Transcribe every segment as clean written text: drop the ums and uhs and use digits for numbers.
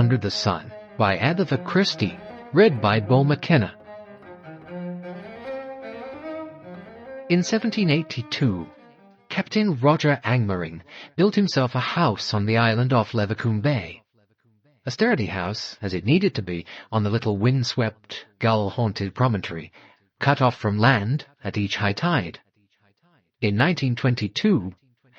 Under the Sun by Agatha Christie, read by Beau McKenna. In 1782, Captain Roger Angmering built himself a house on the island off Levercombe Bay. A sturdy house, as it needed to be, on the little wind-swept, gull-haunted promontory, cut off from land at each high tide. In 1922,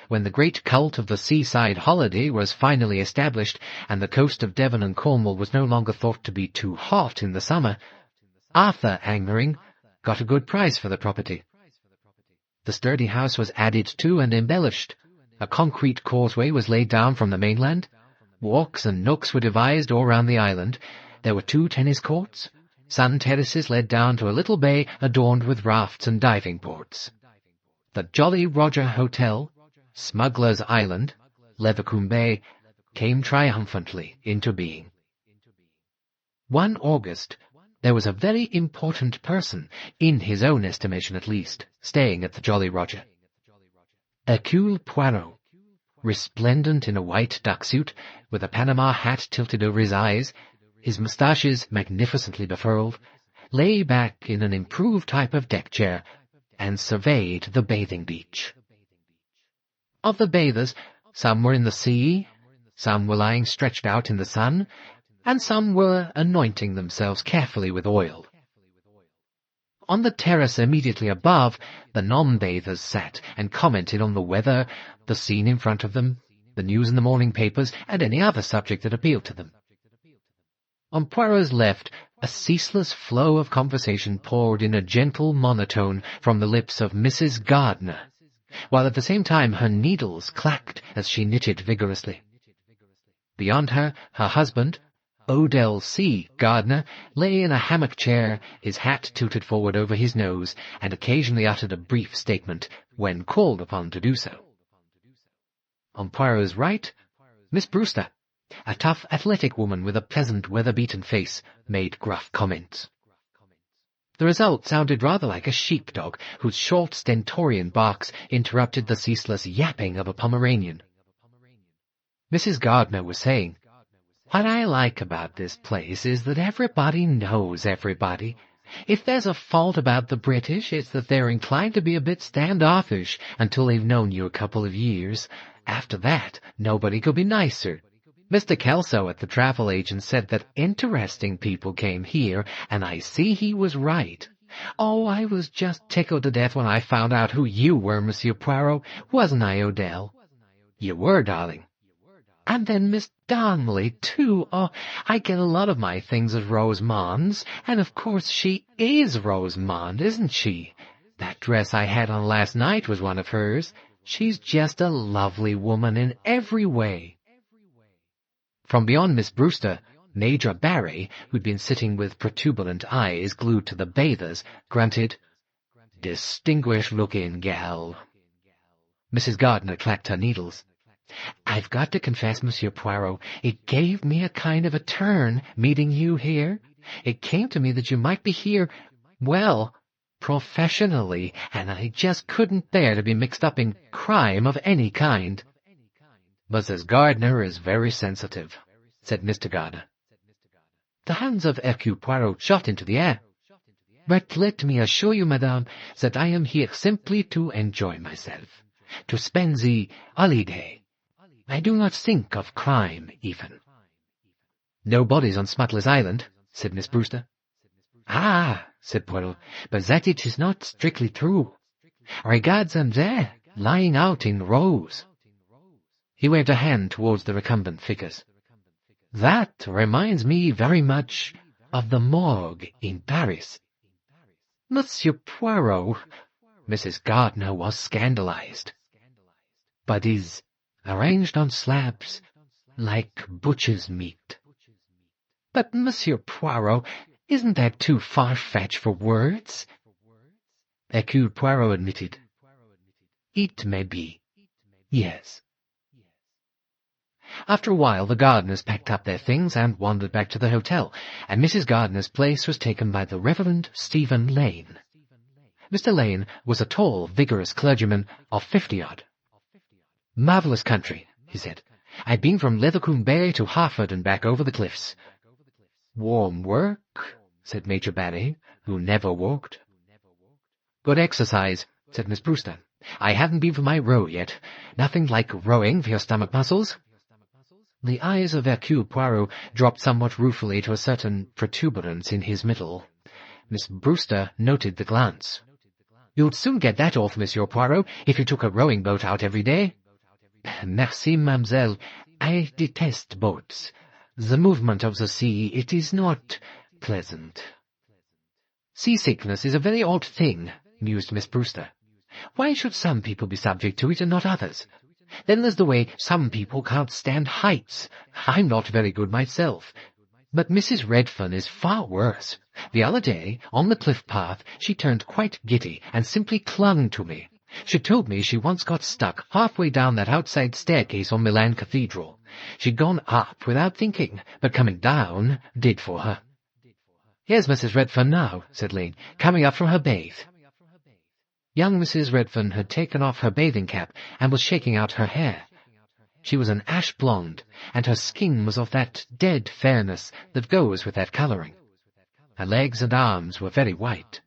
when the great cult of the seaside holiday was finally established and the coast of Devon and Cornwall was no longer thought to be too hot in the summer, Arthur Angmering got a good price for the property. The sturdy house was added to and embellished. A concrete causeway was laid down from the mainland. Walks and nooks were devised all round the island. There were 2 tennis courts. Sun terraces led down to a little bay adorned with rafts and diving boards. The Jolly Roger Hotel, Smuggler's Island, Levercombe Bay, came triumphantly into being. One August, there was a very important person, in his own estimation at least, staying at the Jolly Roger. Hercule Poirot, resplendent in a white duck suit, with a Panama hat tilted over his eyes, his moustaches magnificently befurled, lay back in an improved type of deck chair, and surveyed the bathing beach. Of the bathers, some were in the sea, some were lying stretched out in the sun, and some were anointing themselves carefully with oil. On the terrace immediately above, the non-bathers sat and commented on the weather, the scene in front of them, the news in the morning papers, and any other subject that appealed to them. On Poirot's left, a ceaseless flow of conversation poured in a gentle monotone from the lips of Mrs. Gardner, while at the same time her needles clacked as she knitted vigorously. Beyond her, her husband, Odell C. Gardner, lay in a hammock chair, his hat tilted forward over his nose, and occasionally uttered a brief statement when called upon to do so. On Poirot's right, Miss Brewster, a tough, athletic woman with a pleasant, weather-beaten face, made gruff comments. The result sounded rather like a sheepdog whose short, stentorian barks interrupted the ceaseless yapping of a Pomeranian. Mrs. Gardner was saying, "What I like about this place is that everybody knows everybody. If there's a fault about the British, it's that they're inclined to be a bit standoffish until they've known you a couple of years. After that, nobody could be nicer. Mr. Kelso at the travel agent said that interesting people came here, and I see he was right. Oh, I was just tickled to death when I found out who you were, Monsieur Poirot. Wasn't I, Odell?" "You were, darling." "And then Miss Donnelly, too. Oh, I get a lot of my things at Rosamond's, and of course she is Rosamond, isn't she? That dress I had on last night was one of hers. She's just a lovely woman in every way." From beyond Miss Brewster, Major Barry, who'd been sitting with protuberant eyes glued to the bathers, grunted, "Distinguished-looking gal." Mrs. Gardner clacked her needles. "I've got to confess, Monsieur Poirot, it gave me a kind of a turn, meeting you here. It came to me that you might be here, well, professionally, and I just couldn't bear to be mixed up in crime of any kind." "Mrs. Gardner is very sensitive," said Mr. Gardner. The hands of Hercule Poirot shot into the air. "But let me assure you, madame, that I am here simply to enjoy myself, to spend the holiday. I do not think of crime, even." "No bodies on Smuggler's Island," said Miss Brewster. "Ah," said Poirot, "but that it is not strictly true. Regard them there, lying out in rows." He waved a hand towards the recumbent figures. "That reminds me very much of the morgue in Paris." "Monsieur Poirot," Mrs. Gardner was scandalized. "Bodies arranged on slabs, like butcher's meat." "But, Monsieur Poirot, isn't that too far-fetched for words?" Hercule Poirot admitted. "It may be, yes." After a while the Gardners packed up their things and wandered back to the hotel, and Mrs. Gardner's place was taken by the Reverend Stephen Lane. Mr. Lane was a tall, vigorous clergyman of 50-odd. "Marvellous country," he said. I've been from Leathercombe Bay to Hartford and back over the cliffs." "Warm work," said Major Barry, who never walked. "Good exercise," said Miss Brewster. "I haven't been for my row yet. Nothing like rowing for your stomach muscles." The eyes of Hercule Poirot dropped somewhat ruefully to a certain protuberance in his middle. Miss Brewster noted the glance. "You'd soon get that off, Monsieur Poirot, if you took a rowing boat out every day." "Merci, mademoiselle. I detest boats. The movement of the sea, it is not pleasant." "Seasickness is a very odd thing," mused Miss Brewster. "Why should some people be subject to it and not others? Then there's the way some people can't stand heights. I'm not very good myself. But Mrs. Redfern is far worse. The other day, on the cliff path, she turned quite giddy and simply clung to me. She told me she once got stuck halfway down that outside staircase on Milan Cathedral. She'd gone up without thinking, but coming down did for her." "Here's Mrs. Redfern now," said Lane, "coming up from her bathe." Young Mrs. Redfern had taken off her bathing cap and was shaking out her hair. She was an ash blonde, and her skin was of that dead fairness that goes with that colouring. Her legs and arms were very white.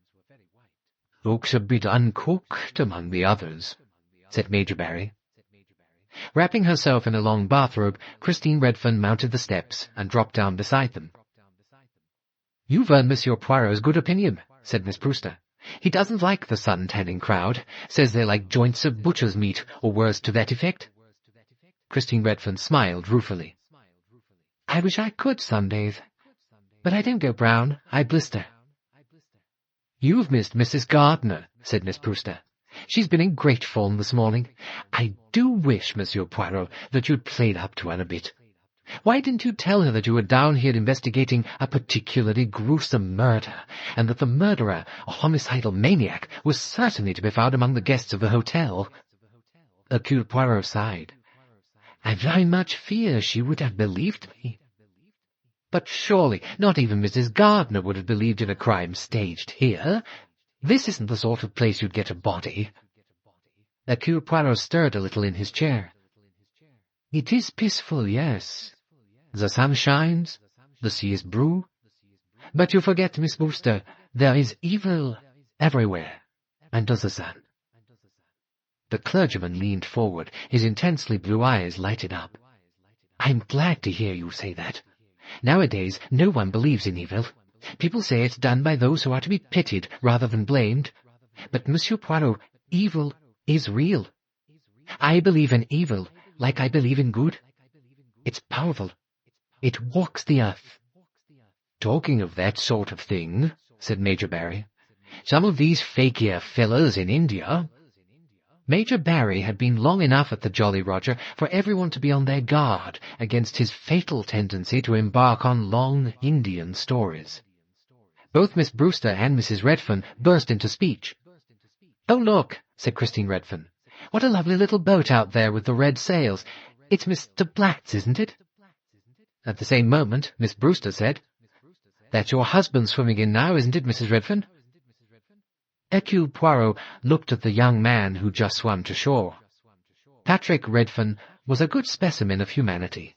"Looks a bit uncooked among the others," said Major Barry. Wrapping herself in a long bathrobe, Christine Redfern mounted the steps and dropped down beside them. "You've earned Monsieur Poirot's good opinion," said Miss Brewster. "He doesn't like the sun-tanning crowd, says they're like joints of butcher's meat, or words to that effect." Christine Redfern smiled ruefully. "I wish I could sunbathe. But I don't go brown, I blister." "You've missed Mrs. Gardner," said Miss Brewster. "She's been in great form this morning. I do wish, Monsieur Poirot, that you'd played up to her a bit. Why didn't you tell her that you were down here investigating a particularly gruesome murder, and that the murderer, a homicidal maniac, was certainly to be found among the guests of the hotel?" Hercule Poirot sighed. "I very much fear she would have believed me." "But surely not even Mrs. Gardner would have believed in a crime staged here. This isn't the sort of place you'd get a body." Hercule Poirot stirred a little in his chair. "It is peaceful, yes. The sun shines, the sea is blue. But you forget, Miss Brewster, there is evil everywhere, under the sun." The clergyman leaned forward, his intensely blue eyes lighted up. "I'm glad to hear you say that. Nowadays, no one believes in evil. People say it's done by those who are to be pitied rather than blamed. But, Monsieur Poirot, evil is real. I believe in evil like I believe in good. It's powerful. It walks the earth." "Talking of that sort of thing," said Major Barry, "some of these fakir fellas in India—" Major Barry had been long enough at the Jolly Roger for everyone to be on their guard against his fatal tendency to embark on long Indian stories. Both Miss Brewster and Mrs. Redfern burst into speech. "Oh, look," said Christine Redfern. "What a lovely little boat out there with the red sails. It's Mr. Blatt's, isn't it?" At the same moment, Miss Brewster said, "That's your husband swimming in now, isn't it, Mrs. Redfern?" Hercule Poirot looked at the young man who just swam to shore. Patrick Redfern was a good specimen of humanity.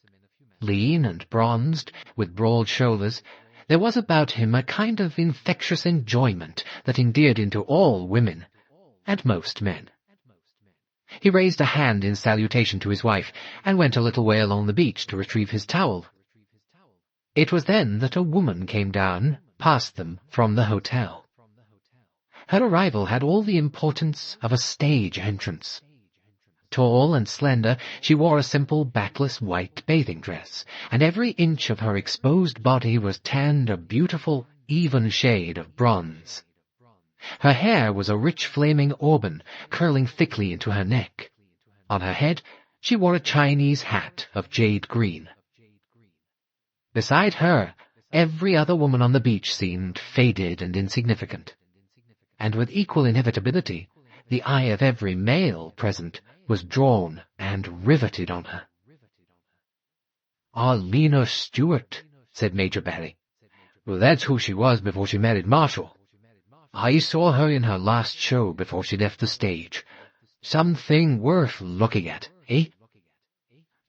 Lean and bronzed, with broad shoulders, there was about him a kind of infectious enjoyment that endeared him to all women, and most men. He raised a hand in salutation to his wife, and went a little way along the beach to retrieve his towel. It was then that a woman came down, past them, from the hotel. Her arrival had all the importance of a stage entrance. Tall and slender, she wore a simple backless white bathing dress, and every inch of her exposed body was tanned a beautiful, even shade of bronze. Her hair was a rich flaming auburn, curling thickly into her neck. On her head she wore a Chinese hat of jade green. Beside her, every other woman on the beach seemed faded and insignificant. And with equal inevitability, the eye of every male present was drawn and riveted on her. "Arlena Stuart," said Major Barry. "Well, that's who she was before she married Marshall. I saw her in her last show before she left the stage. Something worth looking at, eh?"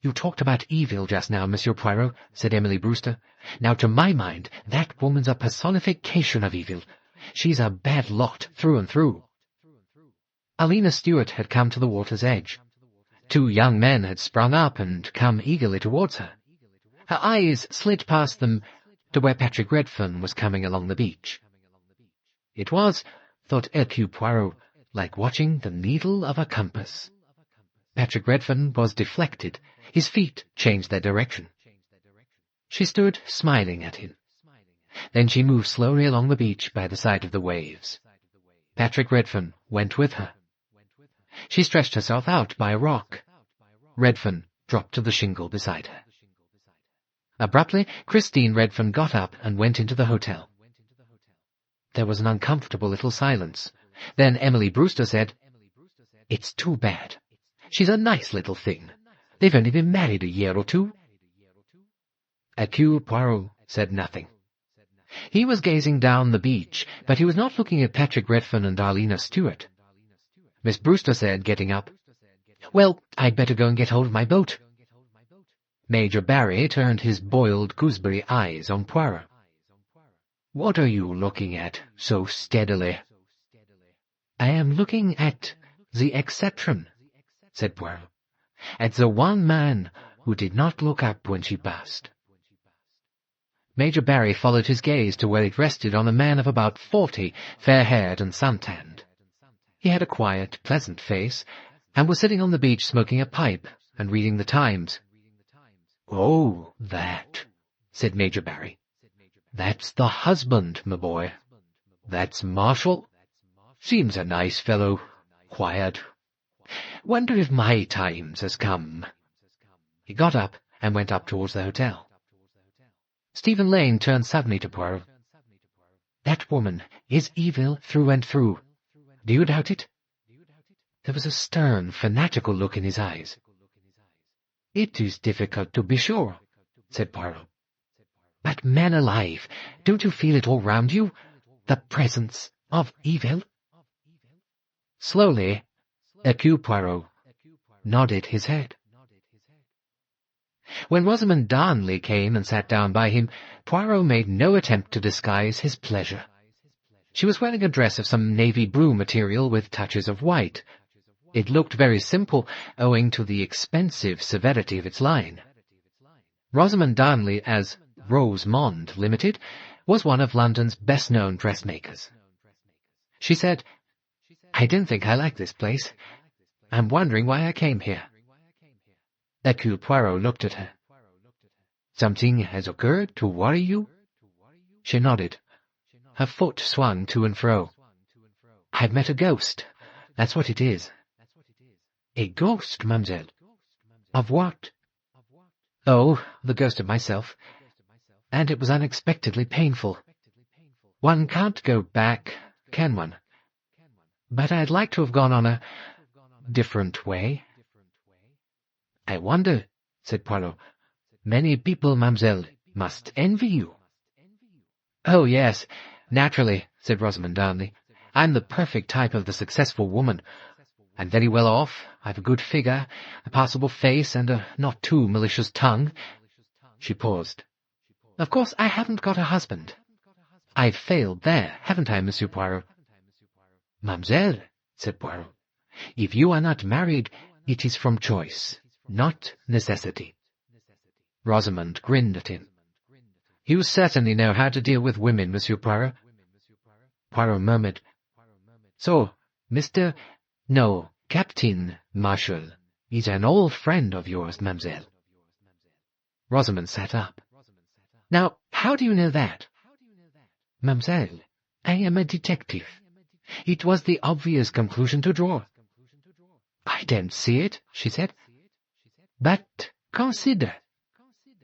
"You talked about evil just now, Monsieur Poirot," said Emily Brewster. "Now, to my mind, that woman's a personification of evil. She's a bad lot through and through." Arlena Stuart had come to the water's edge. Two young men had sprung up and come eagerly towards her. Her eyes slid past them to where Patrick Redfern was coming along the beach. It was, thought Hercule Poirot, like watching the needle of a compass. Patrick Redfern was deflected. His feet changed their direction. She stood smiling at him. Then she moved slowly along the beach by the side of the waves. Patrick Redfern went with her. She stretched herself out by a rock. Redfern dropped to the shingle beside her. Abruptly, Christine Redfern got up and went into the hotel. There was an uncomfortable little silence. Then Emily Brewster said, "It's too bad. She's a nice little thing. They've only been married a year or two." Hercule Poirot said nothing. He was gazing down the beach, but he was not looking at Patrick Redfern and Arlena Stuart. Miss Brewster said, getting up, "Well, I'd better go and get hold of my boat." Major Barry turned his boiled gooseberry eyes on Poirot. "What are you looking at so steadily?" "I am looking at the exception," said Poirot, "at the one man who did not look up when she passed." Major Barry followed his gaze to where it rested on a man of about 40, fair-haired and sun-tanned. He had a quiet, pleasant face, and was sitting on the beach smoking a pipe and reading the Times. "Oh, that," said Major Barry. "That's the husband, my boy. That's Marshall. Seems a nice fellow, quiet. Wonder if my Times has come." He got up and went up towards the hotel. Stephen Lane turned suddenly to Poirot. "That woman is evil through and through. Do you doubt it?" There was a stern, fanatical look in his eyes. "It is difficult to be sure," said Poirot. "But, man alive, don't you feel it all round you? The presence of evil?" Slowly, Hercule Poirot nodded his head. When Rosamond Darnley came and sat down by him, Poirot made no attempt to disguise his pleasure. She was wearing a dress of some navy blue material with touches of white. It looked very simple, owing to the expensive severity of its line. Rosamond Darnley, as Rosemond Limited, was one of London's best-known dressmakers. She said, "I don't think I like this place. I'm wondering why I came here." Hercule Poirot looked at her. "Something has occurred to worry you?" She nodded. Her foot swung to and fro. "I've met a ghost. That's what it is." "A ghost, mademoiselle? Of what?" "Oh, the ghost of myself. And it was unexpectedly painful. One can't go back, can one? But I'd like to have gone on a different way." "I wonder," said Poirot. "Many people, mademoiselle, must envy you." "Oh, yes, naturally," said Rosamond Darnley. "I'm the perfect type of the successful woman. I'm very well off, I've a good figure, a passable face, and a not too malicious tongue." She paused. "Of course, I haven't got a husband. I've failed there, haven't I, Monsieur Poirot?" "Mademoiselle," said Poirot, "if you are not married, it is from choice, not necessity." Rosamond grinned at him. "You certainly know how to deal with women, Monsieur Poirot." Poirot murmured, "So, Captain Marshall is an old friend of yours, mademoiselle." Rosamond sat up. "Now, how do you know that?" "Mademoiselle, I am a detective. It was the obvious conclusion to draw." "I don't see it," she said. "But consider."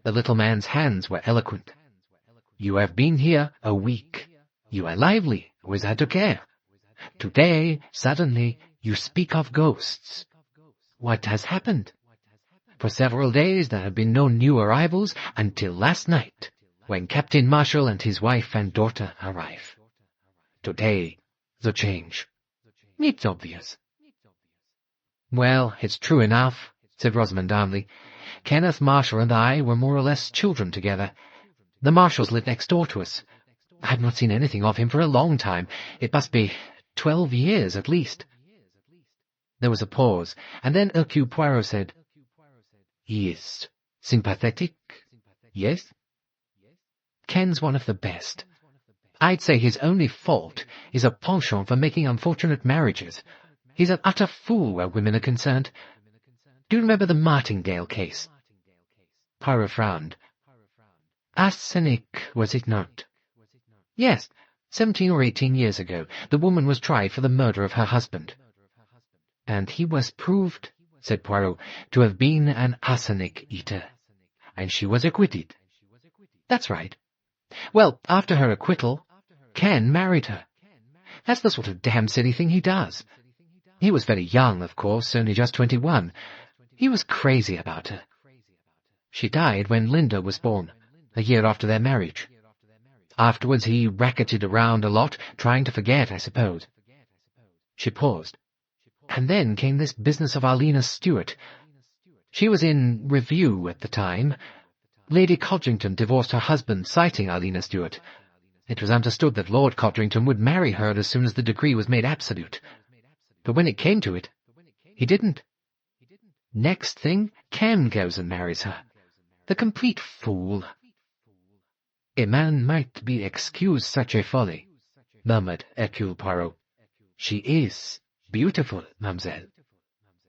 The little man's hands were eloquent. "You have been here a week. You are lively, without a care. Today, suddenly, you speak of ghosts. What has happened? For several days there have been no new arrivals until last night, when Captain Marshall and his wife and daughter arrive. Today, the change. It's obvious." "Well, it's true enough," said Rosamond Darnley. Kenneth Marshall and I were more or less children together. The Marshalls lived next door to us. I've not seen anything of him for a long time. It must be 12 years at least." There was a pause, and then Hercule Poirot said, "He is sympathetic, yes? Ken's one of the best. I'd say his only fault is a penchant for making unfortunate marriages. He's an utter fool where women are concerned. Do you remember the Martingale case?" Poirot frowned. "Arsenic, was it not?" "Yes, 17 or 18 years ago. The woman was tried for the murder of her husband." "And he was proved," said Poirot, "to have been an arsenic eater. And she was acquitted." "That's right. Well, after her acquittal, Ken married her. That's the sort of damned silly thing he does. He was very young, of course, only just 21. He was crazy about her. She died when Linda was born, a year after their marriage. Afterwards he racketed around a lot, trying to forget, I suppose." She paused. "And then came this business of Arlena Stuart. She was in review at the time. Lady Codrington divorced her husband, citing Arlena Stuart. It was understood that Lord Codrington would marry her as soon as the decree was made absolute. But when it came to it, he didn't. Next thing, Ken goes and marries her. The complete fool." "A man might be excused such a folly," murmured Hercule Poirot. "She is beautiful, mademoiselle.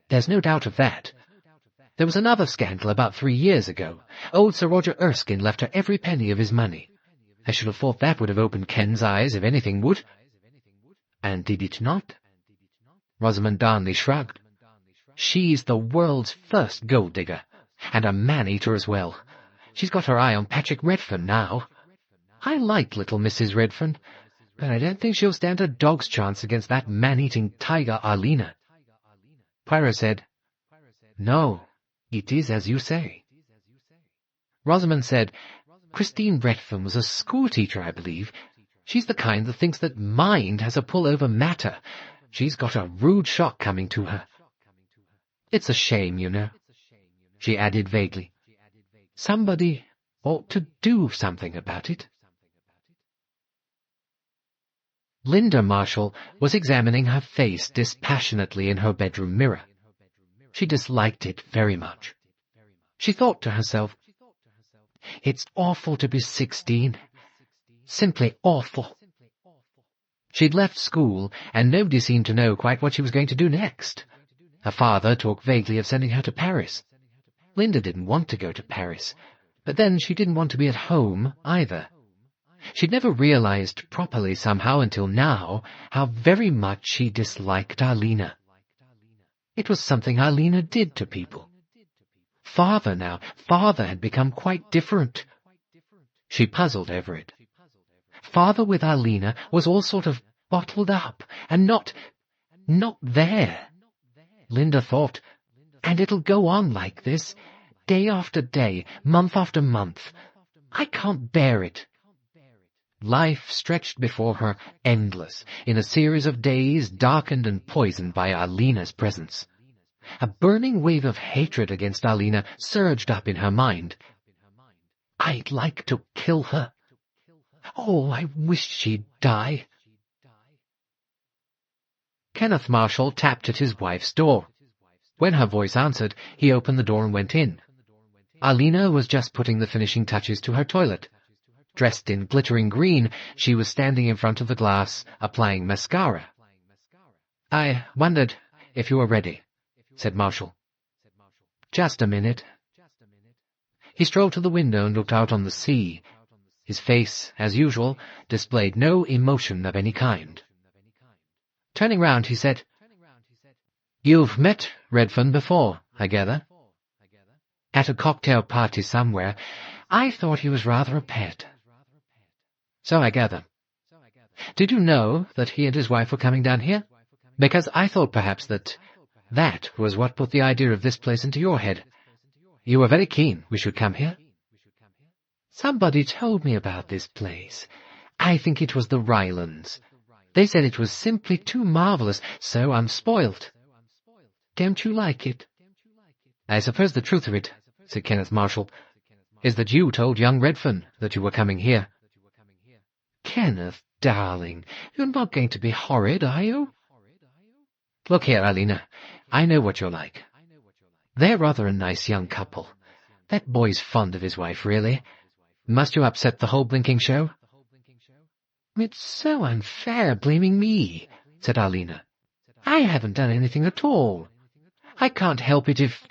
There's no doubt of that. There was another scandal about 3 years ago. Old Sir Roger Erskine left her every penny of his money. I should have thought that would have opened Ken's eyes, if anything would." "And did it not?" Rosamond Darnley shrugged. "She's the world's first gold-digger, and a man-eater as well. She's got her eye on Patrick Redfern now. I like little Mrs. Redfern, but I don't think she'll stand a dog's chance against that man-eating tiger Arlena." Poirot said, "No, it is as you say." Rosamond said, "Christine Redfern was a schoolteacher, I believe. She's the kind that thinks that mind has a pull over matter. She's got a rude shock coming to her. It's a shame, you know," she added vaguely. "Somebody ought to do something about it." Linda Marshall was examining her face dispassionately in her bedroom mirror. She disliked it very much. She thought to herself, "It's awful to be 16. Simply awful." She'd left school, and nobody seemed to know quite what she was going to do next. Her father talked vaguely of sending her to Paris. Linda didn't want to go to Paris, but then she didn't want to be at home either. She'd never realized properly somehow until now how very much she disliked Arlena. It was something Arlena did to people. Father had become quite different. She puzzled over it. Father with Arlena was all sort of bottled up and not there. Linda thought, and it'll go on like this, day after day, month after month. I can't bear it. Life stretched before her endless, in a series of days darkened and poisoned by Arlena's presence. A burning wave of hatred against Arlena surged up in her mind. "I'd like to kill her. Oh, I wish she'd die." Kenneth Marshall tapped at his wife's door. When her voice answered, he opened the door and went in. Arlena was just putting the finishing touches to her toilet. Dressed in glittering green, she was standing in front of the glass, applying mascara. "I wondered if you were ready," said Marshall. "Just a minute." He strolled to the window and looked out on the sea. His face, as usual, displayed no emotion of any kind. Turning round, he said, "You've met Redfern before, I gather?" "At a cocktail party somewhere. I thought he was rather a pet." "So I gather. Did you know that he and his wife were coming down here? Because I thought perhaps that was what put the idea of this place into your head. You were very keen we should come here." "Somebody told me about this place. I think it was the Rylands. They said it was simply too marvelous, so I'm spoilt." "Don't you like it?" "I suppose the truth of it," said Kenneth Marshall, "is that you told young Redfern that you were coming here." "Kenneth, darling, you're not going to be horrid, are you?" "Look here, Arlena, I know what you're like. They're rather a nice young couple. That boy's fond of his wife, really. Must you upset the whole blinking show?" "It's so unfair blaming me," said Arlena. "I haven't done anything at all. I can't help it if—"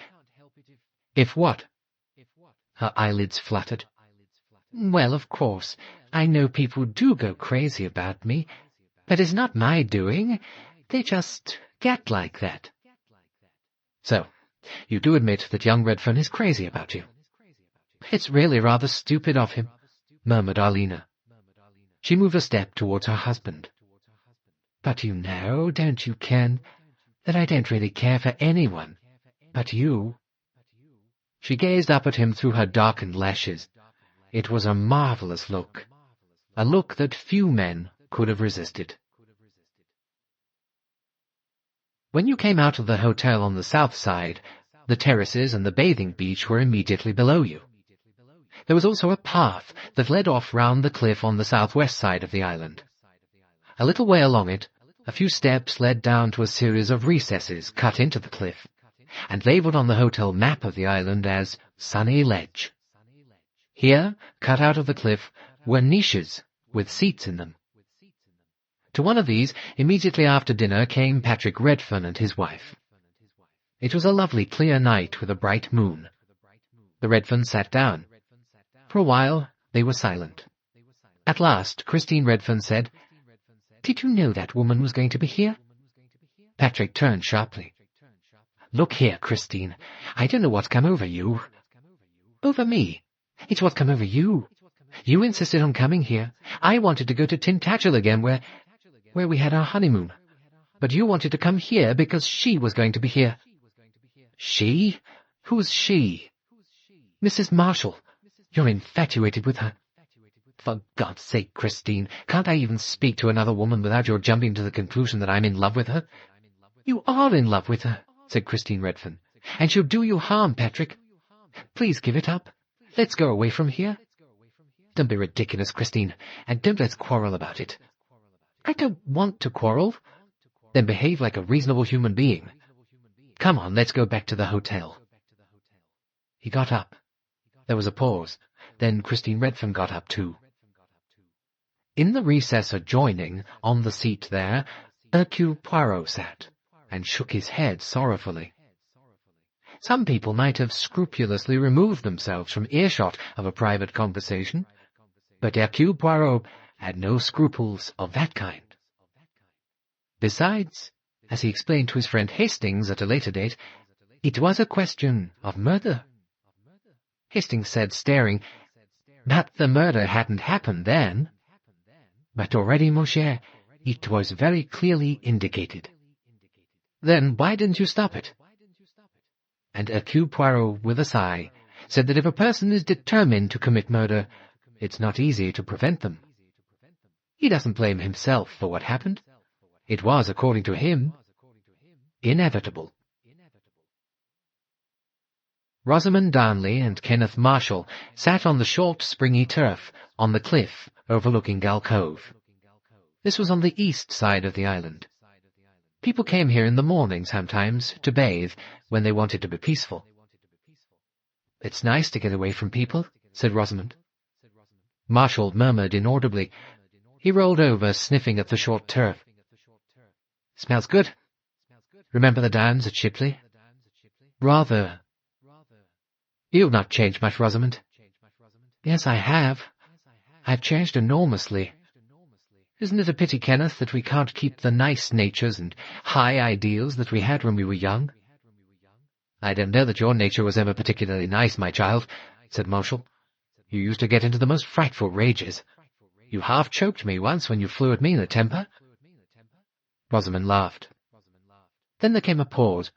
"If what?" Her eyelids fluttered. "Well, of course, I know people do go crazy about me, but it's not my doing. They just get like that." "So, you do admit that young Redfern is crazy about you?" "It's really rather stupid of him," murmured Arlena. She moved a step towards her husband. "But you know, don't you, Ken, that I don't really care for anyone but you?" She gazed up at him through her darkened lashes. It was a marvelous look, a look that few men could have resisted. When you came out of the hotel on the south side, the terraces and the bathing beach were immediately below you. There was also a path that led off round the cliff on the southwest side of the island. A little way along it, a few steps led down to a series of recesses cut into the cliff, and labelled on the hotel map of the island as Sunny Ledge. Here, cut out of the cliff, were niches with seats in them. To one of these, immediately after dinner, came Patrick Redfern and his wife. It was a lovely clear night with a bright moon. The Redferns sat down. For a while, they were silent. At last, Christine Redfern said, "Did you know that woman was going to be here?" Patrick turned sharply. "Look here, Christine, I don't know what's come over you." "Over me? It's what's come over you. You insisted on coming here. I wanted to go to Tintagel again, where we had our honeymoon. But you wanted to come here because she was going to be here." "She? Who's she?" "Mrs. Marshall. You're infatuated with her." "For God's sake, Christine, can't I even speak to another woman without your jumping to the conclusion that I'm in love with her?" "You are in love with her," said Christine Redfern, "and she'll do you harm, Patrick. Please give it up. Let's go away from here." "Don't be ridiculous, Christine, and don't let's quarrel about it." "I don't want to quarrel." "Then behave like a reasonable human being. Come on, let's go back to the hotel." He got up. There was a pause. Then Christine Redfern got up too. In the recess adjoining, on the seat there, Hercule Poirot sat, and shook his head sorrowfully. Some people might have scrupulously removed themselves from earshot of a private conversation, but Hercule Poirot had no scruples of that kind. Besides, as he explained to his friend Hastings at a later date, it was a question of murder. Hastings said, staring, "But the murder hadn't happened then." "But already, mon cher, it was very clearly indicated." "Then why didn't you stop it?" And Hercule Poirot, with a sigh, said that if a person is determined to commit murder, it's not easy to prevent them. He doesn't blame himself for what happened. It was, according to him, inevitable. Rosamond Darnley and Kenneth Marshall sat on the short, springy turf on the cliff overlooking Gull Cove. This was on the east side of the island. People came here in the morning sometimes to bathe when they wanted to be peaceful. "It's nice to get away from people," said Rosamond. Marshall murmured inaudibly. He rolled over, sniffing at the short turf. "Smells good. Remember the downs at Shipley?" "Rather." "You've not changed much, Rosamond." "Yes, I have. I've changed enormously. Isn't it a pity, Kenneth, that we can't keep the nice natures and high ideals that we had when we were young?" "I don't know that your nature was ever particularly nice, my child," said Marshall. "You used to get into the most frightful rages. You half choked me once when you flew at me in a temper." Rosamond laughed. Then there came a pause.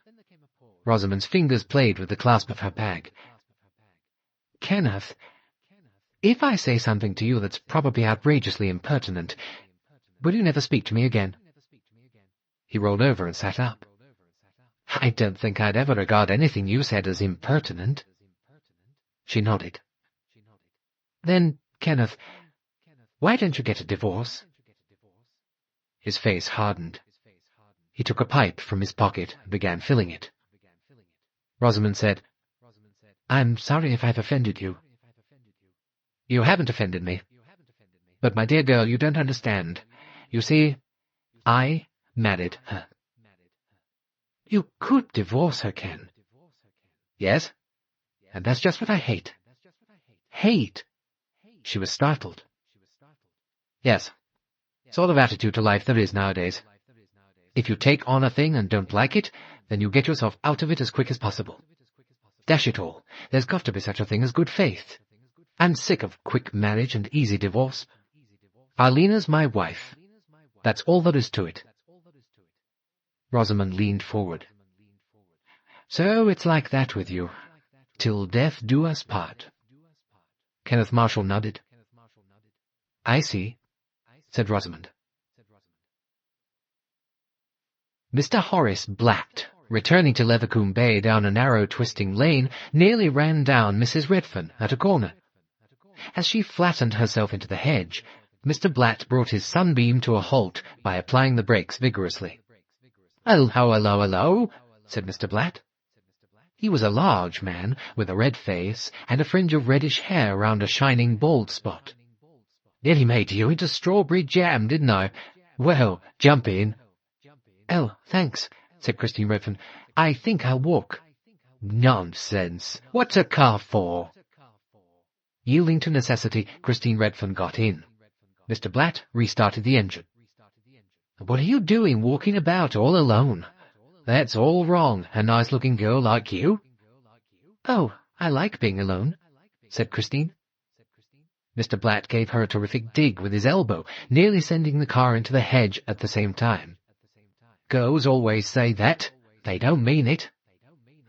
Rosamond's fingers played with the clasp of her bag. "Kenneth, if I say something to you that's probably outrageously impertinent, will you never speak to me again?" He rolled over and sat up. "I don't think I'd ever regard anything you said as impertinent." She nodded. Then, Kenneth, why don't you get a divorce? His face hardened. He took a pipe from his pocket and began filling it. Rosamond said, I'm sorry if I've offended you. You haven't offended me. But, my dear girl, you don't understand. You see, I married her. You could divorce her, Ken. Yes, and that's just what I hate. Hate? She was startled. Yes, sort of attitude to life there is nowadays. If you take on a thing and don't like it, then you get yourself out of it as quick as possible. Dash it all, there's got to be such a thing as good faith. I'm sick of quick marriage and easy divorce. Arlena's my wife. That's all there is to it. Rosamond leaned forward. So it's like that with you. Till death do us part. Kenneth Marshall nodded. I see, said Rosamond. Mr. Horace Blatt, returning to Leathercombe Bay down a narrow twisting lane, nearly ran down Mrs. Redfern at a corner. As she flattened herself into the hedge, Mr. Blatt brought his sunbeam to a halt by applying the brakes vigorously. "Hello, hello, hello," said Mr. Blatt. He was a large man, with a red face and a fringe of reddish hair round a shining bald spot. "Nearly made you into strawberry jam, didn't I? Well, jump in." "Oh, thanks," said Christine Redfern. "I think I'll walk." "Nonsense. What's a car for?" Yielding to necessity, Christine Redfern got in. Mr. Blatt restarted the engine. "What are you doing walking about all alone? That's all wrong, a nice-looking girl like you." "Oh, I like being alone," said Christine. Mr. Blatt gave her a terrific dig with his elbow, nearly sending the car into the hedge at the same time. "Girls always say that. They don't mean it.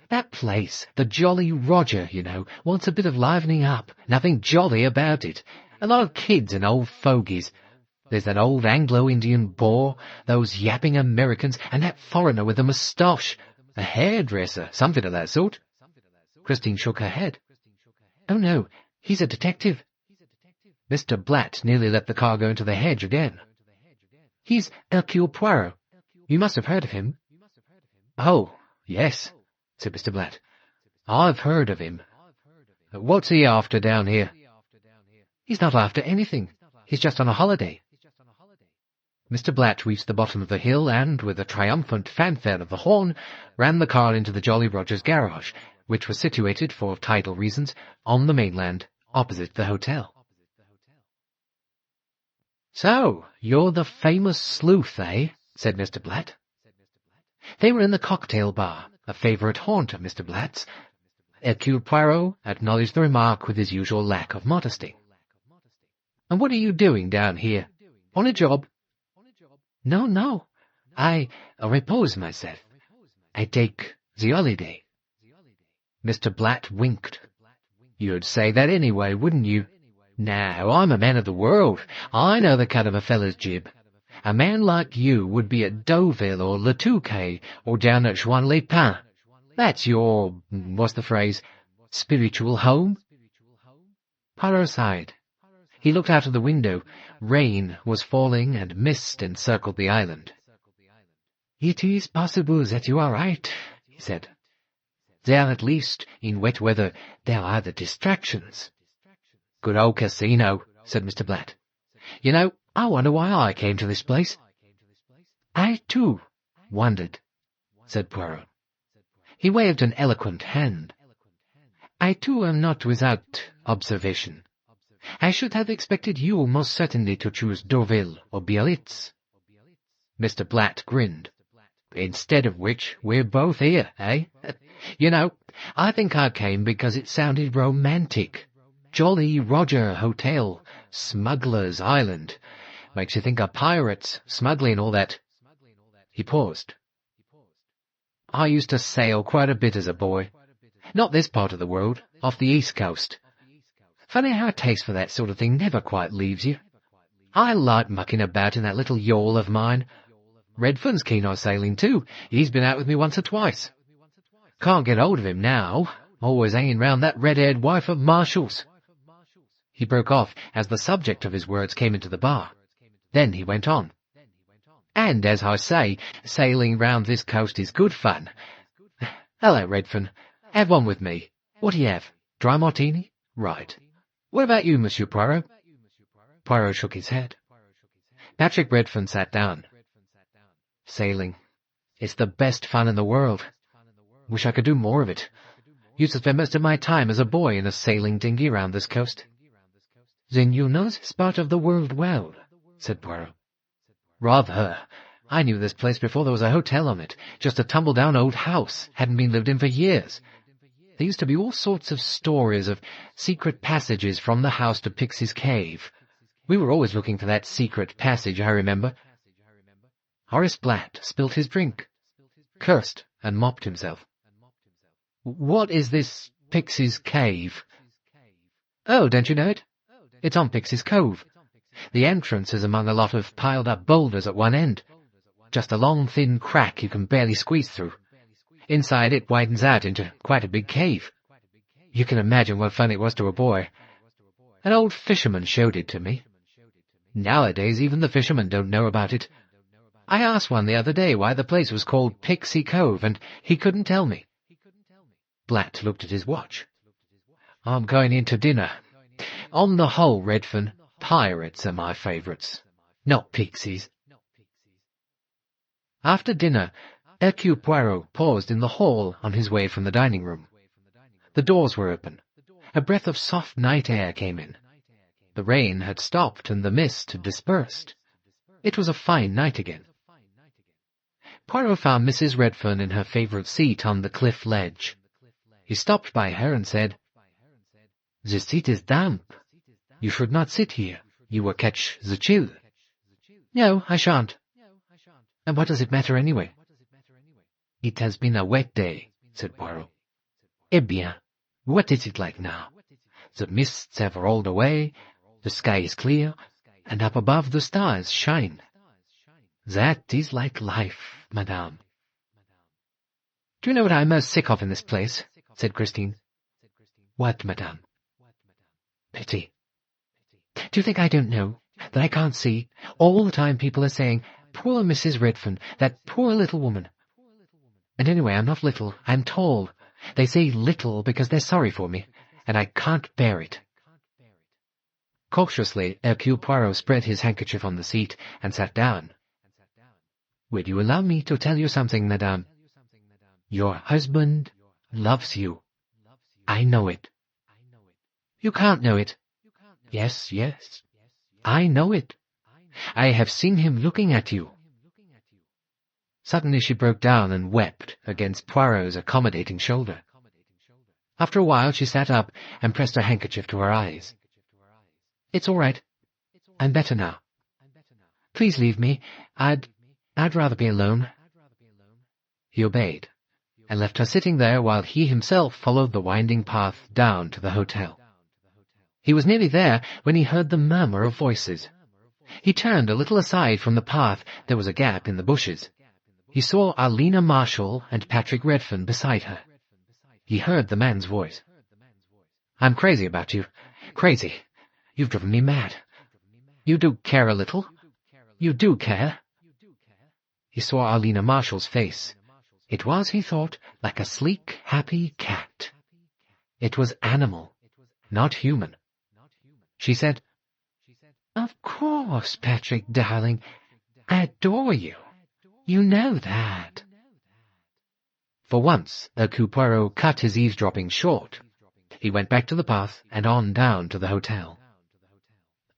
That place, the Jolly Roger, you know, wants a bit of livening up. Nothing jolly about it. A lot of kids and old fogies. There's that old Anglo-Indian bore, those yapping Americans, and that foreigner with a moustache. A hairdresser, something of that sort." Christine shook her head. "Oh no, he's a detective." Mr. Blatt nearly let the car go into the hedge again. "He's Hercule Poirot. You must have heard of him." "Oh, yes," said Mr. Blatt. "I've heard of him. What's he after down here?" "He's not after anything. He's just on a holiday." Mr. Blatt reached the bottom of the hill and, with a triumphant fanfare of the horn, ran the car into the Jolly Roger's garage, which was situated, for tidal reasons, on the mainland, opposite the hotel. "So, you're the famous sleuth, eh?" said Mr. Blatt. They were in the cocktail bar, a favourite haunt of Mr. Blatt's. Hercule Poirot acknowledged the remark with his usual lack of modesty. "And what are you doing down here? On a job?" No. I repose myself. I take the holiday." Mr. Blatt winked. "You'd say that anyway, wouldn't you? Now, I'm a man of the world. I know the cut of a fellow's jib. A man like you would be at Deauville or Le Touquet or down at Juan-les-Pins. That's your, what's the phrase, spiritual home?" Poirot sighed. He looked out of the window. Rain was falling and mist encircled the island. "It is possible that you are right," he said. "There, at least, in wet weather, there are the distractions." "Good old casino," said Mr. Blatt. "You know, I wonder why I came to this place." "I, too, wondered," said Poirot. He waved an eloquent hand. "I, too, am not without observation. I should have expected you most certainly to choose Deauville or Biarritz." Mr. Blatt grinned. "Instead of which, we're both here, eh? You know, I think I came because it sounded romantic. Jolly Roger Hotel, Smuggler's Island. Makes you think of pirates, smuggling, all that." He paused. "I used to sail quite a bit as a boy. Not this part of the world, off the East Coast. Funny how a taste for that sort of thing never quite leaves you. I like mucking about in that little yawl of mine. Redfern's keen on sailing too. He's been out with me once or twice. Can't get hold of him now. always hanging round that red-haired wife of Marshall's." He broke off as the subject of his words came into the bar. Then he went on. "And, as I say, sailing round this coast is good fun. Hello, Redfern. Have one with me. What do you have? Dry martini? Right. What about you, Monsieur Poirot?" Poirot shook his head. Patrick Redfern sat down. "Sailing. It's the best fun in the world. Wish I could do more of it. Used to spend most of my time as a boy in a sailing dinghy round this coast." "Then you know this part of the world well," said Poirot. "Rather. I knew this place before there was a hotel on it. Just a tumble-down old house. Hadn't been lived in for years. There used to be all sorts of stories of secret passages from the house to Pixie's cave. We were always looking for that secret passage, I remember." Horace Blatt spilt his drink, cursed, and mopped himself. "What is this Pixie's cave?" "Oh, don't you know it? It's on Pixie's Cove. The entrance is among a lot of piled-up boulders at one end. Just a long, thin crack you can barely squeeze through. Inside it widens out into quite a big cave. You can imagine what fun it was to a boy. An old fisherman showed it to me. Nowadays even the fishermen don't know about it. I asked one the other day why the place was called Pixie Cove, and he couldn't tell me." Blatt looked at his watch. "I'm going in to dinner. On the whole, Redfern, pirates are my favourites, not pixies." After dinner, Hercule Poirot paused in the hall on his way from the dining-room. The doors were open. A breath of soft night air came in. The rain had stopped and the mist had dispersed. It was a fine night again. Poirot found Mrs. Redfern in her favourite seat on the cliff ledge. He stopped by her and said, "The seat is damp. You should not sit here. You will catch the chill." "No, I shan't." "And what does it matter anyway?" "It has been a wet day," said Poirot. "Eh bien, what is it like now? The mists have rolled away, the sky is clear, and up above the stars shine. That is like life, madame." "Do you know what I am most sick of in this place?" said Christine. "What, madame?" "Pity. Do you think I don't know, that I can't see? All the time people are saying, 'Poor Mrs. Redfern, that poor little woman.' And anyway, I'm not little, I'm tall. They say little because they're sorry for me, and I can't bear it." Cautiously, Hercule Poirot spread his handkerchief on the seat and sat down. "Will you allow me to tell you something, madame? Your husband loves you. I know it." "You can't know it." "Yes, yes. I know it. I have seen him looking at you." Suddenly she broke down and wept against Poirot's accommodating shoulder. After a while she sat up and pressed her handkerchief to her eyes. "It's all right. I'm better now. Please leave me. I'd rather be alone." He obeyed, and left her sitting there while he himself followed the winding path down to the hotel. He was nearly there when he heard the murmur of voices. He turned a little aside from the path. There was a gap in the bushes. He saw Arlena Marshall and Patrick Redfern beside her. He heard the man's voice. "I'm crazy about you. Crazy. You've driven me mad. You do care a little. You do care." He saw Arlena Marshall's face. It was, he thought, like a sleek, happy cat. It was animal, not human. She said, "Of course, Patrick, darling. I adore you. You know that." For once, Hercule Poirot cut his eavesdropping short. He went back to the path and on down to the hotel.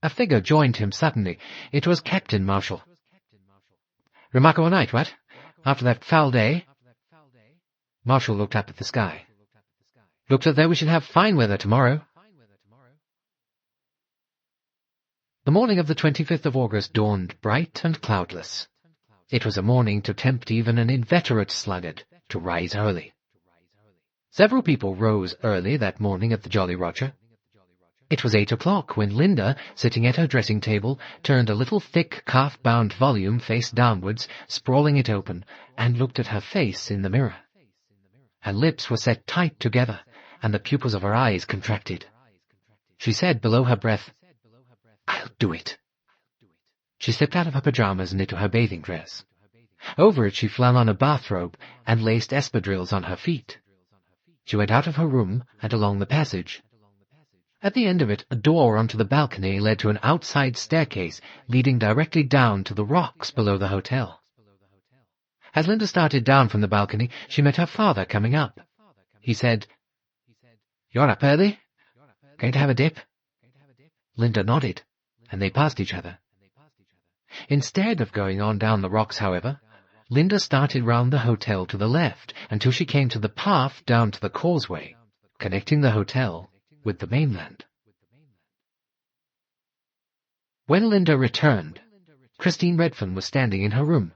A figure joined him suddenly. It was Captain Marshall. "Remarkable night, what? After that foul day?" Marshall looked up at the sky. "Looks as though we should have fine weather tomorrow." The morning of the 25th of August dawned bright and cloudless. It was a morning to tempt even an inveterate sluggard to rise early. Several people rose early that morning at the Jolly Roger. It was 8 o'clock when Linda, sitting at her dressing-table, turned a little thick calf-bound volume face downwards, sprawling it open, and looked at her face in the mirror. Her lips were set tight together, and the pupils of her eyes contracted. She said below her breath, "I'll do it." She slipped out of her pajamas and into her bathing dress. Over it she flung on a bathrobe and laced espadrilles on her feet. She went out of her room and along the passage. At the end of it, a door onto the balcony led to an outside staircase leading directly down to the rocks below the hotel. As Linda started down from the balcony, she met her father coming up. He said, "You're up early? Going to have a dip?" Linda nodded, and they passed each other. Instead of going on down the rocks, however, Linda started round the hotel to the left until she came to the path down to the causeway, connecting the hotel with the mainland. When Linda returned, Christine Redfern was standing in her room.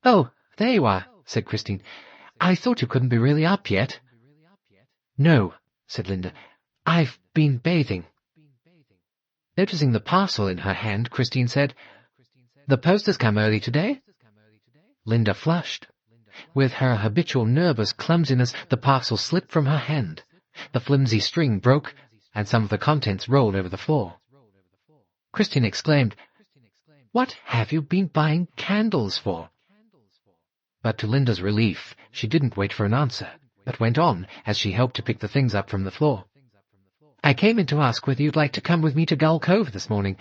"Oh, there you are," said Christine. "I thought you couldn't be really up yet." "No," said Linda. "I've been bathing." Noticing the parcel in her hand, Christine said, "The post has come early today?" Linda flushed. With her habitual nervous clumsiness, the parcel slipped from her hand. The flimsy string broke, and some of the contents rolled over the floor. Christine exclaimed, "What have you been buying candles for?" But to Linda's relief, she didn't wait for an answer, but went on as she helped to pick the things up from the floor. "I came in to ask whether you'd like to come with me to Gull Cove this morning.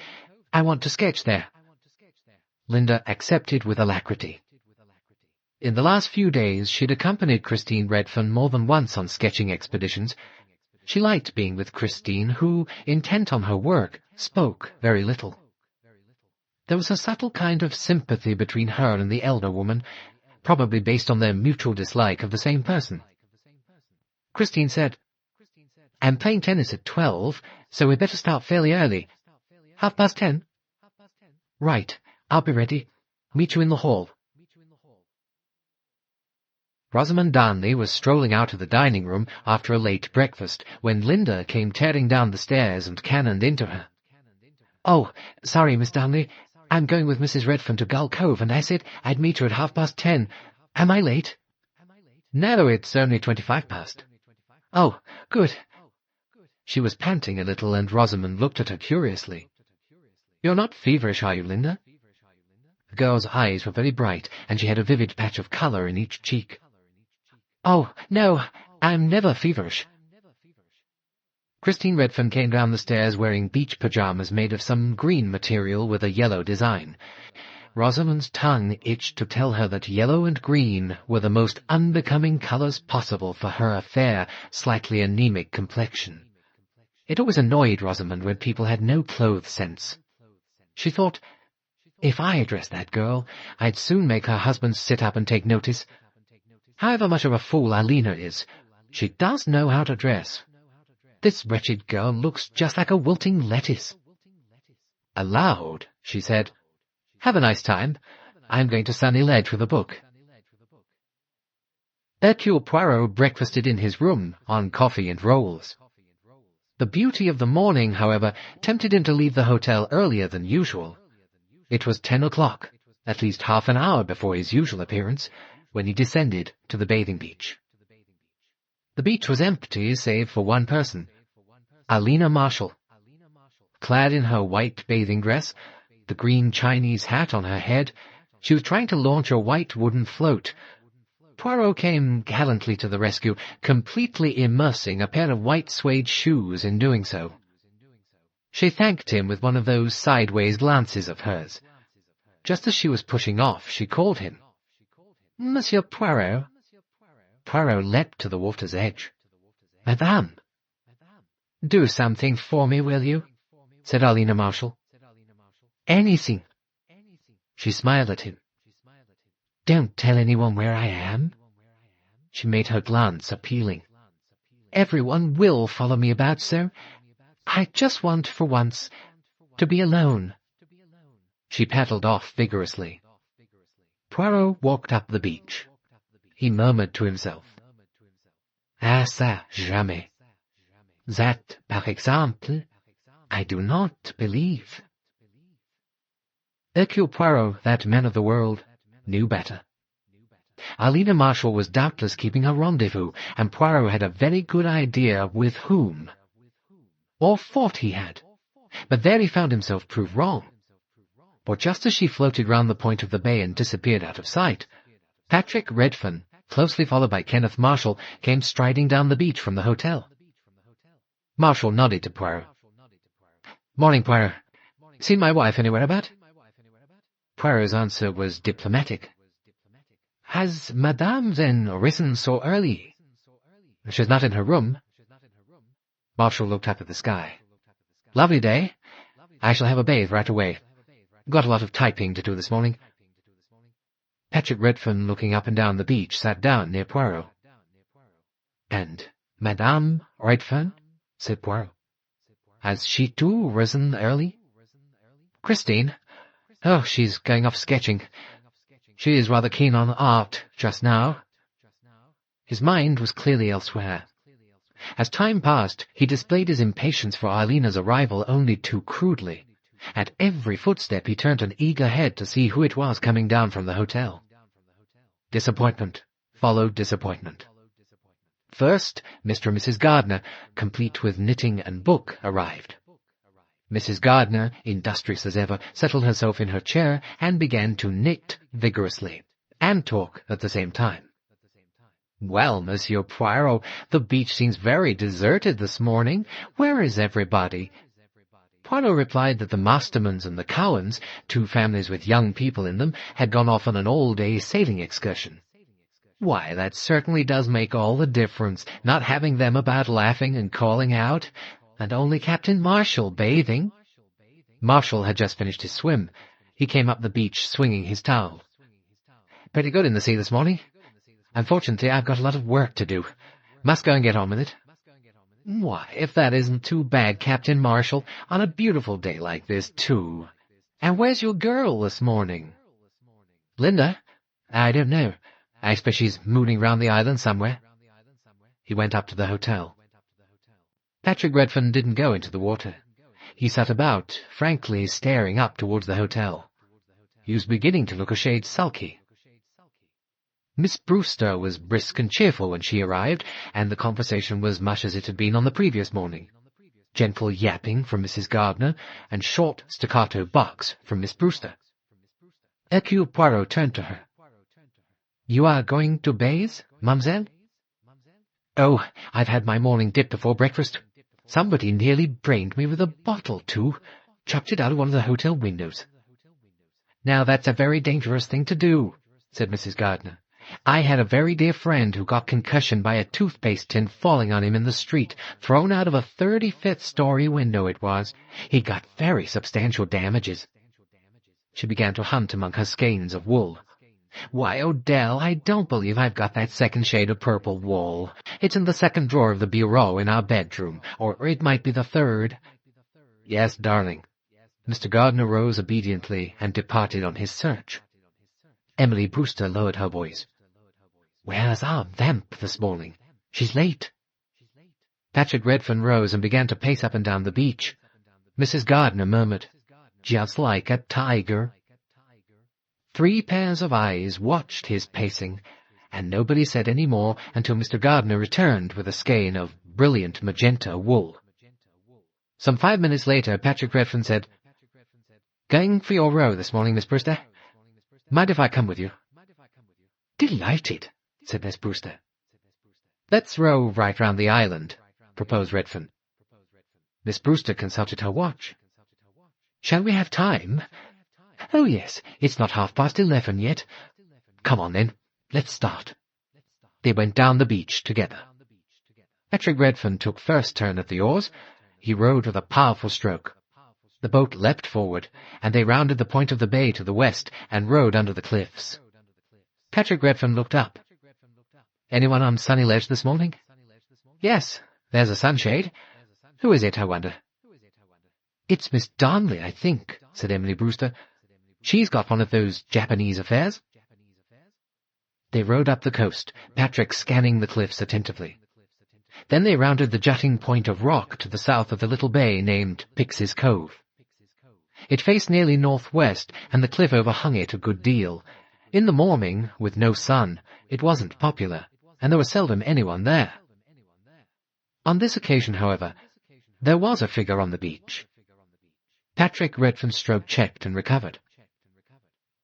I want to sketch there." Linda accepted with alacrity. In the last few days, she'd accompanied Christine Redfern more than once on sketching expeditions. She liked being with Christine, who, intent on her work, spoke very little. There was a subtle kind of sympathy between her and the elder woman, probably based on their mutual dislike of the same person. Christine said, "I'm playing tennis at 12, so we'd better start fairly early. 10:30? Right, I'll be ready. Meet you in the hall." Rosamond Darnley was strolling out of the dining room after a late breakfast when Linda came tearing down the stairs and cannoned into her. "Oh, sorry, Miss Darnley. I'm going with Mrs. Redfern to Gull Cove, and I said I'd meet her at 10:30. Am I late?" "No, it's only 25 past. "Oh, good." She was panting a little, and Rosamond looked at her curiously. "You're not feverish, are you, Linda?" The girl's eyes were very bright, and she had a vivid patch of colour in each cheek. "Oh, no, I'm never feverish." Christine Redfern came down the stairs wearing beach pyjamas made of some green material with a yellow design. Rosamond's tongue itched to tell her that yellow and green were the most unbecoming colours possible for her fair, slightly anemic complexion. It always annoyed Rosamond when people had no clothes sense. She thought, if I addressed that girl, I'd soon make her husband sit up and take notice. However much of a fool Arlena is, she does know how to dress. This wretched girl looks just like a wilting lettuce. Aloud, she said, "Have a nice time. I'm going to Sunny Ledge with a book." Hercule Poirot breakfasted in his room on coffee and rolls. The beauty of the morning, however, tempted him to leave the hotel earlier than usual. It was 10 o'clock, at least half an hour before his usual appearance, when he descended to the bathing beach. The beach was empty save for one person, Arlena Marshall. Clad in her white bathing dress, the green Chinese hat on her head, she was trying to launch a white wooden float. Poirot came gallantly to the rescue, completely immersing a pair of white suede shoes in doing so. She thanked him with one of those sideways glances of hers. Just as she was pushing off, she called him. "Monsieur Poirot." Poirot leapt to the water's edge. "Madame." "Do something for me, will you?" said Arlena Marshall. "Anything." She smiled at him. "Don't tell anyone where I am." She made her glance appealing. "Everyone will follow me about, so I just want, for once, to be alone." She paddled off vigorously. Poirot walked up the beach. He murmured to himself, "Ah, ça, jamais. That, par exemple, I do not believe." Hercule Poirot, that man of the world, knew better. Arlena Marshall was doubtless keeping a rendezvous, and Poirot had a very good idea with whom. Or thought he had. But there he found himself proved wrong. For just as she floated round the point of the bay and disappeared out of sight, Patrick Redfern, closely followed by Kenneth Marshall, came striding down the beach from the hotel. Marshall nodded to Poirot. "Morning, Poirot. Seen my wife anywhere about?" Poirot's answer was diplomatic. "Has Madame, then, risen so early?" "She's not in her room." Marshall looked up at the sky. "Lovely day. I shall have a bathe right away. Got a lot of typing to do this morning." Patrick Redfern, looking up and down the beach, sat down near Poirot. "And Madame Redfern?" said Poirot. "Has she too risen early?" "Christine? Oh, she's going off sketching. She is rather keen on art just now." His mind was clearly elsewhere. As time passed, he displayed his impatience for Arlena's arrival only too crudely. At every footstep he turned an eager head to see who it was coming down from the hotel. Disappointment followed disappointment. First, Mr. and Mrs. Gardner, complete with knitting and book, arrived. Mrs. Gardner, industrious as ever, settled herself in her chair and began to knit vigorously, and talk at the same time. "Well, Monsieur Poirot, the beach seems very deserted this morning. Where is everybody?" Poirot replied that the Mastermans and the Cowans, two families with young people in them, had gone off on an all-day sailing excursion. "Why, that certainly does make all the difference, not having them about laughing and calling out, and only Captain Marshall bathing." Marshall had just finished his swim. He came up the beach swinging his towel. "Pretty good in the sea this morning. Unfortunately, I've got a lot of work to do. Must go and get on with it." "Why, if that isn't too bad, Captain Marshall, on a beautiful day like this, too. And where's your girl this morning?" "Linda? I don't know. I suppose she's mooning round the island somewhere." He went up to the hotel. Patrick Redfern didn't go into the water. He sat about, frankly staring up towards the hotel. He was beginning to look a shade sulky. Miss Brewster was brisk and cheerful when she arrived, and the conversation was much as it had been on the previous morning. Gentle yapping from Mrs. Gardner, and short staccato barks from Miss Brewster. Hercule Poirot turned to her. "You are going to bathe, mademoiselle?" "Oh, I've had my morning dip before breakfast. Somebody nearly brained me with a bottle, too. Chucked it out of one of the hotel windows." "Now that's a very dangerous thing to do," said Mrs. Gardner. "I had a very dear friend who got concussion by a toothpaste tin falling on him in the street, thrown out of a 35th-story window it was. He got very substantial damages." She began to hunt among her skeins of wool. "Why, Odell, I don't believe I've got that second shade of purple wool. It's in the second drawer of the bureau in our bedroom, or it might be the third." "Yes, darling." Mr. Gardner rose obediently and departed on his search. Emily Brewster lowered her voice. "Where's our vamp this morning? She's late." Patrick Redfern rose and began to pace up and down the beach. Mrs. Gardner murmured, "Just like a tiger." 3 pairs of eyes watched his pacing, and nobody said any more until Mr. Gardner returned with a skein of brilliant magenta wool. Some 5 minutes later, Patrick Redfern said, "Going for your row this morning, Miss Brewster? Mind if I come with you?" "Delighted," said Miss Brewster. "Let's row right round the island," proposed Redfern. Miss Brewster consulted her watch. "Shall we have time?" "Oh, yes, it's not 11:30 yet. Come on, then. Let's start." They went down the beach together. Patrick Redfern took first turn at the oars. He rowed with a powerful stroke. The boat leapt forward, and they rounded the point of the bay to the west and rowed under the cliffs. Patrick Redfern looked up. "Anyone on Sunny Ledge this morning?" "Yes, there's a sunshade. Who is it, I wonder?" "It's Miss Darnley, I think," said Emily Brewster. "She's got one of those Japanese affairs." They rowed up the coast, Patrick scanning the cliffs attentively. Then they rounded the jutting point of rock to the south of the little bay named Pix's Cove. It faced nearly northwest, and the cliff overhung it a good deal, In the morning, with no sun, it wasn't popular, and there was seldom anyone there. On this occasion, however, there was a figure on the beach. Patrick Redfern's stroke checked and recovered.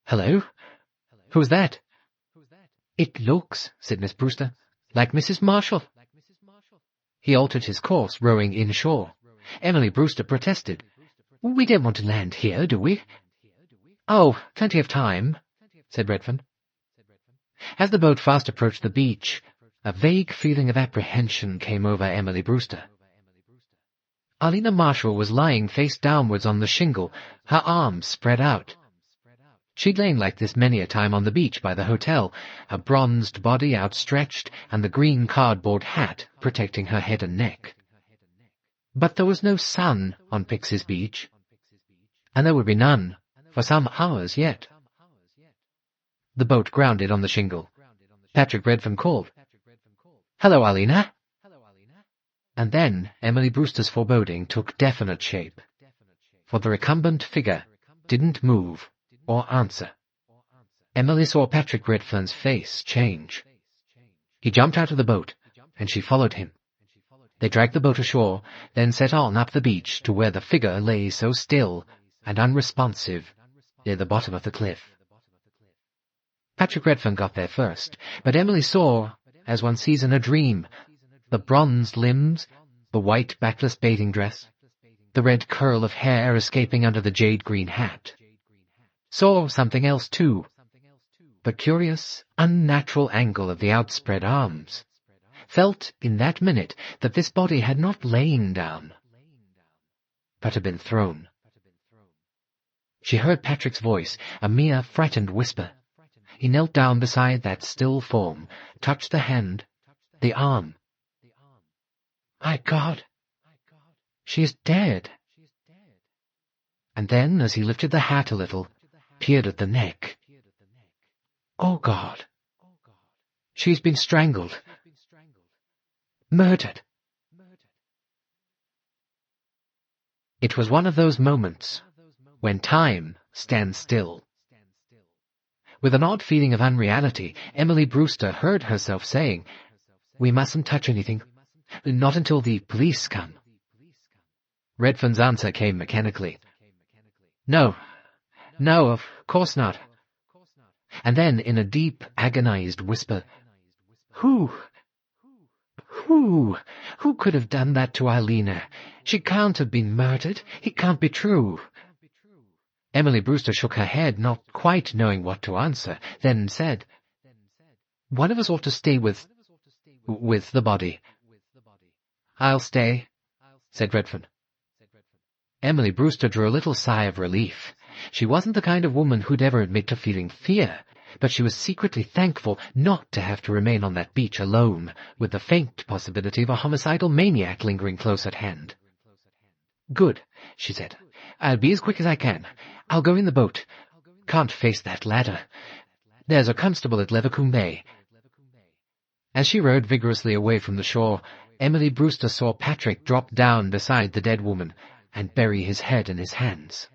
"Hello? Who's that?" "It looks," said Miss Brewster, "like Mrs. Marshall." He altered his course, rowing inshore. Emily Brewster protested. "We don't want to land here, do we?" "Oh, plenty of time," said Redfern. As the boat fast approached the beach, a vague feeling of apprehension came over Emily Brewster. Arlena Marshall was lying face downwards on the shingle, her arms spread out. She'd lain like this many a time on the beach by the hotel, her bronzed body outstretched and the green cardboard hat protecting her head and neck. But there was no sun on Pixie's Beach, and there would be none for some hours yet. The boat grounded on the shingle. Patrick Redfern called, "Hello, Arlena." And then Emily Brewster's foreboding took definite shape, for the recumbent figure didn't move or answer. Emily saw Patrick Redfern's face change. He jumped out of the boat, and she followed him. They dragged the boat ashore, then set on up the beach to where the figure lay so still and unresponsive near the bottom of the cliff. Patrick Redfern got there first, but Emily saw, as one sees in a dream, the bronzed limbs, the white backless bathing dress, the red curl of hair escaping under the jade-green hat. Saw something else too, the curious, unnatural angle of the outspread arms. Felt in that minute that this body had not lain down, but had been thrown. She heard Patrick's voice, a mere frightened whisper. He knelt down beside that still form, touched the hand, the arm. "My God, she is dead." And then, as he lifted the hat a little, peered at the neck. "Oh God, she's been strangled. Murdered." It was one of those moments when time stands still. With an odd feeling of unreality, Emily Brewster heard herself saying, "We mustn't touch anything. Not until the police come." Redfern's answer came mechanically. No, of course not." And then, in a deep, agonized whisper, Who could have done that to Arlena? She can't have been murdered. It can't be true." Emily Brewster shook her head, not quite knowing what to answer, then said, "One of us ought to stay with the body." "I'll stay," said Redfern. Emily Brewster drew a little sigh of relief. She wasn't the kind of woman who'd ever admit to feeling fear, but she was secretly thankful not to have to remain on that beach alone, with the faint possibility of a homicidal maniac lingering close at hand. "Good," she said. "I'll be as quick as I can. I'll go in the boat. Can't face that ladder. There's a constable at Levercombe Bay." As she rowed vigorously away from the shore, Emily Brewster saw Patrick drop down beside the dead woman and bury his head in his hands.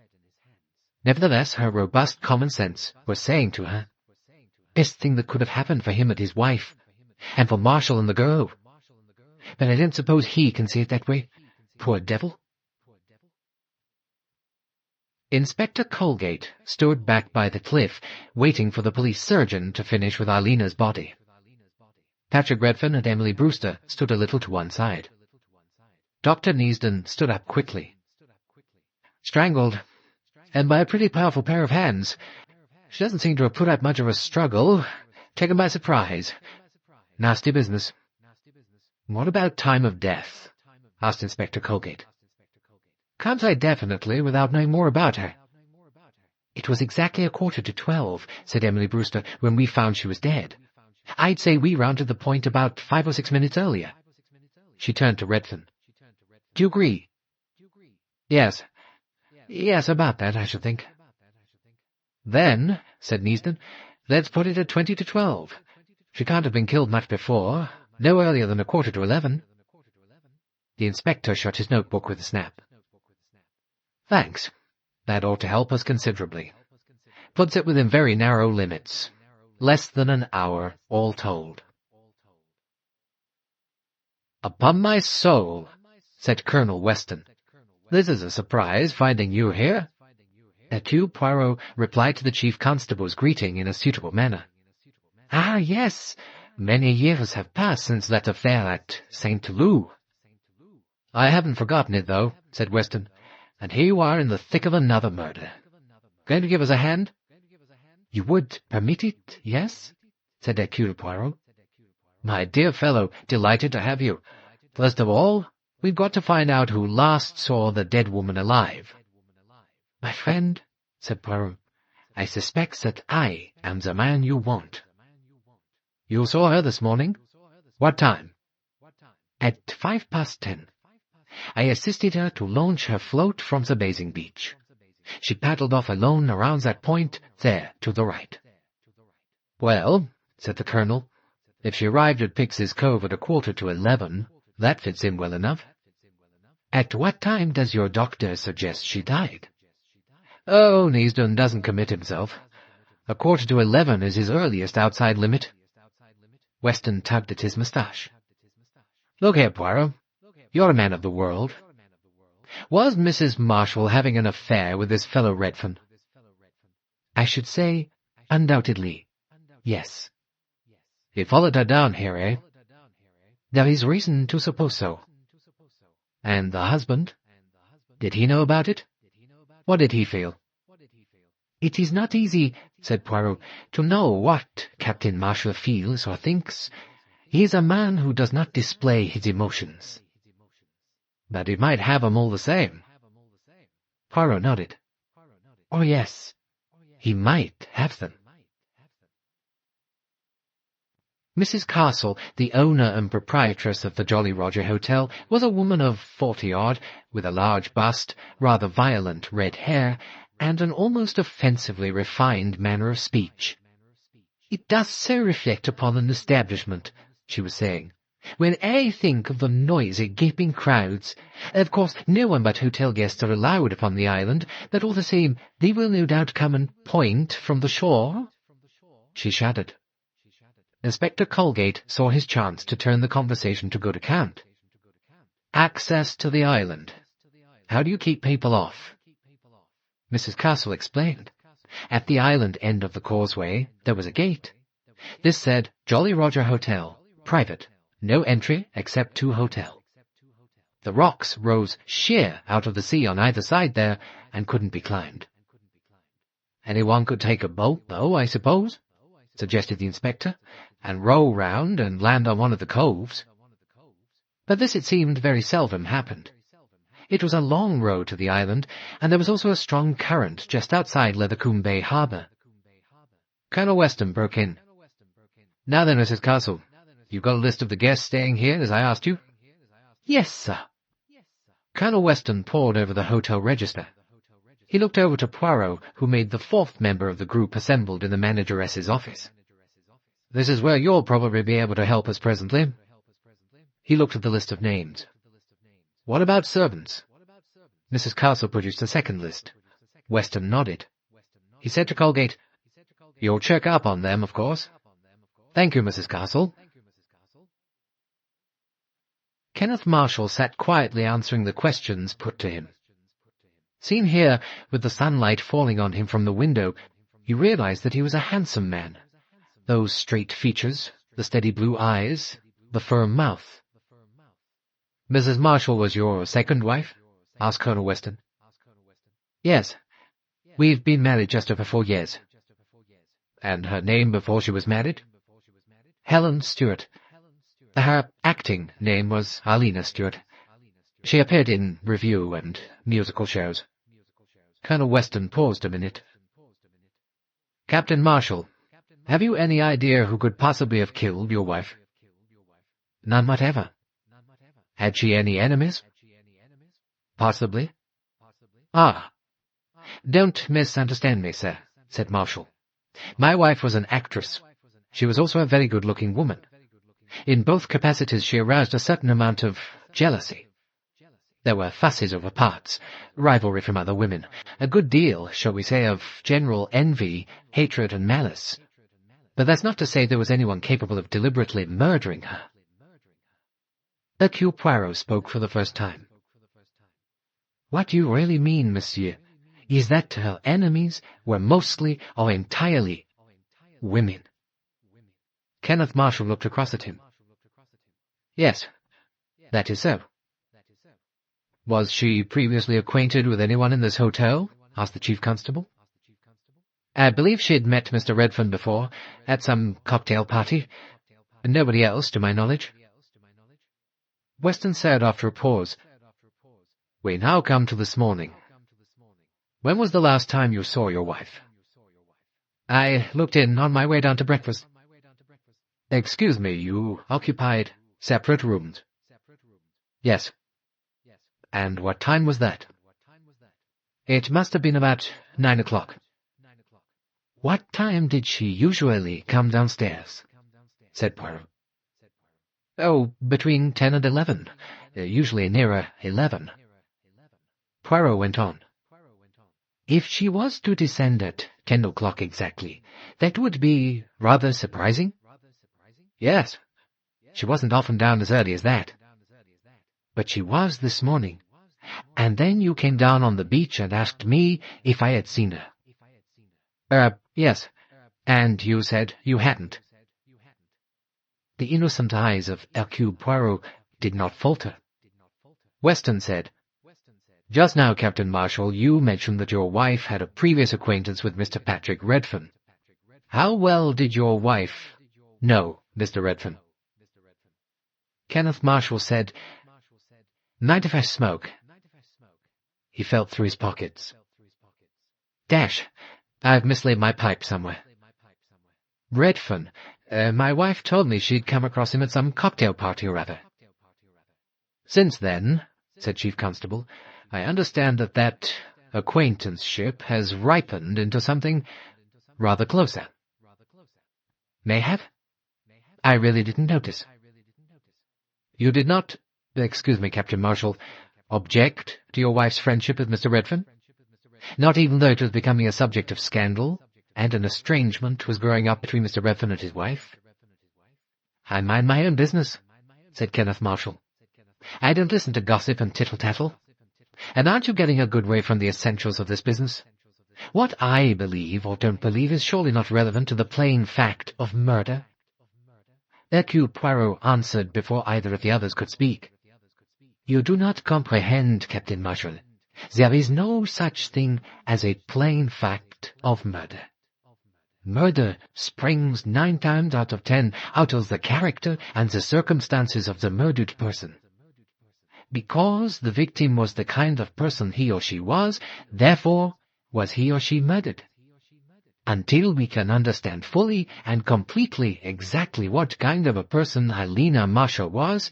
Nevertheless, her robust common sense was saying to her, best thing that could have happened for him and his wife, and for Marshall and the girl. But I don't suppose he can see it that way. Poor devil. Inspector Colgate stood back by the cliff, waiting for the police surgeon to finish with Arlena's body. Patrick Redfern and Emily Brewster stood a little to one side. Dr. Neasden stood up quickly. "Strangled, and by a pretty powerful pair of hands. She doesn't seem to have put up much of a struggle. Taken by surprise. Nasty business." "What about time of death?" asked Inspector Colgate. "Can't say definitely without knowing more about her." "It was exactly 11:45, said Emily Brewster, "when we found she was dead. I'd say we rounded the point about 5 or 6 minutes earlier." She turned to Redfern. "Do you agree?" Yes, about that, I should think." "Then," said Neasden, "let's put it at 20 to 12. She can't have been killed much before, no earlier than 11:15. The inspector shut his notebook with a snap. "Thanks. That ought to help us considerably. Puts it within very narrow limits. Less than an hour, all told. "Upon my soul," said Colonel Weston, "this is a surprise, finding you here." Hercule Poirot replied to the chief constable's greeting in a suitable manner. "Ah, yes, many years have passed since that affair at St. Lou." "I haven't forgotten it, though," said Weston, "and here you are in the thick of another murder. Going to give us a hand?" "You would permit it, yes?" said Hercule Poirot. "My dear fellow, delighted to have you. First of all, we've got to find out who last saw the dead woman alive." "My friend," said Poirot, "I suspect that I am the man you want." "You saw her this morning? What time?" "At 10:05. I assisted her to launch her float from the bathing beach. She paddled off alone around that point, there, to the right." "Well," said the colonel, "if she arrived at Pix's Cove at 11:15, that fits in well enough." "At what time does your doctor suggest she died?" "Oh, Neasden doesn't commit himself. 11:15 is his earliest outside limit." Weston tugged at his moustache. "Look here, Poirot, you're a man of the world. Was Mrs. Marshall having an affair with this fellow Redfern?" "I should say, undoubtedly, yes." "He followed her down here, eh?" "There is reason to suppose so." "And the husband? Did he know about it? What did he feel?" "It is not easy," said Poirot, "to know what Captain Marshall feels or thinks. He is a man who does not display his emotions." "But he might have 'em all the same." Poirot nodded. "Oh, yes, he might have them." Mrs. Castle, the owner and proprietress of the Jolly Roger Hotel, was a woman of 40-odd, with a large bust, rather violent red hair, and an almost offensively refined manner of speech. "It does so reflect upon an establishment," she was saying. "When I think of the noisy, gaping crowds, of course no one but hotel guests are allowed upon the island, but all the same they will no doubt come and point from the shore." She shuddered. Inspector Colgate saw his chance to turn the conversation to good account. "Access to the island. How do you keep people off?" Mrs. Castle explained. At the island end of the causeway there was a gate. This said, "Jolly Roger Hotel, private, no entry except to hotel." The rocks rose sheer out of the sea on either side there, and couldn't be climbed. "Anyone could take a boat, though, I suppose?" suggested the inspector, "and row round and land on one of the coves." But this, it seemed, very seldom happened. It was a long row to the island, and there was also a strong current just outside Leathercombe Bay harbour. Colonel Weston broke in. "Now then, Mrs. Castle, you've got a list of the guests staying here, as I asked you?" "Yes, sir." Colonel Weston pored over the hotel register. He looked over to Poirot, who made the fourth member of the group assembled in the manageress's office. "This is where you'll probably be able to help us presently." He looked at the list of names. "What about servants?" Mrs. Castle produced a second list. Weston nodded. He said to Colgate, "You'll check up on them, of course." "Thank you, Mrs. Castle." Kenneth Marshall sat quietly answering the questions put to him. Seen here, with the sunlight falling on him from the window, he realized that he was a handsome man. Those straight features, the steady blue eyes, the firm mouth. "Mrs. Marshall was your second wife?" asked Colonel Weston. "Yes. We've been married just over 4 years." "And her name before she was married?" "Helen Stuart. Her acting name was Arlena Stuart. She appeared in revue and musical shows." Colonel Weston paused a minute. "Captain Marshall, have you any idea who could possibly have killed your wife?" "None whatever." "Had she any enemies?" "Possibly." "Ah. Don't misunderstand me, sir," said Marshall. "My wife was an actress. She was also a very good-looking woman. In both capacities she aroused a certain amount of jealousy. There were fusses over parts, rivalry from other women, a good deal, shall we say, of general envy, hatred, and malice. But that's not to say there was anyone capable of deliberately murdering her. Hercule Poirot spoke for the first time. What you really mean, monsieur, is that her enemies were mostly or entirely women. Kenneth Marshall looked across at him. Yes, that is so. Was she previously acquainted with anyone in this hotel? Asked the chief constable. I believe she had met Mr. Redfern before, at some cocktail party. Nobody else, to my knowledge. Weston said after a pause, We now come to this morning. When was the last time you saw your wife? I looked in on my way down to breakfast. Excuse me, you occupied separate rooms? Yes. And what time was that? It must have been about 9 o'clock. What time did she usually come downstairs? Said Poirot. Oh, between 10 and 11, usually nearer 11. Poirot went on. If she was to descend at 10 o'clock exactly, that would be rather surprising. Yes, she wasn't often down as early as that. But she was this morning. And then you came down on the beach and asked me if I had seen her. Yes. And you said you hadn't. The innocent eyes of Hercule Poirot did not falter. Weston said, Just now, Captain Marshall, you mentioned that your wife had a previous acquaintance with Mr. Patrick Redfern. How well did your wife know Mr. Redfern? Kenneth Marshall said, Mind if I smoke? He felt through his pockets. Dash, I've mislaid my pipe somewhere. Redfern, my wife told me she'd come across him at some cocktail party or other. Since then, said Chief Constable, I understand that acquaintanceship has ripened into something rather closer. May have? I really didn't notice. You did not, excuse me, Captain Marshall, object to your wife's friendship with Mr. Redfern? Not even though it was becoming a subject of scandal, and an estrangement was growing up between Mr. Redfern and his wife? I mind my own business, said Kenneth Marshall. I don't listen to gossip and tittle-tattle. And aren't you getting a good way from the essentials of this business? What I believe or don't believe is surely not relevant to the plain fact of murder. Hercule Poirot answered before either of the others could speak. You do not comprehend, Captain Marshall. There is no such thing as a plain fact of murder. Murder springs 9 times out of 10 out of the character and the circumstances of the murdered person. Because the victim was the kind of person he or she was, therefore was he or she murdered. Until we can understand fully and completely exactly what kind of a person Arlena Marshall was,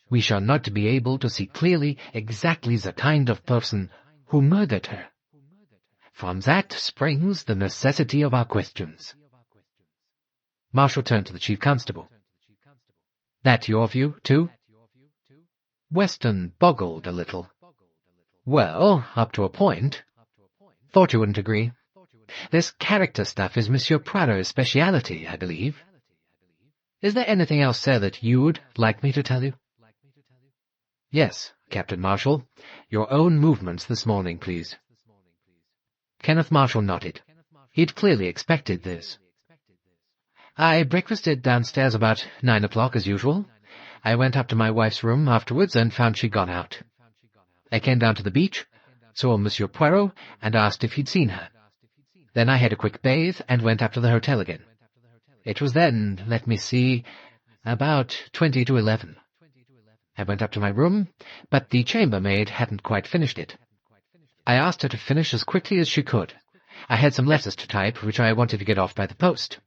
we shall not be able to see clearly exactly the kind of person who murdered her. From that springs the necessity of our questions. Marshall turned to the Chief Constable. That your view, too? Weston boggled a little. Well, up to a point. Thought you wouldn't agree. This character stuff is Monsieur Poirot's speciality, I believe. Is there anything else, sir, that you'd like me to tell you? Yes, Captain Marshall. Your own movements this morning, please. Kenneth Marshall nodded. He'd clearly expected this. I breakfasted downstairs about 9 o'clock as usual. I went up to my wife's room afterwards and found she'd gone out. I came down to the beach, saw Monsieur Poirot, and asked if he'd seen her. Then I had a quick bathe and went up to the hotel again. It was then, let me see, about 20 to 11. I went up to my room, but the chambermaid hadn't quite finished it. I asked her to finish as quickly as she could. I had some letters to type, which I wanted to get off by the post.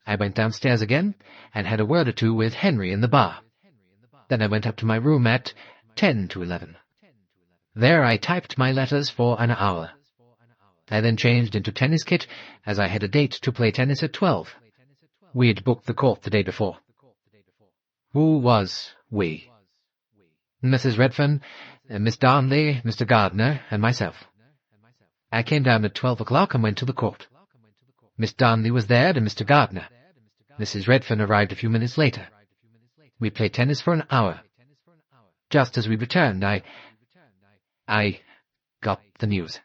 I went downstairs again, and had a word or two with Henry in the bar. Then I went up to my room at 10 to 11. There I typed my letters for an hour. I then changed into tennis kit, as I had a date to play tennis at 12. We had booked the court the day before. Who was we? Mrs. Redfern, Miss Darnley, Mr. Gardner, and myself. I came down at 12 o'clock and went to the court. Miss Darnley was there and Mr. Gardner. Mrs. Redfern arrived a few minutes later. We played tennis for an hour. Just as we returned, I got the news.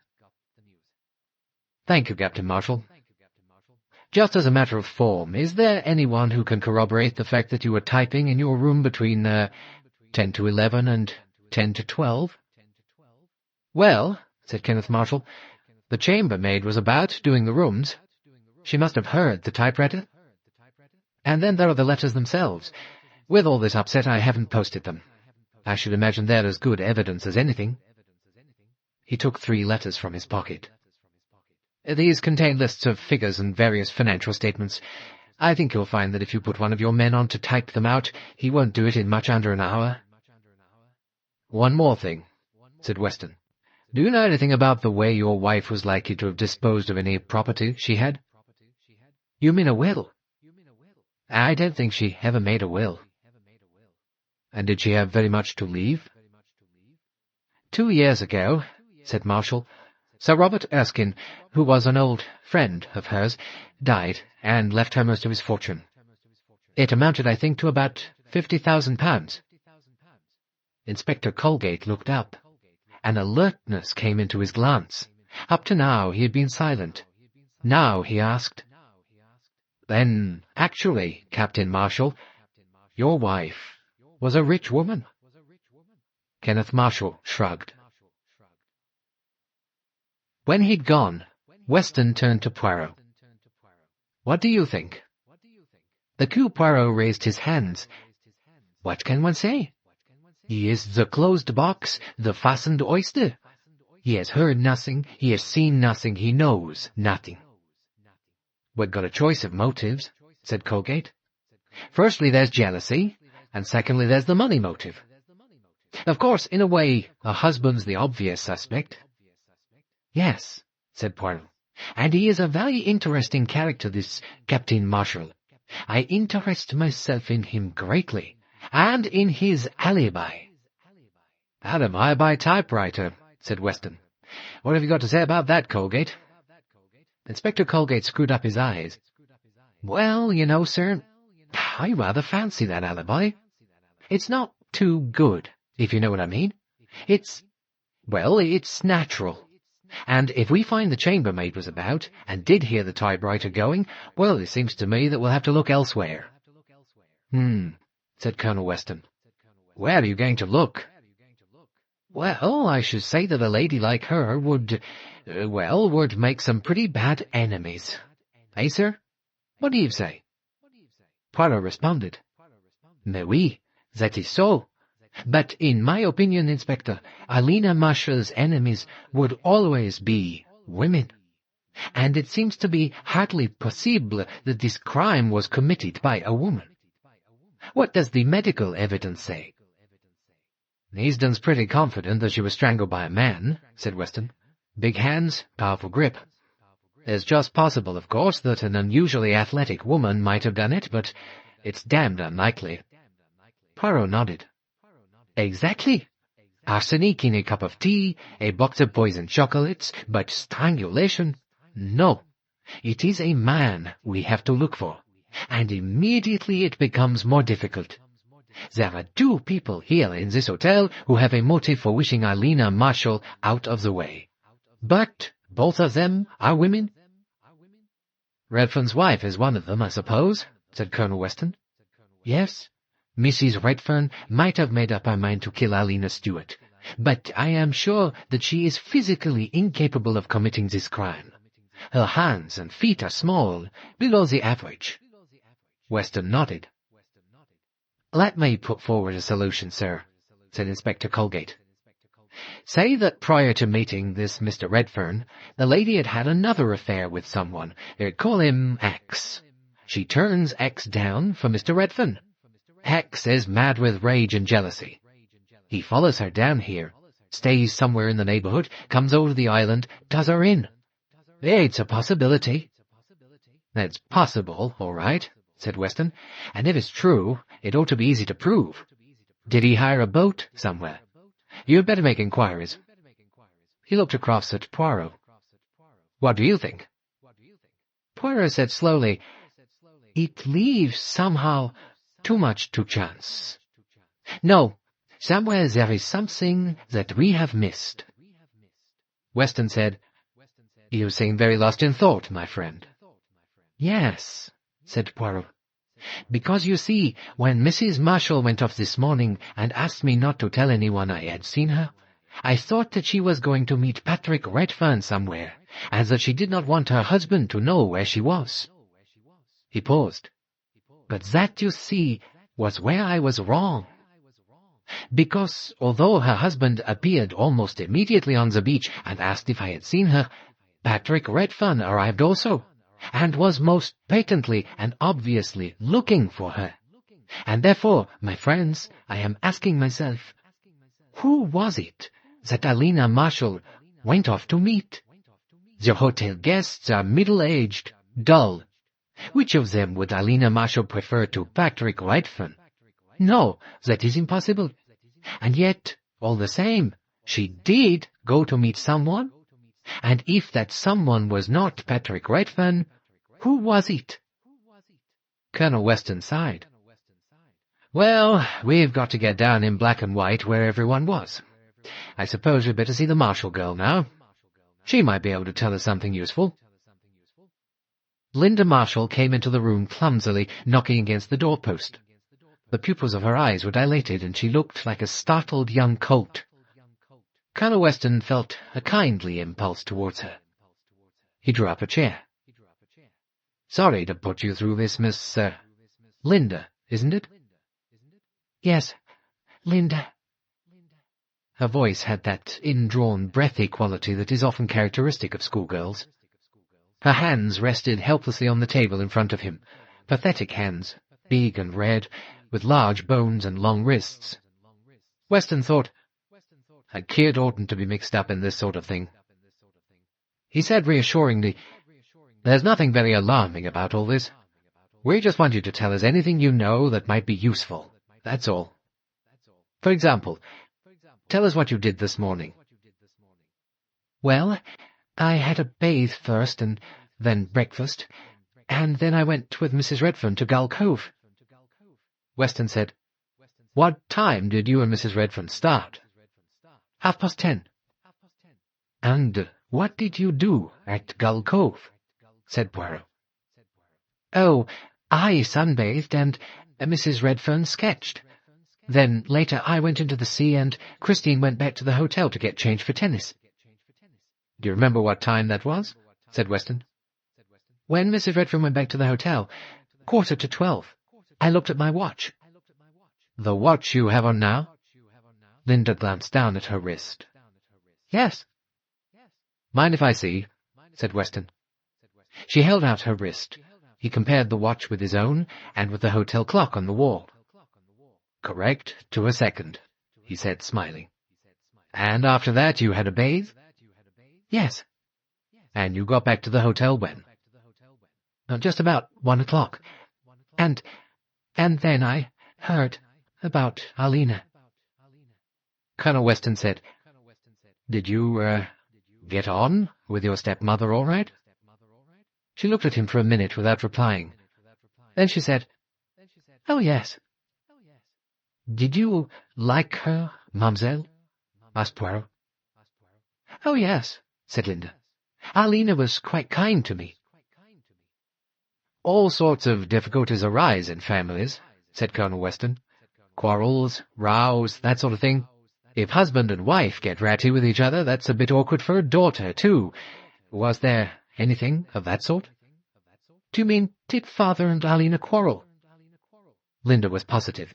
Thank you, Captain Marshall. Just as a matter of form, is there anyone who can corroborate the fact that you were typing in your room between 10 to 11 and 10 to 12? Well, said Kenneth Marshall, the chambermaid was about doing the rooms. She must have heard the typewriter. And then there are the letters themselves. With all this upset, I haven't posted them. I should imagine they're as good evidence as anything. He took 3 letters from his pocket. These contain lists of figures and various financial statements. I think you'll find that if you put one of your men on to type them out, he won't do it in much under an hour. One more thing, said Weston. Do you know anything about the way your wife was likely to have disposed of any property she had? You mean a will? I don't think she ever made a will. And did she have very much to leave? 2 years ago, said Marshall, Sir Robert Erskine, who was an old friend of hers, died and left her most of his fortune. It amounted, I think, to about £50,000. Inspector Colgate looked up. An alertness came into his glance. Up to now he had been silent. Now he asked, Then, actually, Captain Marshall, your wife was a rich woman? Kenneth Marshall shrugged. When he'd gone, Weston turned to Poirot. What do you think? The Hercule Poirot raised his hands. What can one say? He is the closed box, the fastened oyster. He has heard nothing, he has seen nothing, he knows nothing. We've got a choice of motives, said Colgate. Firstly, there's jealousy, and secondly, there's the money motive. Of course, in a way, a husband's the obvious suspect. Yes, said Poirot, and he is a very interesting character, this Captain Marshall. I interest myself in him greatly, and in his alibi. Alibi typewriter, said Weston. What have you got to say about that, Colgate? Inspector Colgate screwed up his eyes. Well, you know, sir, I rather fancy that alibi. It's not too good, if you know what I mean. It's natural. And if we find the chambermaid was about, and did hear the typewriter going, well, it seems to me that we'll have to look elsewhere. Said Colonel Weston. Where are you going to look? Well, I should say that a lady like her would make some pretty bad enemies. Eh, sir? What do you say? Poirot responded. Mais oui, that is so. But in my opinion, Inspector, Arlena Marshall's enemies would always be women. And it seems to be hardly possible that this crime was committed by a woman. What does the medical evidence say? Easton's pretty confident that she was strangled by a man, said Weston. Big hands, powerful grip. It's just possible, of course, that an unusually athletic woman might have done it, but it's damned unlikely. Poirot nodded. Exactly. Arsenic in a cup of tea, a box of poisoned chocolates, but strangulation? No. It is a man we have to look for, and immediately it becomes more difficult. There are 2 people here in this hotel who have a motive for wishing Arlena Marshall out of the way. But both of them are women? Redfern's wife is one of them, I suppose, said Colonel Weston. Yes. Mrs. Redfern might have made up her mind to kill Arlena Stuart, but I am sure that she is physically incapable of committing this crime. Her hands and feet are small, below the average. Weston nodded. Let me put forward a solution, sir, said Inspector Colgate. Say that prior to meeting this Mr. Redfern, the lady had had another affair with someone. Call him X. She turns X down for Mr. Redfern. X is mad with rage and jealousy. He follows her down here, stays somewhere in the neighborhood, comes over to the island, does her in. It's a possibility. It's possible, all right, said Weston, and if it's true, it ought to be easy to prove. Did he hire a boat somewhere? You'd better make inquiries. He looked across at Poirot. What do you think? Poirot said slowly, it leaves somehow too much to chance. No, somewhere there is something that we have missed. Weston said, "You seem very lost in thought, my friend." "Yes," said Poirot. "Because you see, when Mrs. Marshall went off this morning and asked me not to tell anyone I had seen her, I thought that she was going to meet Patrick Redfern somewhere, and that she did not want her husband to know where she was." He paused. "But that, you see, was where I was wrong. Because although her husband appeared almost immediately on the beach and asked if I had seen her, Patrick Redfern arrived also, and was most patently and obviously looking for her. And therefore, my friends, I am asking myself, who was it that Arlena Marshall went off to meet? The hotel guests are middle-aged, dull. Which of them would Arlena Marshall prefer to Patrick Redfern? No, that is impossible. And yet, all the same, she did go to meet someone. And if that someone was not Patrick Redfern, who was it?" Colonel Weston sighed. "Well, we've got to get down in black and white where everyone was. I suppose we'd better see the Marshall girl now. She might be able to tell us something useful." Linda Marshall came into the room clumsily, knocking against the doorpost. The pupils of her eyes were dilated, and she looked like a startled young colt. Colonel Weston felt a kindly impulse towards her. He drew up a chair. "Sorry to put you through this, Miss, Linda, isn't it?" "Yes, Linda." Her voice had that indrawn, breathy quality that is often characteristic of schoolgirls. Her hands rested helplessly on the table in front of him, pathetic hands, big and red, with large bones and long wrists. Weston thought, "A kid oughtn't to be mixed up in this sort of thing." He said reassuringly, "There's nothing very alarming about all this. We just want you to tell us anything you know that might be useful, that's all. For example, tell us what you did this morning." "Well, I had a bathe first, and then breakfast, and then I went with Mrs. Redfern to Gull Cove." Weston said, "What time did you and Mrs. Redfern start?" 10:30. "And what did you do at Gull Cove?" said Poirot. "Oh, I sunbathed, and Mrs. Redfern sketched. Then later I went into the sea, and Christine went back to the hotel to get changed for tennis." "Do you remember what time that was?" said Weston. "When Mrs. Redfern went back to the hotel, 11:45. I looked at my watch." "The watch you have on now?" Linda glanced down at her wrist. "Yes." "Mind if I see?" said Weston. She held out her wrist. He compared the watch with his own and with the hotel clock on the wall. "Correct to a second," he said, smiling. "And after that you had a bathe?" "Yes." "And you got back to the hotel when?" "Just about 1:00. And then I heard about Arlena." Colonel Weston said, "Did you, get on with your stepmother all right?" She looked at him for a minute without replying. Then she said, "Oh, yes." "Did you like her, mademoiselle?" asked Poirot. "Oh, yes," said Linda. "Arlena was quite kind to me." "All sorts of difficulties arise in families," said Colonel Weston. "Quarrels, rows, that sort of thing. If husband and wife get ratty with each other, that's a bit awkward for a daughter, too. Was there anything of that sort?" "Do you mean, did Father and Arlena quarrel?" Linda was positive.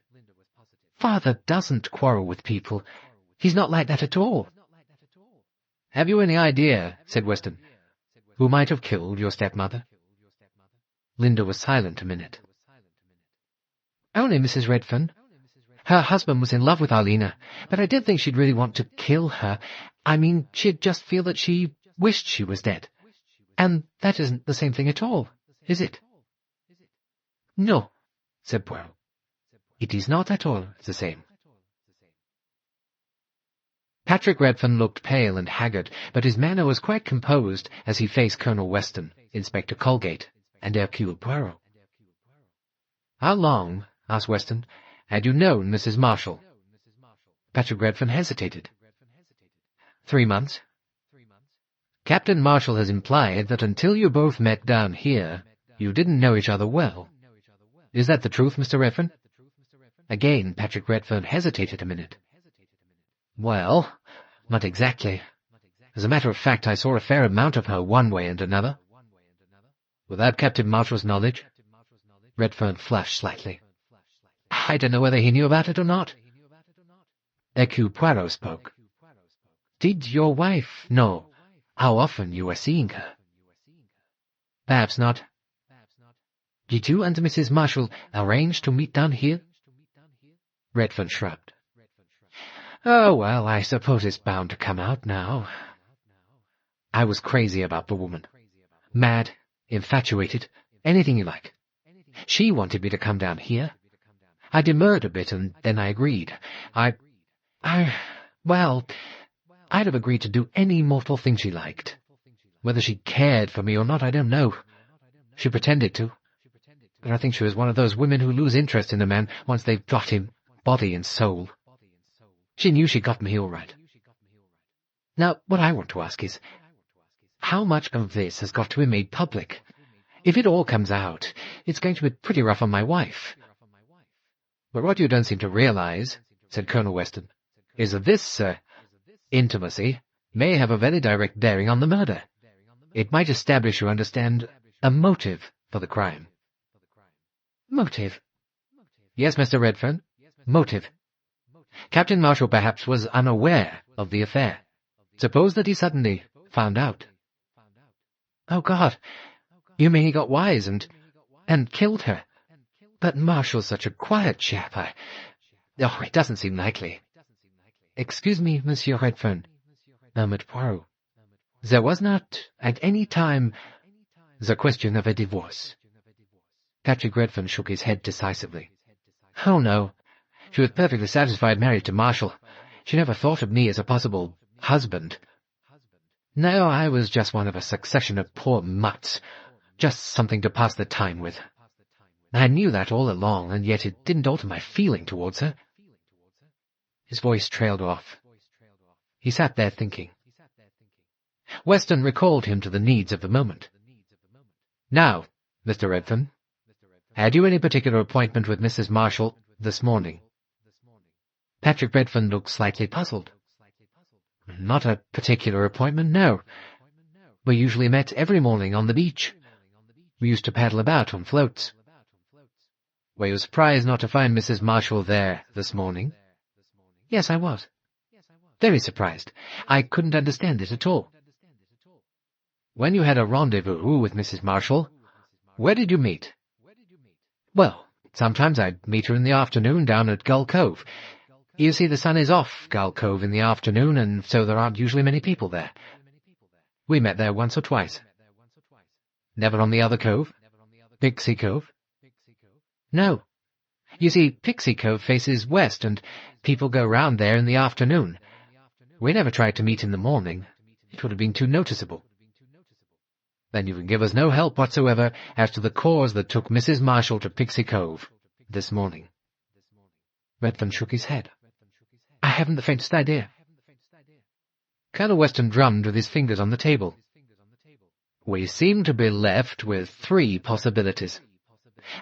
"Father doesn't quarrel with people. He's not like that at all." "Have you any idea," said Weston, "who might have killed your stepmother?" Linda was silent a minute. "Only Mrs. Redfern. Her husband was in love with Arlena, but I didn't think she'd really want to kill her. I mean, she'd just feel that she wished she was dead. And that isn't the same thing at all, is it?" "No," said Poirot. "It is not at all the same." Patrick Redfern looked pale and haggard, but his manner was quite composed as he faced Colonel Weston, Inspector Colgate, and Hercule Poirot. "How long," asked Weston, "had you known Mrs. Marshall?" Patrick Redfern hesitated. 3 months. Captain Marshall has implied that until you both met down here, you didn't know each other well. Is that the truth, Mr. Redfern? Again, Patrick Redfern hesitated a minute. Well, not exactly. As a matter of fact, I saw a fair amount of her one way and another. Without Captain Marshall's knowledge? Redfern flushed slightly. I don't know whether he knew about it or not. Hercule Poirot spoke. Did your wife know how often you were seeing her? Perhaps not. Did you and Mrs. Marshall arrange to meet down here? Redfern shrugged. Oh, well, I suppose it's bound to come out now. I was crazy about the woman. Mad, infatuated, anything you like. She wanted me to come down here. I demurred a bit, and then I agreed. Well, I'd have agreed to do any mortal thing she liked. Whether she cared for me or not, I don't know. She pretended to. But I think she was one of those women who lose interest in a man once they've got him, body and soul. She knew she got me all right. Now, what I want to ask is, how much of this has got to be made public? If it all comes out, it's going to be pretty rough on my wife. But what you don't seem to realize, said Colonel Weston, is that this, intimacy may have a very direct bearing on the murder. It might establish, you understand, a motive for the crime. Motive? Yes, Mr. Redfern, motive. Captain Marshall perhaps was unaware of the affair. Suppose that he suddenly found out. Oh, God, you mean he got wise and killed her? But Marshall's such a quiet chap, it doesn't seem likely. Excuse me, Monsieur Redfern, murmured Poirot. There was not, at any time, the question of a divorce. Patrick Redfern shook his head decisively. Oh, no. She was perfectly satisfied married to Marshall. She never thought of me as a possible husband. No, I was just one of a succession of poor mutts, just something to pass the time with. I knew that all along, and yet it didn't alter my feeling towards her. His voice trailed off. He sat there thinking. Weston recalled him to the needs of the moment. Now, Mr. Redfern, had you any particular appointment with Mrs. Marshall this morning? Patrick Redfern looked slightly puzzled. Not a particular appointment, no. We usually met every morning on the beach. We used to paddle about on floats. Were you surprised not to find Mrs. Marshall there this morning? Yes, I was. Very surprised. I couldn't understand it at all. When you had a rendezvous with Mrs. Marshall, where did you meet? Well, sometimes I'd meet her in the afternoon down at Gull Cove. You see, the sun is off Gull Cove in the afternoon, and so there aren't usually many people there. We met there once or twice. Never on the other cove? Pixie Cove? No. You see, Pixie Cove faces west, and people go round there in the afternoon. We never tried to meet in the morning. It would have been too noticeable. Then you can give us no help whatsoever as to the cause that took Mrs. Marshall to Pixie Cove this morning. Redfern shook his head. I haven't the faintest idea. Colonel Weston drummed with his fingers on the table. We seem to be left with 3 possibilities.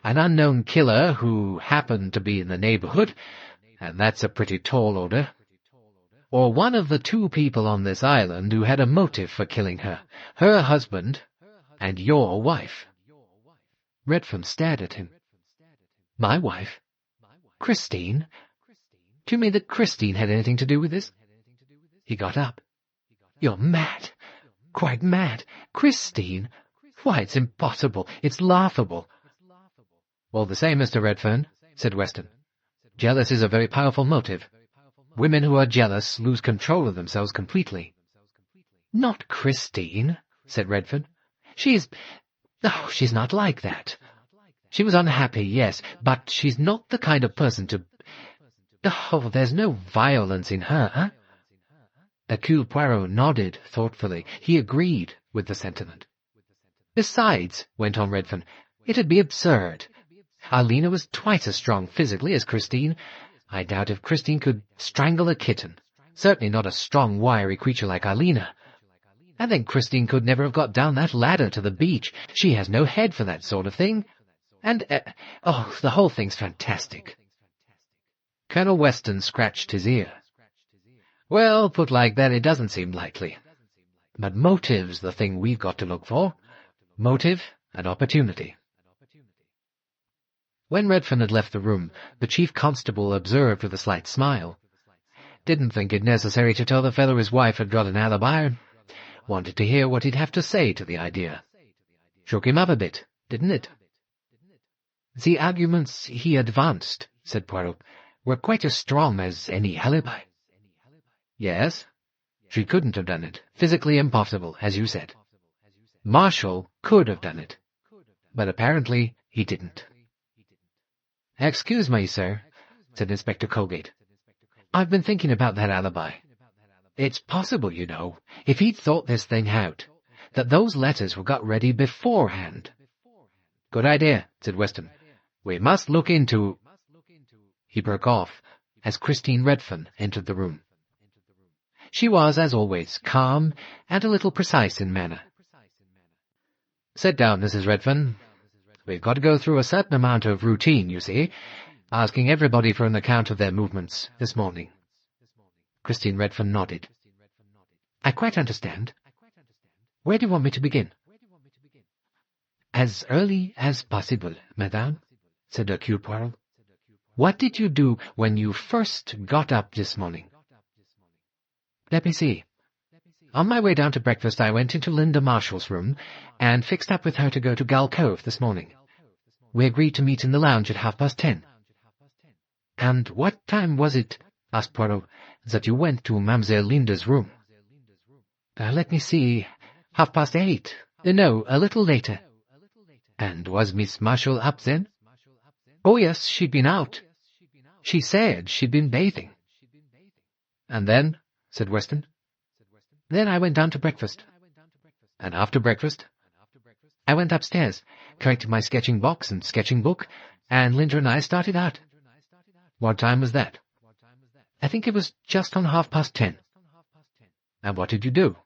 An unknown killer who happened to be in the neighborhood, and that's a pretty tall order. Or one of the 2 people on this island who had a motive for killing her, her husband and your wife. Redfern stared at him. My wife? Christine? Do you mean that Christine had anything to do with this? He got up. You're mad. Quite mad. Christine? Why, it's impossible. It's laughable. All the same, Mr. Redfern, said Weston. Jealousy is a very powerful motive. Women who are jealous lose control of themselves completely. Not Christine, said Redfern. She's not like that. She was unhappy, yes, but she's not the kind of person to... Oh, there's no violence in her, huh? Hercule Poirot nodded thoughtfully. He agreed with the sentiment. Besides, went on Redfern, it'd be absurd. Arlena was twice as strong physically as Christine. I doubt if Christine could strangle a kitten. Certainly not a strong, wiry creature like Arlena. And then Christine could never have got down that ladder to the beach. She has no head for that sort of thing. And, the whole thing's fantastic. Colonel Weston scratched his ear. Well, put like that, it doesn't seem likely. But motive's the thing we've got to look for. Motive and opportunity. When Redfern had left the room, the chief constable observed with a slight smile. Didn't think it necessary to tell the fellow his wife had got an alibi. Wanted to hear what he'd have to say to the idea. Shook him up a bit, didn't it? The arguments he advanced, said Poirot, were quite as strong as any alibi. Yes, she couldn't have done it. Physically impossible, as you said. Marshall could have done it, but apparently he didn't. Excuse me, sir, said Inspector Colgate. I've been thinking about that alibi. It's possible, you know, if he'd thought this thing out, that those letters were got ready beforehand. Good idea, said Weston. We must look into... He broke off as Christine Redfern entered the room. She was, as always, calm and a little precise in manner. Sit down, Mrs. Redfern. We've got to go through a certain amount of routine, you see, asking everybody for an account of their movements this morning. Christine Redfern nodded. I quite understand. Where do you want me to begin? As early as possible, madame, said Hercule Poirot. What did you do when you first got up this morning? Let me see. On my way down to breakfast, I went into Linda Marshall's room and fixed up with her to go to Gull Cove this morning. We agreed to meet in the lounge at 10:30. And what time was it, asked Poirot, that you went to Mademoiselle Linda's room? Let me see. 8:30. No, a little later. And was Miss Marshall up then? Oh, yes, she'd been out. She said she'd been bathing. And then, said Weston. Then I went down to breakfast. And after breakfast, I went upstairs, collected my sketching box and sketching book, and Linda and I started out. What time was that? I think it was just on 10:30. And what did you do?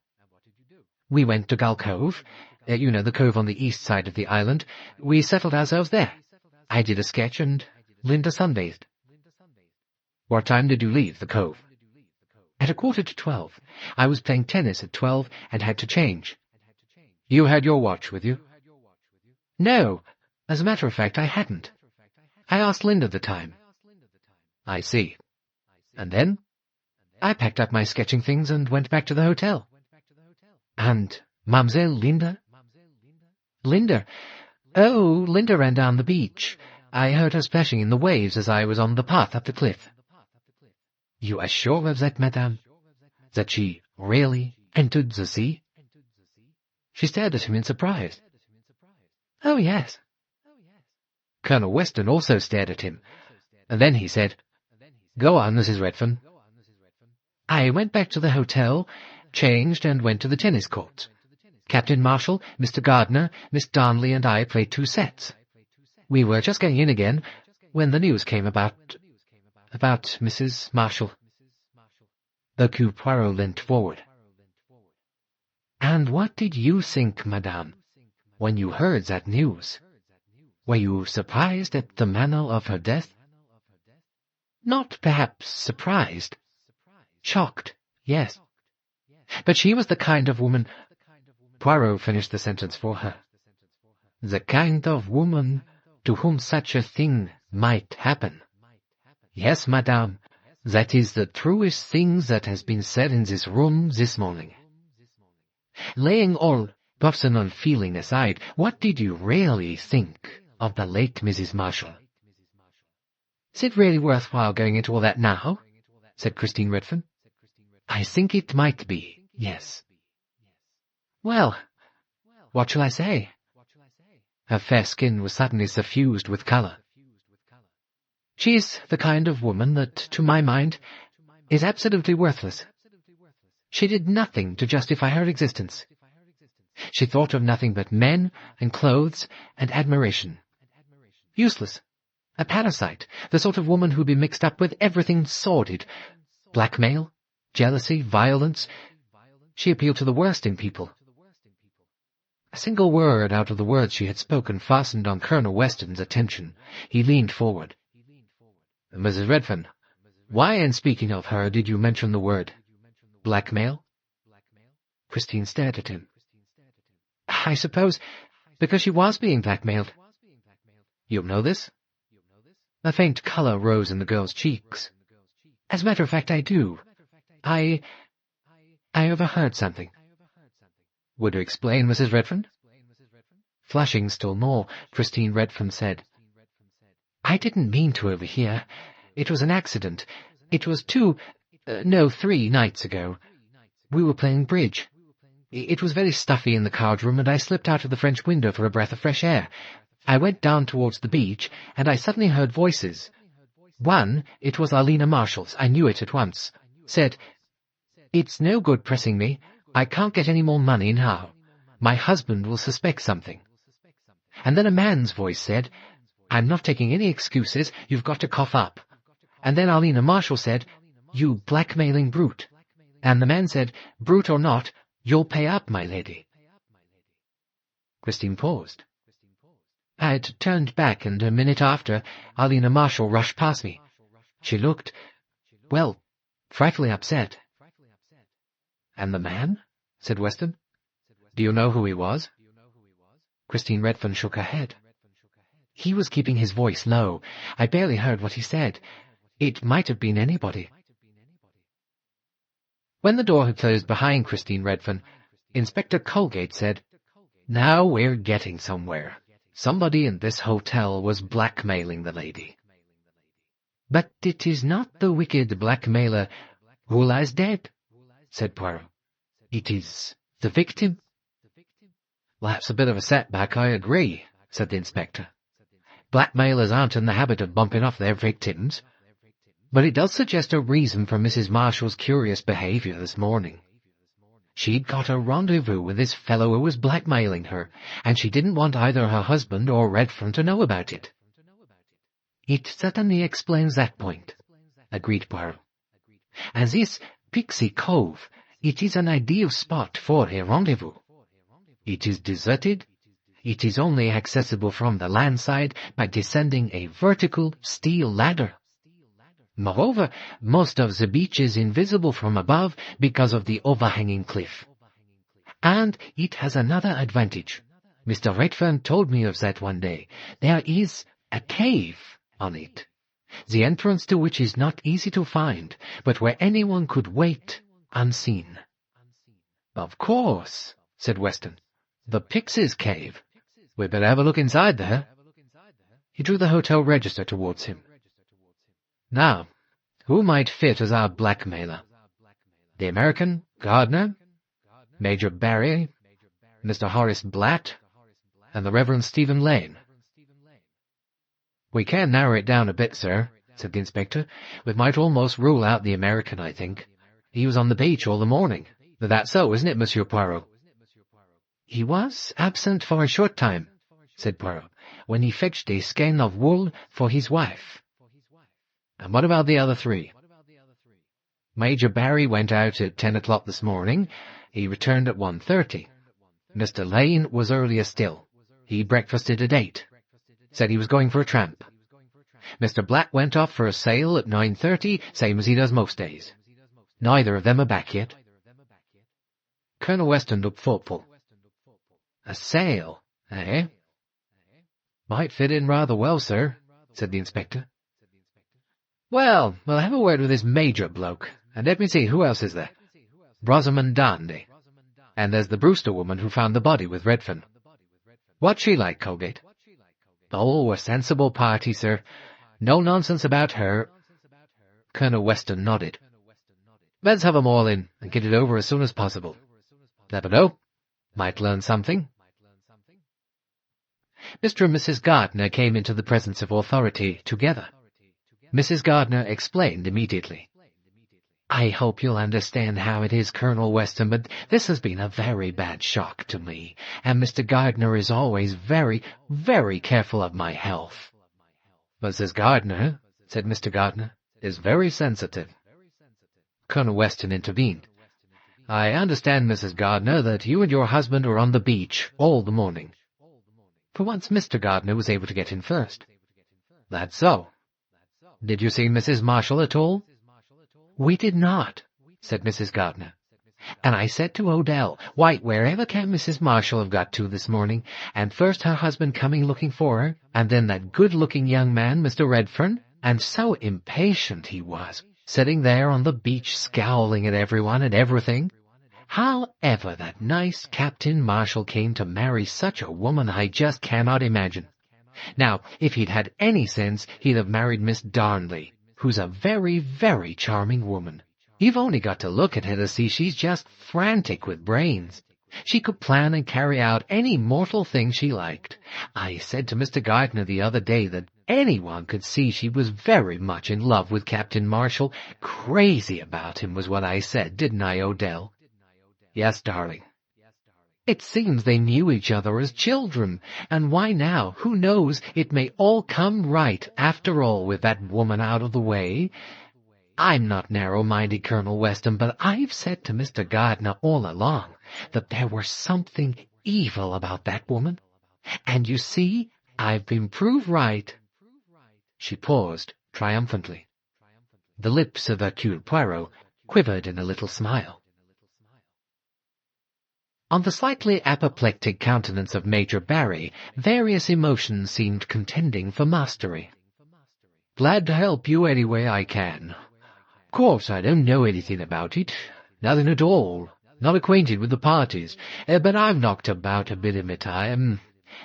We went to Gull Cove, you know, the cove on the east side of the island. We settled ourselves there. I did a sketch, and Linda sunbathed. What time did you leave the cove? At 11:45. I was playing tennis at 12 and had to change. You had your watch with you? No, as a matter of fact, I hadn't. I asked Linda the time. I see. And then? I packed up my sketching things and went back to the hotel. And Mademoiselle Linda? Linda? Oh, Linda ran down the beach. I heard her splashing in the waves as I was on the path up the cliff. You are sure of that, madame? That she really entered the sea? She stared at him in surprise. Oh, yes. Colonel Weston also stared at him. And then he said, Go on, Mrs. Redfern. I went back to the hotel, changed, and went to the tennis courts. Captain Marshall, Mr. Gardner, Miss Darnley, and I played 2 sets. We were just going in again when the news came about Mrs. Marshall. Hercule Poirot leant forward. And what did you think, madame, when you heard that news? Were you surprised at the manner of her death? Not perhaps surprised. Shocked, yes. But she was the kind of woman... Poirot finished the sentence for her. The kind of woman to whom such a thing might happen. Yes, madame, that is the truest thing that has been said in this room this morning. Laying all personal feeling aside, what did you really think of the late Mrs. Marshall? Is it really worthwhile going into all that now? Said Christine Redfern. I think it might be, yes. Well, what shall I say? Her fair skin was suddenly suffused with colour. She's the kind of woman that, to my mind, is absolutely worthless. She did nothing to justify her existence. She thought of nothing but men and clothes and admiration. Useless, A parasite, the sort of woman who'd be mixed up with everything sordid. Blackmail, jealousy, violence. She appealed to the worst in people. A single word out of the words she had spoken fastened on Colonel Weston's attention. He leaned forward. "Mrs. Redfern, why, in speaking of her, did you mention the word blackmail?" Christine stared at him. "I suppose because she was being blackmailed." "You know this?" A faint colour rose in the girl's cheeks. "As a matter of fact, I do. I overheard something." "Would you explain, Mrs. Redfern?" Flushing still more, Christine Redfern said, "I didn't mean to overhear. It was an accident. It was 3 nights ago. We were playing bridge. It was very stuffy in the card-room, and I slipped out of the French window for a breath of fresh air. I went down towards the beach, and I suddenly heard voices. One, it was Arlena Marshall's, I knew it at once, said, 'It's no good pressing me. I can't get any more money now. My husband will suspect something.' And then a man's voice said, 'I'm not taking any excuses, you've got to cough up.' And then Arlena Marshall said, 'You blackmailing brute.' And the man said, 'Brute or not, you'll pay up, my lady.'" Christine paused. I had turned back, and a minute after, Arlena Marshall rushed past me. She looked, well, frightfully upset. "And the man?" said Weston. "Do you know who he was?" Christine Redfern shook her head. "He was keeping his voice low. I barely heard what he said. It might have been anybody." When the door had closed behind Christine Redfern, Inspector Colgate said, "Now we're getting somewhere. Somebody in this hotel was blackmailing the lady." "But it is not the wicked blackmailer who lies dead," said Poirot. "It is the victim." "That's a bit of a setback, I agree," said the inspector. "Blackmailers aren't in the habit of bumping off their victims. But it does suggest a reason for Mrs. Marshall's curious behaviour this morning. She'd got a rendezvous with this fellow who was blackmailing her, and she didn't want either her husband or Redfern to know about it." "It certainly explains that point," agreed Poirot. "And this Pixie Cove, it is an ideal spot for a rendezvous. It is deserted. It is only accessible from the land side by descending a vertical steel ladder. Moreover, most of the beach is invisible from above because of the overhanging cliff. And it has another advantage. Mr. Redfern told me of that one day. There is a cave on it, the entrance to which is not easy to find, but where anyone could wait unseen." "Of course," said Weston. "The Pixies' Cave. We'd better have a look inside there." He drew the hotel register towards him. "Now, who might fit as our blackmailer? The American, Gardner, Major Barry, Mr. Horace Blatt, and the Reverend Stephen Lane." "We can narrow it down a bit, sir," said the inspector. "We might almost rule out the American, I think. He was on the beach all the morning. That's so, isn't it, Monsieur Poirot?" "He was absent for a short time," said Poirot, "when he fetched a skein of wool for his wife." "And what about the other three?" "Major Barry went out at 10 o'clock this morning. He returned at 1:30. Mr. Lane was earlier still. He breakfasted at 8. Said he was going for a tramp. Mr. Blatt went off for a sail at 9:30, same as he does most days. Neither of them are back yet." Colonel Weston looked thoughtful. "A sail, eh?" "Might fit in rather well, sir," said the inspector. "Well, we'll have a word with this major bloke, and let me see, who else is there? Rosamond Darnley. And there's the Brewster woman who found the body with Redfern. What's she like, Colgate?" "Oh, a sensible party, sir. No nonsense about her." Colonel Weston nodded. "Let's have 'em all in, and get it over as soon as possible. Never know. Might learn something." Mr. and Mrs. Gardner came into the presence of authority together. Mrs. Gardner explained immediately. "I hope you'll understand how it is, Colonel Weston, but this has been a very bad shock to me, and Mr. Gardner is always very, very careful of my health." Mrs. Gardner, said Mr. Gardner, is very sensitive. Colonel Weston intervened. I understand, Mrs. Gardner, that you and your husband were on the beach all the morning. For once Mr. Gardner was able to get in first. That's so. Did you see Mrs. Marshall at all? We did not, said Mrs. Gardner. And I said to Odell, why, wherever can Mrs. Marshall have got to this morning, and first her husband coming looking for her, and then that good-looking young man, Mr. Redfern, and so impatient he was, sitting there on the beach scowling at everyone and everything. How ever that nice Captain Marshall came to marry such a woman I just cannot imagine. Now, if he'd had any sense, he'd have married Miss Darnley, who's a very, very charming woman. You've only got to look at her to see she's just frantic with brains. She could plan and carry out any mortal thing she liked. I said to Mr. Gardner the other day that anyone could see she was very much in love with Captain Marshall. Crazy about him was what I said, didn't I, Odell? Yes, darling. It seems they knew each other as children, and why now, who knows, it may all come right after all with that woman out of the way. I'm not narrow-minded, Colonel Weston, but I've said to Mr. Gardner all along that there was something evil about that woman. And you see, I've been proved right. She paused triumphantly. The lips of Hercule Poirot quivered in a little smile. On the slightly apoplectic countenance of Major Barry, various emotions seemed contending for mastery. Glad to help you any way I can. Of course, I don't know anything about it. Nothing at all. Not acquainted with the parties. But I've knocked about a bit in my time.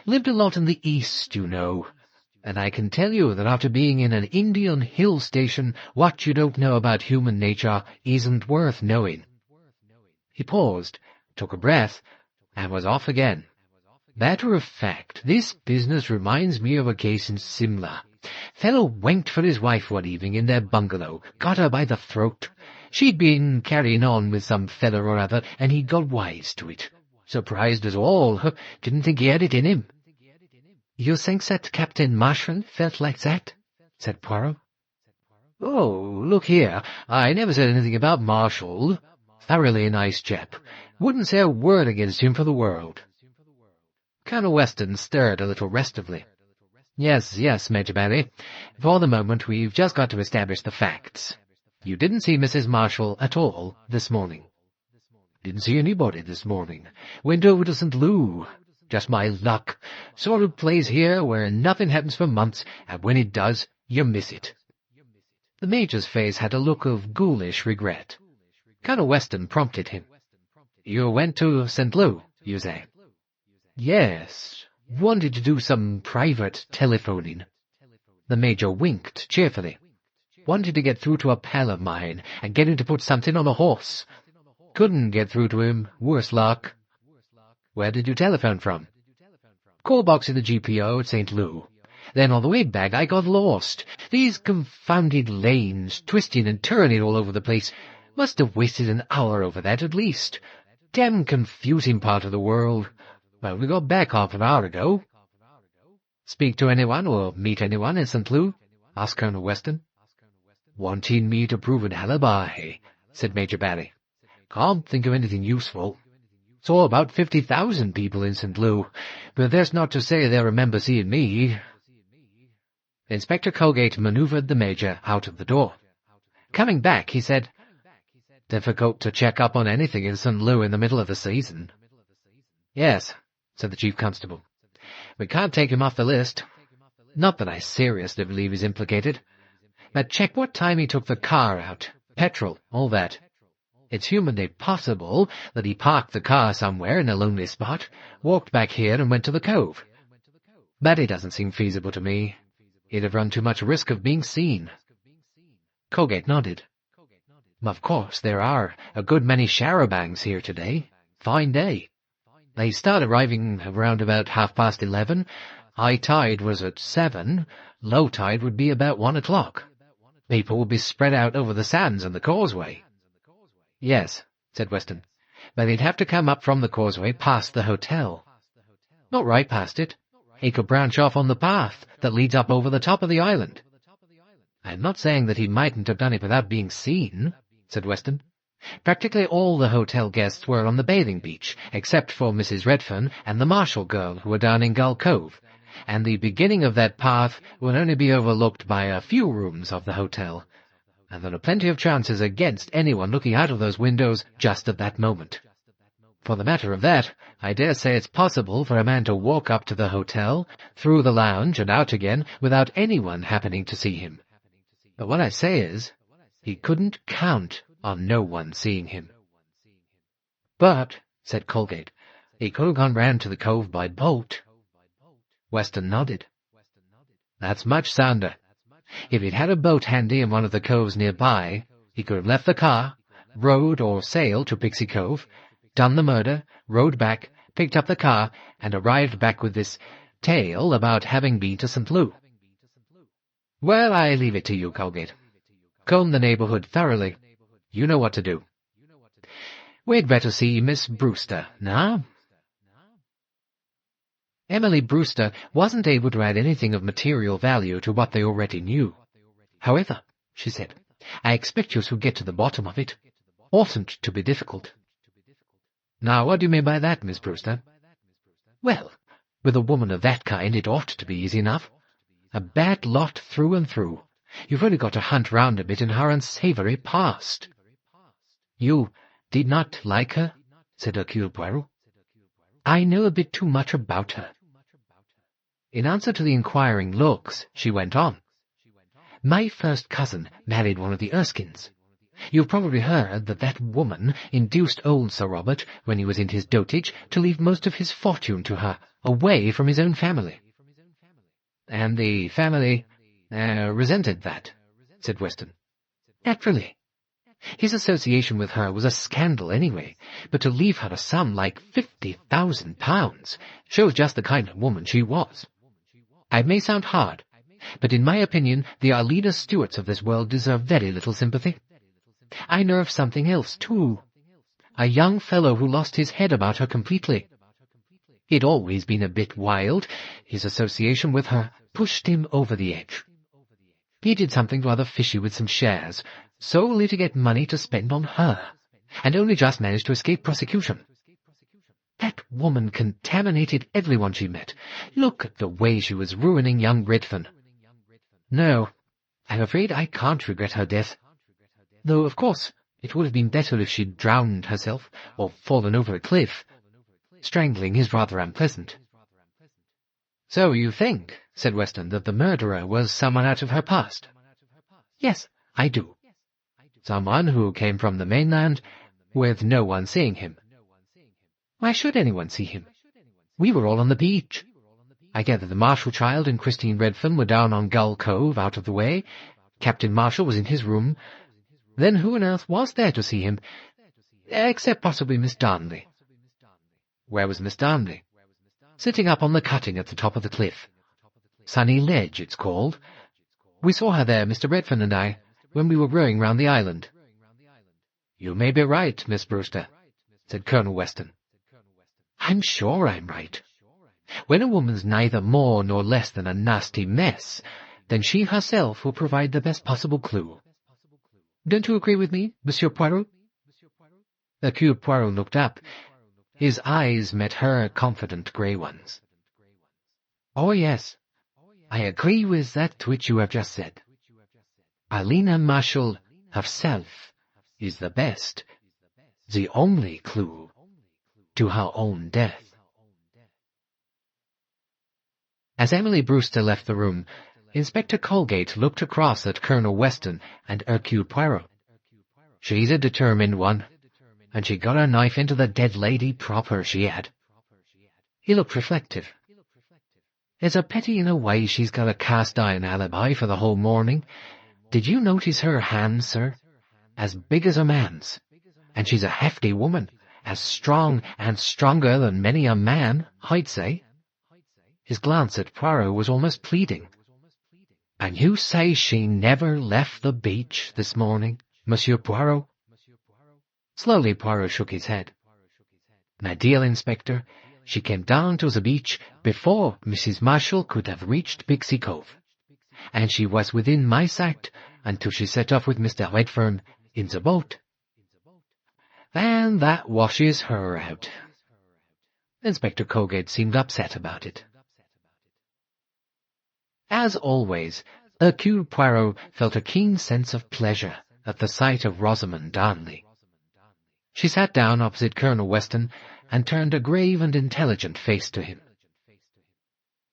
Lived a lot in the East, you know. And I can tell you that after being in an Indian hill station, what you don't know about human nature isn't worth knowing. He paused, took a breath, and was off again. Matter of fact, this business reminds me of a case in Simla. Fellow wanked for his wife one evening in their bungalow, got her by the throat. She'd been carrying on with some fellow or other, and he'd got wise to it. Surprised us all. Didn't think he had it in him. You think that Captain Marshall felt like that? Said Poirot. Oh, look here, I never said anything about Marshall. Thoroughly a nice chap. Wouldn't say a word against him for the world. Colonel Weston stirred a little restively. Yes, Major Barry. For the moment, we've just got to establish the facts. You didn't see Mrs. Marshall at all this morning. Didn't see anybody this morning. Went over to St. Lou. Just my luck. Sort of place here where nothing happens for months, and when it does, you miss it. The Major's face had a look of ghoulish regret. Colonel Weston prompted him. You went to St. Lou, you say? Yes. Wanted to do some private telephoning. The Major winked cheerfully. Wanted to get through to a pal of mine and get him to put something on a horse. Couldn't get through to him, worse luck. Where did you telephone from? Call box in the GPO at St. Lou. Then on the way back I got lost. These confounded lanes, twisting and turning all over the place. Must have wasted an hour over that at least. Damn confusing part of the world. Well, we got back half an hour ago. Speak to anyone or meet anyone in St. Lou? Asked Colonel Weston. Wanting me to prove an alibi, said Major Barry. Can't think of anything useful. Saw about 50,000 people in St. Lou, but that's not to say they'll remember seeing me. Inspector Colgate manoeuvred the Major out of the door. Coming back, he said, Difficult to check up on anything in St. Lou in the middle of the season. Yes, said the Chief Constable. We can't take him off the list. Not that I seriously believe he's implicated. But check what time he took the car out. Petrol, all that. It's humanly possible that he parked the car somewhere in a lonely spot, walked back here and went to the cove. But it doesn't seem feasible to me. He'd have run too much risk of being seen. Colgate nodded. Of course, there are a good many charabancs here today. Fine day. They start arriving around about 11:30. High tide was at 7. Low tide would be about 1 o'clock. People would be spread out over the sands and the causeway. Yes, said Weston, but they'd have to come up from the causeway past the hotel. Not right past it. He could branch off on the path that leads up over the top of the island. I'm not saying that he mightn't have done it without being seen, said Weston. Practically all the hotel guests were on the bathing beach, except for Mrs. Redfern and the Marshall girl who were down in Gull Cove, and the beginning of that path would only be overlooked by a few rooms of the hotel, and there are plenty of chances against anyone looking out of those windows just at that moment. For the matter of that, I dare say it's possible for a man to walk up to the hotel, through the lounge and out again, without anyone happening to see him. But what I say is, he couldn't count on no one seeing him. But, said Colgate, he could have gone round to the cove by boat. Weston nodded. That's much sounder. If he'd had a boat handy in one of the coves nearby, he could have left the car, rowed or sailed to Pixie Cove, done the murder, rowed back, picked up the car, and arrived back with this tale about having been to St. Lou. Well, I leave it to you, Colgate. Comb the neighbourhood thoroughly. You know what to do. We'd better see Miss Brewster, now. Emily Brewster wasn't able to add anything of material value to what they already knew. However, she said, I expect you to get to the bottom of it. Oughtn't to be difficult. Now, what do you mean by that, Miss Brewster? Well, with a woman of that kind it ought to be easy enough. A bad lot through and through. You've only got to hunt round a bit in her unsavoury past. You did not like her? Said Hercule Poirot. I know a bit too much about her. In answer to the inquiring looks, she went on. My first cousin married one of the Erskines. You've probably heard that that woman induced old Sir Robert, when he was in his dotage, to leave most of his fortune to her, away from his own family. And the family resented that, said Weston. Naturally. His association with her was a scandal anyway, but to leave her a sum like £50,000 shows just the kind of woman she was. I may sound hard, but in my opinion the Arlena Stuarts of this world deserve very little sympathy. I know of something else, too. A young fellow who lost his head about her completely. He'd always been a bit wild. His association with her pushed him over the edge. He did something rather fishy with some shares, solely to get money to spend on her, and only just managed to escape prosecution. That woman contaminated everyone she met. Look at the way she was ruining young Redfern. No, I'm afraid I can't regret her death. Though, of course, it would have been better if she'd drowned herself, or fallen over a cliff. Strangling is rather unpleasant. So you think, said Weston, that the murderer was someone out of her past? Yes, I do. Someone who came from the mainland, with no one seeing him. Why should anyone see him? We were all on the beach. I gather the Marshall child and Christine Redfern were down on Gull Cove, out of the way. Captain Marshall was in his room. Then who on earth was there to see him, except possibly Miss Darnley? Where was Miss Darnley? Sitting up on the cutting at the top of the cliff. Sunny Ledge, it's called. We saw her there, Mr. Redfern and I, when we were rowing round the island. You may be right, Miss Brewster, said Colonel Weston. I'm sure I'm right. When a woman's neither more nor less than a nasty mess, then she herself will provide the best possible clue. Don't you agree with me, Monsieur Poirot? Hercule Poirot looked up. His eyes met her confident grey ones. Oh, yes, I agree with that which you have just said. Arlena Marshall herself is the best, the only clue to her own death. As Emily Brewster left the room, Inspector Colgate looked across at Colonel Weston and Hercule Poirot. She's a determined one, and she got her knife into the dead lady proper, she had. He looked reflective. It's a pity in a way she's got a cast-iron alibi for the whole morning. Did you notice her hand, sir? As big as a man's. And she's a hefty woman, as strong and stronger than many a man, I'd say. His glance at Poirot was almost pleading. And you say she never left the beach this morning, Monsieur Poirot? Slowly Poirot shook his head. My dear Inspector, She came down to the beach before Mrs. Marshall could have reached Pixie Cove, and she was within my sight until she set off with Mr. Redfern in the boat. And that washes her out. Inspector Colgate seemed upset about it. As always, Hercule Poirot felt a keen sense of pleasure at the sight of Rosamond Darnley. She sat down opposite Colonel Weston and turned a grave and intelligent face to him.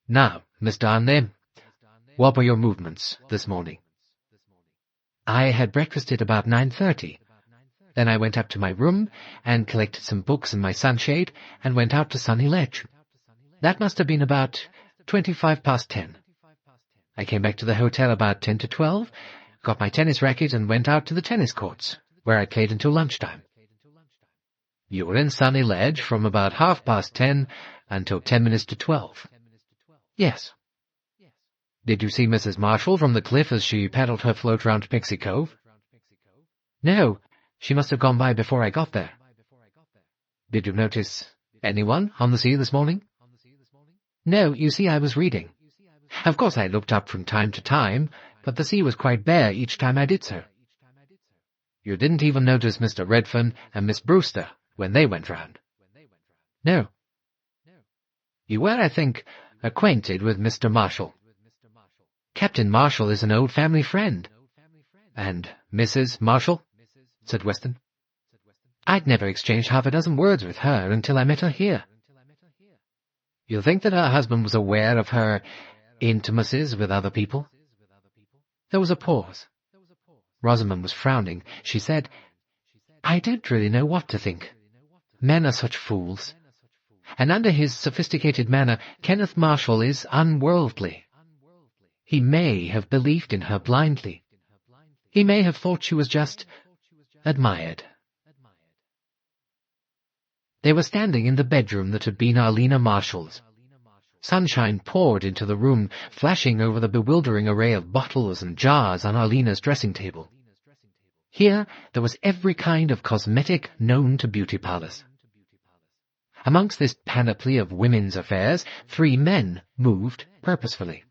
"Now, Miss Darnley, what were your movements this morning?" "I had breakfasted about 9:30. Then I went up to my room and collected some books and my sunshade and went out to Sunny Ledge. That must have been about 25 past 10. I came back to the hotel about 10 to 12, got my tennis racket and went out to the tennis courts, where I played until lunchtime." "You were in Sunny Ledge from about 10:30 until 10 minutes to 12. "Yes." "Did you see Mrs. Marshall from the cliff as she paddled her float round Pixie Cove?" "No, she must have gone by before I got there." "Did you notice anyone on the sea this morning?" "No, you see I was reading. Of course I looked up from time to time, but the sea was quite bare each time I did so." "You didn't even notice Mr. Redfern and Miss Brewster when they went round?" "No." "You were, I think, acquainted with Mr. Marshall?" "Captain Marshall is an old family friend." "And Mrs. Marshall?" said Weston. "I'd never exchanged half a dozen words with her until I met her here." "You think that her husband was aware of her intimacies with other people?" There was a pause. Rosamond was frowning. She said, "I don't really know what to think. Men are such fools. And under his sophisticated manner, Kenneth Marshall is unworldly. He may have believed in her blindly. He may have thought she was just admired." They were standing in the bedroom that had been Arlena Marshall's. Sunshine poured into the room, flashing over the bewildering array of bottles and jars on Arlena's dressing table. Here there was every kind of cosmetic known to beauty parlours. Amongst this panoply of women's affairs, 3 men moved purposefully.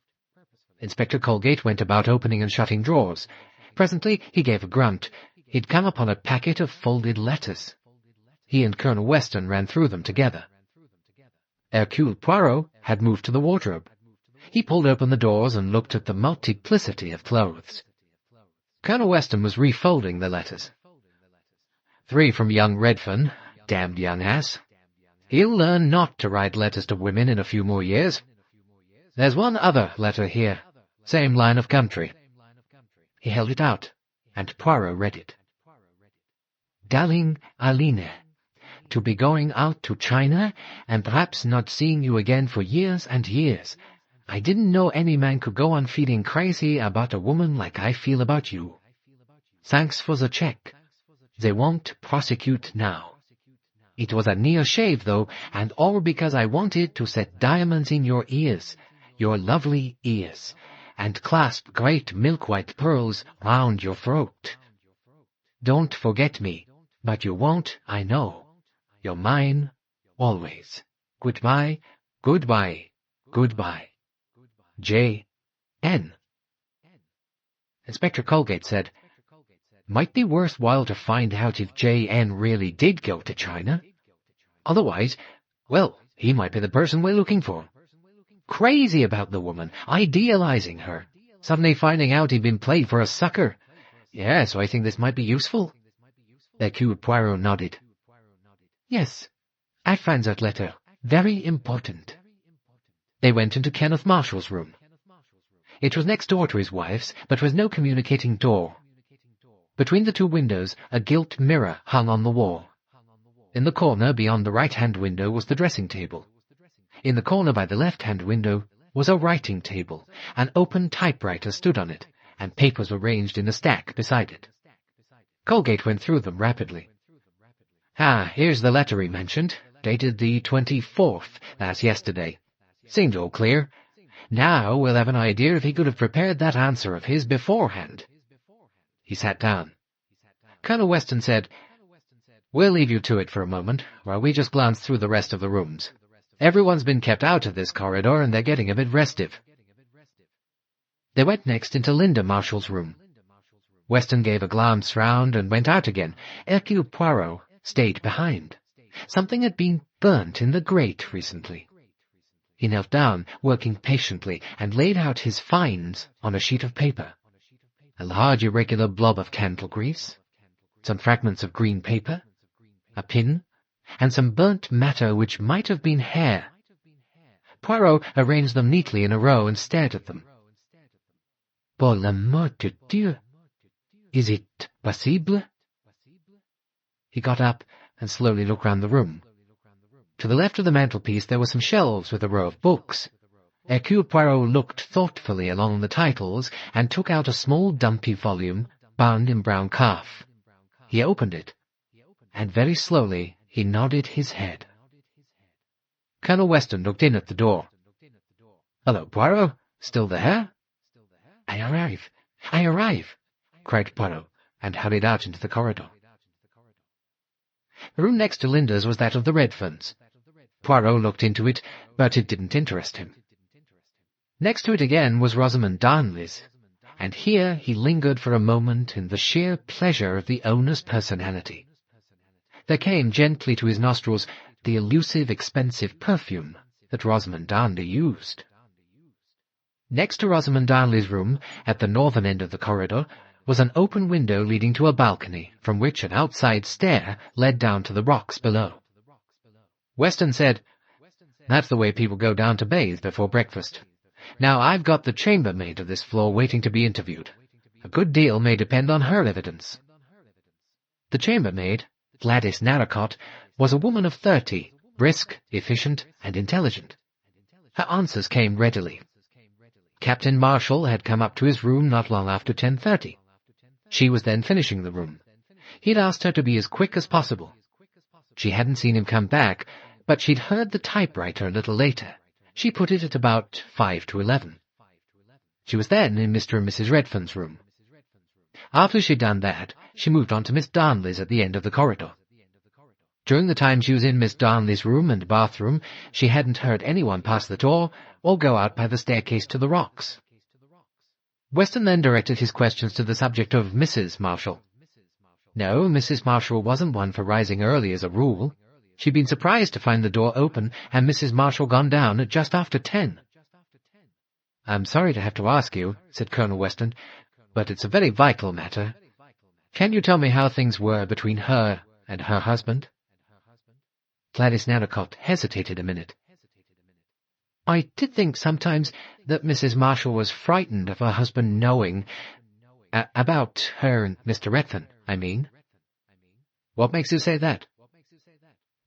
Inspector Colgate went about opening and shutting drawers. Presently he gave a grunt. He'd come upon a packet of folded letters. He and Colonel Weston ran through them together. Hercule Poirot had moved to the wardrobe. He pulled open the doors and looked at the multiplicity of clothes. Colonel Weston was refolding the letters. 3 from young Redfern, damned young ass. He'll learn not to write letters to women in a few more years. There's one other letter here, same line of country." He held it out, and Poirot read it. "Darling Arlena, to be going out to China, and perhaps not seeing you again for years and years. I didn't know any man could go on feeling crazy about a woman like I feel about you. Thanks for the check. They won't prosecute now. It was a near shave, though, and all because I wanted to set diamonds in your ears, your lovely ears, and clasp great milk-white pearls round your throat. Don't forget me, but you won't, I know. You're mine, always. Goodbye, goodbye, goodbye. J.N." Inspector Colgate said, "Might be worthwhile to find out if J.N. really did go to China. Otherwise, well, he might be the person we're looking for. Crazy about the woman, idealizing her, suddenly finding out he'd been played for a sucker. Yeah, so I think this might be useful." Hercule Poirot nodded. "Yes, I find that letter very important." They went into Kenneth Marshall's room. It was next door to his wife's, but with no communicating door. Between the 2 windows, a gilt mirror hung on the wall. In the corner beyond the right-hand window was the dressing table. In the corner by the left-hand window was a writing table. An open typewriter stood on it, and papers were ranged in a stack beside it. Colgate went through them rapidly. Here's the letter he mentioned, dated the 24th, that's yesterday. Seems all clear. Now we'll have an idea if he could have prepared that answer of his beforehand." He sat down. Colonel Weston said, "We'll leave you to it for a moment, while we just glance through the rest of the rooms. Everyone's been kept out of this corridor, and they're getting a bit restive." They went next into Linda Marshall's room. Weston gave a glance round and went out again. Hercule Poirot stayed behind. Something had been burnt in the grate recently. He knelt down, working patiently, and laid out his finds on a sheet of paper. A large irregular blob of candle grease, some fragments of green paper, a pin, and some burnt matter which might have been hair. Poirot arranged them neatly in a row and stared at them. "Pour l'amour de Dieu! Is it possible?" He got up and slowly looked round the room. To the left of the mantelpiece there were some shelves with a row of books. Hercule Poirot looked thoughtfully along the titles and took out a small dumpy volume bound in brown calf. He opened it, and very slowly he nodded his head. Colonel Weston looked in at the door. "Hello, Poirot. Still there?" I arrive, cried Poirot, and hurried out into the corridor. The room next to Linda's was that of the Redferns. Poirot looked into it, but it didn't interest him. Next to it again was Rosamond Darnley's, and here he lingered for a moment in the sheer pleasure of the owner's personality. There came gently to his nostrils the elusive, expensive perfume that Rosamond Darnley used. Next to Rosamond Darnley's room, at the northern end of the corridor, was an open window leading to a balcony, from which an outside stair led down to the rocks below. Weston said, "That's the way people go down to bathe before breakfast. Now I've got the chambermaid of this floor waiting to be interviewed. A good deal may depend on her evidence." The chambermaid, Gladys Narracott, was a woman of 30, brisk, efficient, and intelligent. Her answers came readily. Captain Marshall had come up to his room not long after 10:30. She was then finishing the room. He'd asked her to be as quick as possible. She hadn't seen him come back, but she'd heard the typewriter a little later. She put it at about 5 to 11. She was then in Mr. and Mrs. Redfern's room. After she'd done that, she moved on to Miss Darnley's at the end of the corridor. During the time she was in Miss Darnley's room and bathroom, she hadn't heard anyone pass the door or go out by the staircase to the rocks. Weston then directed his questions to the subject of Mrs. Marshall. No, Mrs. Marshall wasn't one for rising early as a rule. She'd been surprised to find the door open and Mrs. Marshall gone down at just after 10. "I'm sorry to have to ask you," said Colonel Weston, "but it's a very vital matter. Can you tell me how things were between her and her husband?" Gladys Narracott hesitated a minute. "I did think sometimes that Mrs. Marshall was frightened of her husband knowing about her and Mr. Redfern, I mean." "What makes you say that?"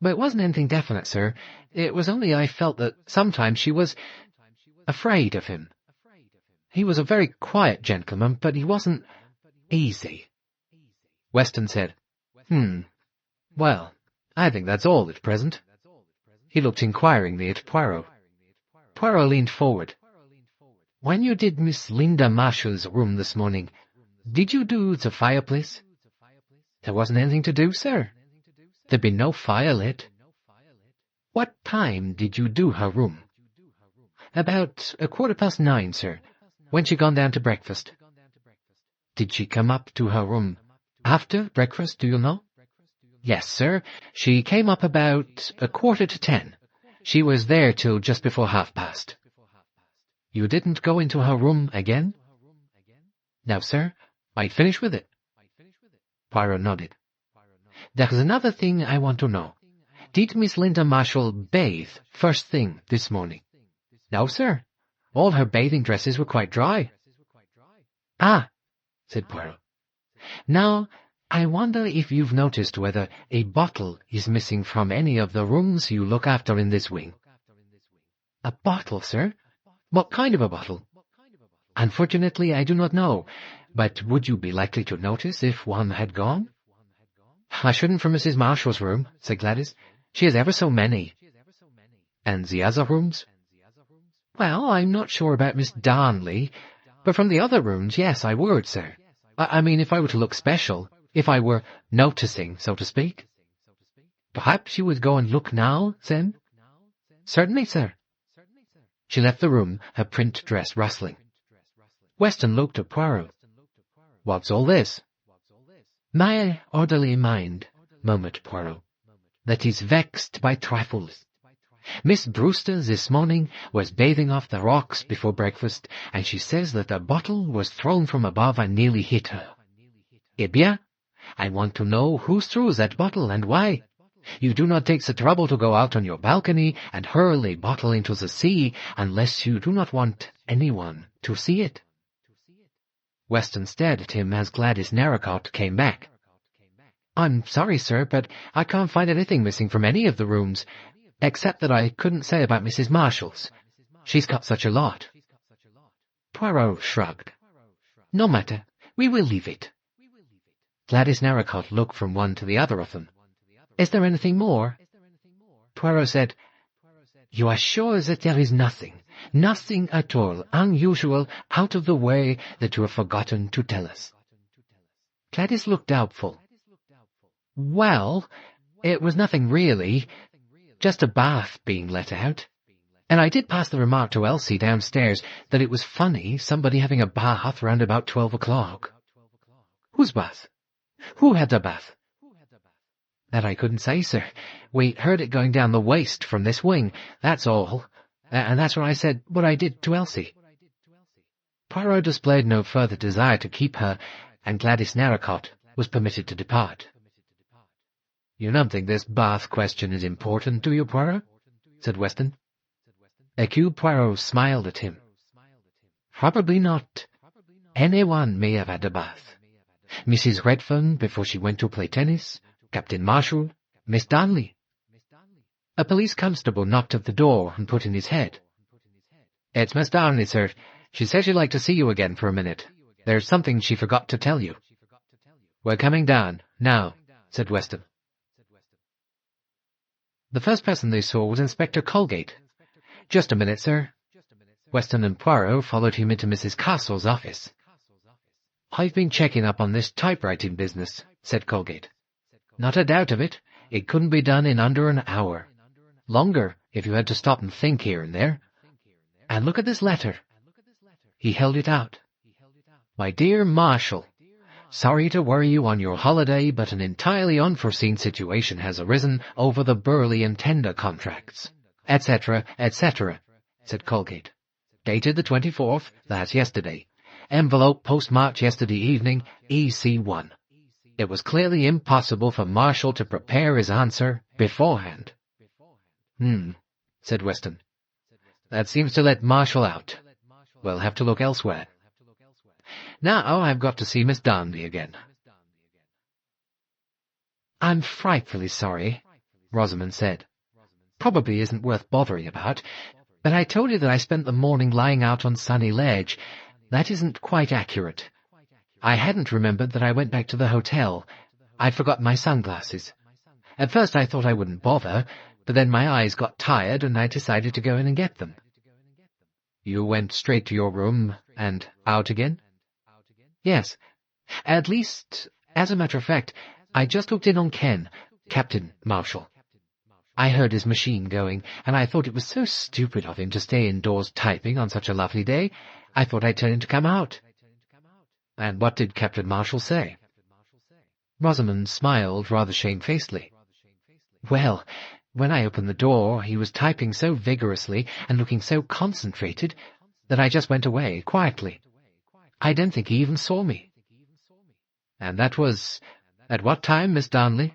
"But it wasn't anything definite, sir. It was only I felt that sometimes she was afraid of him. He was a very quiet gentleman, but he wasn't easy." Weston said, Well, I think that's all at present." He looked inquiringly at Poirot. Poirot leaned forward. "When you did Miss Linda Marshall's room this morning, did you do the fireplace?" "There wasn't anything to do, sir. There'd been no fire lit." "What time did you do her room?" "About 9:15, sir, when she gone down to breakfast." "Did she come up to her room after breakfast, do you know?" "Yes, sir. She came up about 9:45. She was there till just before past. "You didn't go into her room again?" "No, sir. I'd finished with it." Poirot nodded. "There's another thing I want to know. Did Miss Linda Marshall bathe first thing this morning?" "No, sir. All her bathing dresses were quite dry." "Ah," said Poirot. "Now, I wonder if you've noticed whether a bottle is missing from any of the rooms you look after in this wing." "A bottle, sir? What kind of a bottle?" "Unfortunately, I do not know, but would you be likely to notice if one had gone?" "I shouldn't for Mrs. Marshall's room," said Gladys. "She has ever so many." "And the other rooms?" "Well, I'm not sure about Miss Darnley, but from the other rooms, yes, I would, sir. I mean, if I were to look special, if I were noticing, so to speak." "Perhaps you would go and look now, then?" Certainly, sir. She left the room, her print dress rustling. Weston looked at Poirot. What's all this? My orderly mind, murmured Poirot, that is vexed by trifles. Miss Brewster this morning was bathing off the rocks before breakfast, and she says that a bottle was thrown from above and nearly hit her. Eh bien, I want to know who threw that bottle and why. You do not take the trouble to go out on your balcony and hurl a bottle into the sea unless you do not want anyone to see it. Weston stared at him as Gladys Narracott came back. I'm sorry, sir, but I can't find anything missing from any of the rooms, except that I couldn't say about Mrs. Marshall's. She's got such a lot. Poirot shrugged. No matter, we will leave it. Gladys Narracott looked from one to the other of them. Is there anything more? Poirot said, You are sure that there is nothing at all unusual, out of the way, that you have forgotten to tell us? Gladys looked doubtful. Well, it was nothing really, just a bath being let out. And I did pass the remark to Elsie downstairs that it was funny somebody having a bath round about 12 o'clock. Whose bath? Who had the bath? That I couldn't say, sir. We heard it going down the waist from this wing, that's all. And that's what I did to Elsie. Poirot displayed no further desire to keep her, and Gladys Narracott was permitted to depart. You don't think this bath question is important, do you, Poirot? Said Weston. Hercule Poirot smiled at him. Probably not. Anyone may have had a bath. Mrs. Redfern before she went to play tennis, Captain Marshall, Miss Darnley. A police constable knocked at the door and put in his head. It's Miss Darnley, sir. She says she'd like to see you again for a minute. There's something she forgot to tell you. We're coming down, now, said Weston. The first person they saw was Inspector Colgate. Just a minute, sir. Weston and Poirot followed him into Mrs. Castle's office. I've been checking up on this typewriting business, said Colgate. Not a doubt of it. It couldn't be done in under an hour. Longer, if you had to stop and think here and there. And look at this letter. He held it out. My dear Marshall, sorry to worry you on your holiday, but an entirely unforeseen situation has arisen over the Burley and Tender contracts, etc., etc., said Colgate. Dated the 24th, that's yesterday. Envelope postmarked yesterday evening, EC1. It was clearly impossible for Marshall to prepare his answer beforehand. Said Weston. That seems to let Marshall out. We'll have to look elsewhere. Now I've got to see Miss Darnley again. I'm frightfully sorry, Rosamond said. Probably isn't worth bothering about, but I told you that I spent the morning lying out on Sunny Ledge. That isn't quite accurate. I hadn't remembered that I went back to the hotel. I'd forgotten my sunglasses. At first I thought I wouldn't bother, but then my eyes got tired and I decided to go in and get them. You went straight to your room and out again? Yes. At least, as a matter of fact, I just looked in on Ken, Captain Marshall. I heard his machine going, and I thought it was so stupid of him to stay indoors typing on such a lovely day, I thought I'd tell him to come out. And what did Captain Marshall say? Rosamond smiled rather shamefacedly. Well, when I opened the door, he was typing so vigorously and looking so concentrated that I just went away quietly. I don't think he even saw me. And that was at what time, Miss Darnley?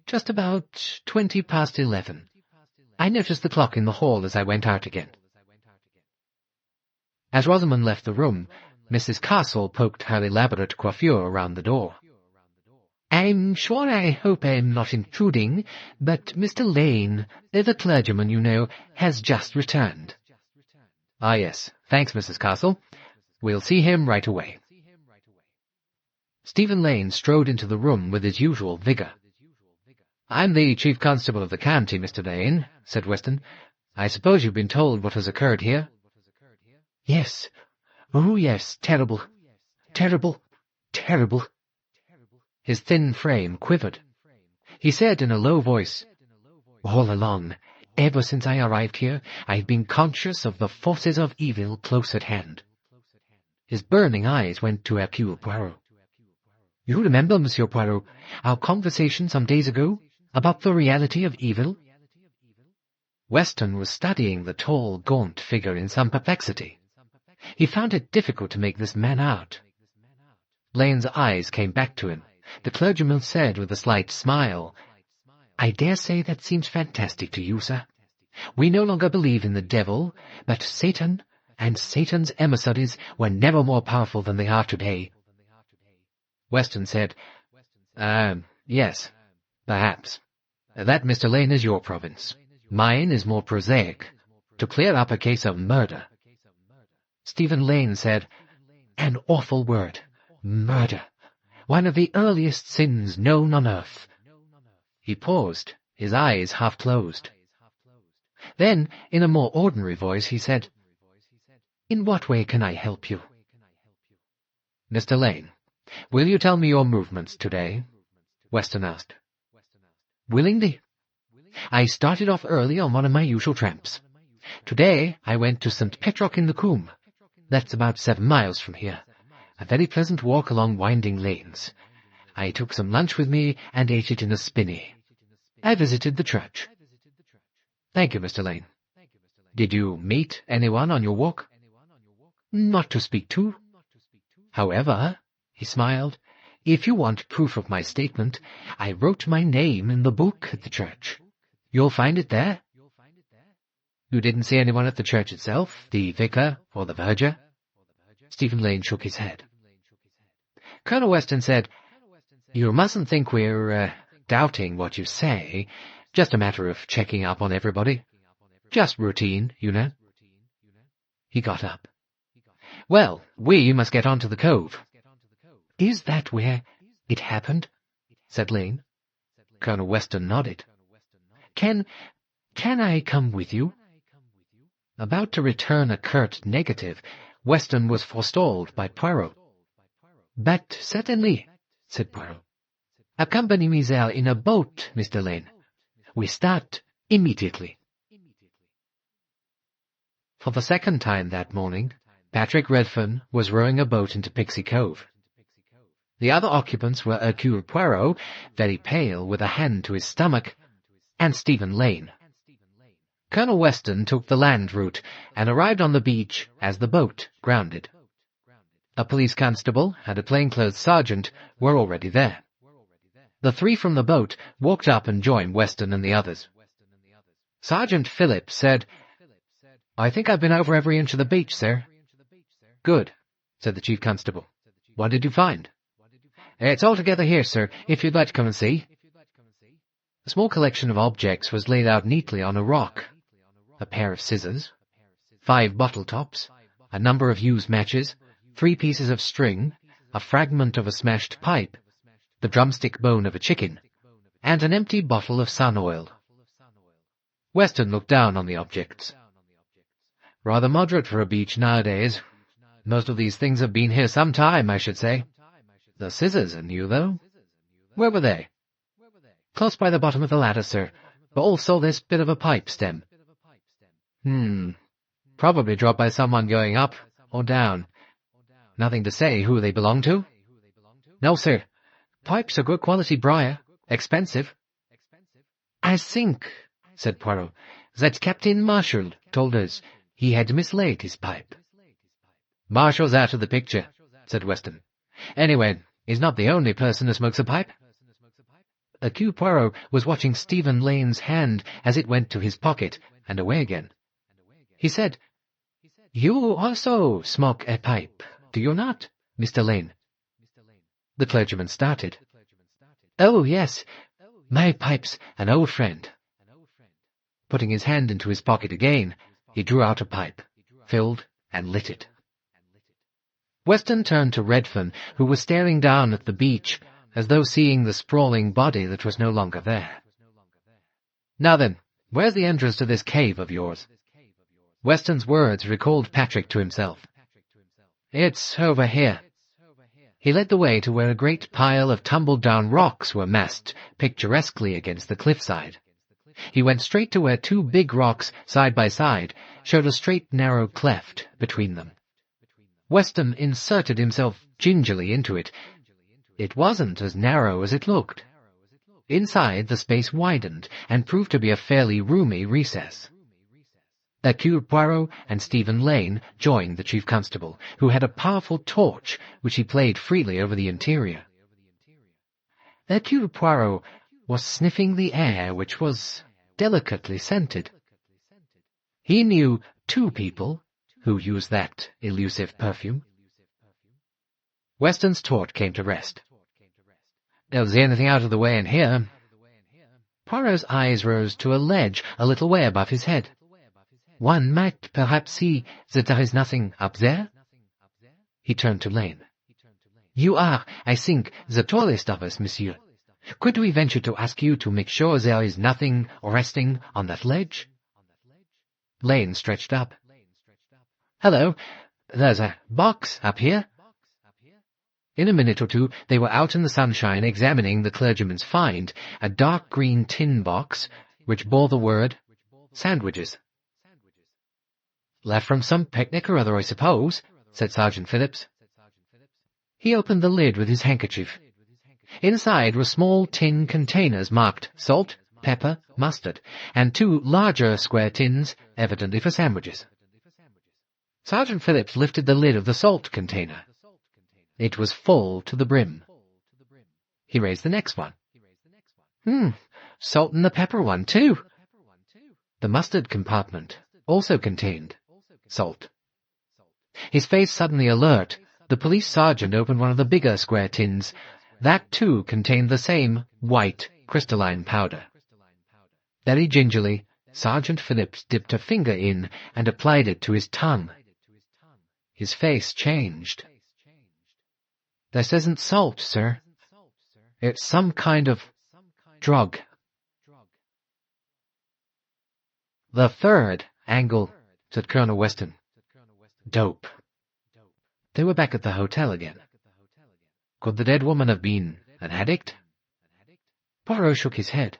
Just about 11:20. I noticed the clock in the hall as I went out again. As Rosamond left the room, Mrs. Castle poked her elaborate coiffure around the door. I'm sure I hope I'm not intruding, but Mr. Lane, the clergyman, you know, has just returned. Ah, yes. Thanks, Mrs. Castle. We'll see him right away. Stephen Lane strode into the room with his usual vigour. I'm the Chief Constable of the county, Mr. Lane, said Weston. I suppose you've been told what has occurred here? Yes. Oh, yes, terrible. Terrible. Terrible. His thin frame quivered. He said in a low voice, All along, Ever since I arrived here, I have been conscious of the forces of evil close at hand. His burning eyes went to Hercule Poirot. You remember, Monsieur Poirot, our conversation some days ago about the reality of evil? Weston was studying the tall, gaunt figure in some perplexity. He found it difficult to make this man out. Lane's eyes came back to him. The clergyman said with a slight smile, "I dare say that seems fantastic to you, sir. We no longer believe in the devil, but Satan and Satan's emissaries were never more powerful than they are today." Weston said, "Yes, perhaps. That, Mr. Lane, is your province. Mine is more prosaic, to clear up a case of murder." Stephen Lane said, "An awful word. Murder. One of the earliest sins known on earth." He paused, his eyes half closed. Then, in a more ordinary voice, he said, "In what way can I help you?" "Mr. Lane, will you tell me your movements today?" Weston asked. "Willingly. I started off early on one of my usual tramps. Today I went to St. Petrock in the Coombe. That's about 7 miles from here. A very pleasant walk along winding lanes. I took some lunch with me and ate it in a spinney. I visited the church." "Thank you, Mr. Lane. Did you meet anyone on your walk?" "Not to speak to. However," he smiled, "if you want proof of my statement, I wrote my name in the book at the church. You'll find it there." "You didn't see anyone at the church itself, the vicar or the verger?" Stephen Lane shook his head. Colonel Weston said, "You mustn't think we're doubting what you say. Just a matter of checking up on everybody. Just routine, you know." He got up. "Well, we must get on to the cove." "Is that where it happened?" said Lane. Colonel Weston nodded. Can I come with you?" About to return a curt negative, Weston was forestalled by Poirot. "But certainly," said Poirot. "Accompany me there in a boat, Mr. Lane. We start immediately." For the second time that morning, Patrick Redfern was rowing a boat into Pixie Cove. The other occupants were Hercule Poirot, very pale, with a hand to his stomach, and Stephen Lane. Colonel Weston took the land route and arrived on the beach as the boat grounded. A police constable and a plainclothes sergeant were already there. The three from the boat walked up and joined Weston and the others. Sergeant Phillips said, "I think I've been over every inch of the beach, sir." "Good," said the chief constable. "What did you find?" "It's all together here, sir, if you'd like to come and see." A small collection of objects was laid out neatly on a rock. A pair of scissors, 5 bottle tops, a number of used matches, 3 pieces of string, a fragment of a smashed pipe, the drumstick bone of a chicken, and an empty bottle of sun oil. Weston looked down on the objects. "Rather moderate for a beach nowadays. Most of these things have been here some time, I should say. The scissors are new, though. Where were they?" "Close by the bottom of the ladder, sir, but also this bit of a pipe stem." Probably dropped by someone going up or down. Nothing to say who they belong to?" "No, sir. Pipe's a good quality briar. Expensive." "I think," said Poirot, "that Captain Marshall told us he had mislaid his pipe." "Marshall's out of the picture," said Weston. "Anyway, he's not the only person who smokes a pipe." Hercule Poirot was watching Stephen Lane's hand as it went to his pocket and away again. He said, "You also smoke a pipe, do you not, Mr. Lane?" The clergyman started. "Oh, yes, my pipe's an old friend." Putting his hand into his pocket again, he drew out a pipe, filled and lit it. Weston turned to Redfern, who was staring down at the beach, as though seeing the sprawling body that was no longer there. "Now then, where's the entrance to this cave of yours?" Weston's words recalled Patrick to himself. "It's over here." He led the way to where a great pile of tumbled-down rocks were massed picturesquely against the cliffside. He went straight to where two big rocks, side by side, showed a straight, narrow cleft between them. Weston inserted himself gingerly into it. It wasn't as narrow as it looked. Inside, the space widened and proved to be a fairly roomy recess. Hercule Poirot and Stephen Lane joined the chief constable, who had a powerful torch which he played freely over the interior. Hercule Poirot was sniffing the air, which was delicately scented. He knew two people who used that elusive perfume. Weston's torch came to rest. "Don't see anything out of the way in here." Poirot's eyes rose to a ledge a little way above his head. "One might perhaps see that there is nothing up there." He turned to Lane. "You are, I think, the tallest of us, monsieur. Could we venture to ask you to make sure there is nothing resting on that ledge?" Lane stretched up. "Hello, there's a box up here." In a minute or two they were out in the sunshine examining the clergyman's find, a dark green tin box which bore the word "Sandwiches." "Left from some picnic or other, I suppose," said Sergeant Phillips. He opened the lid with his handkerchief. Inside were small tin containers marked salt, pepper, mustard, and two larger square tins, evidently for sandwiches. Sergeant Phillips lifted the lid of the salt container. It was full to the brim. He raised the next one. Salt and the pepper one, too. The mustard compartment also contained salt. His face suddenly alert, the police sergeant opened one of the bigger square tins. That, too, contained the same white, crystalline powder. Very gingerly, Sergeant Phillips dipped a finger in and applied it to his tongue. His face changed. "This isn't salt, sir. It's some kind of drug." "The third angle," said Colonel Weston. "Dope." They were back at the hotel again. Could the dead woman have been an addict? Poirot shook his head.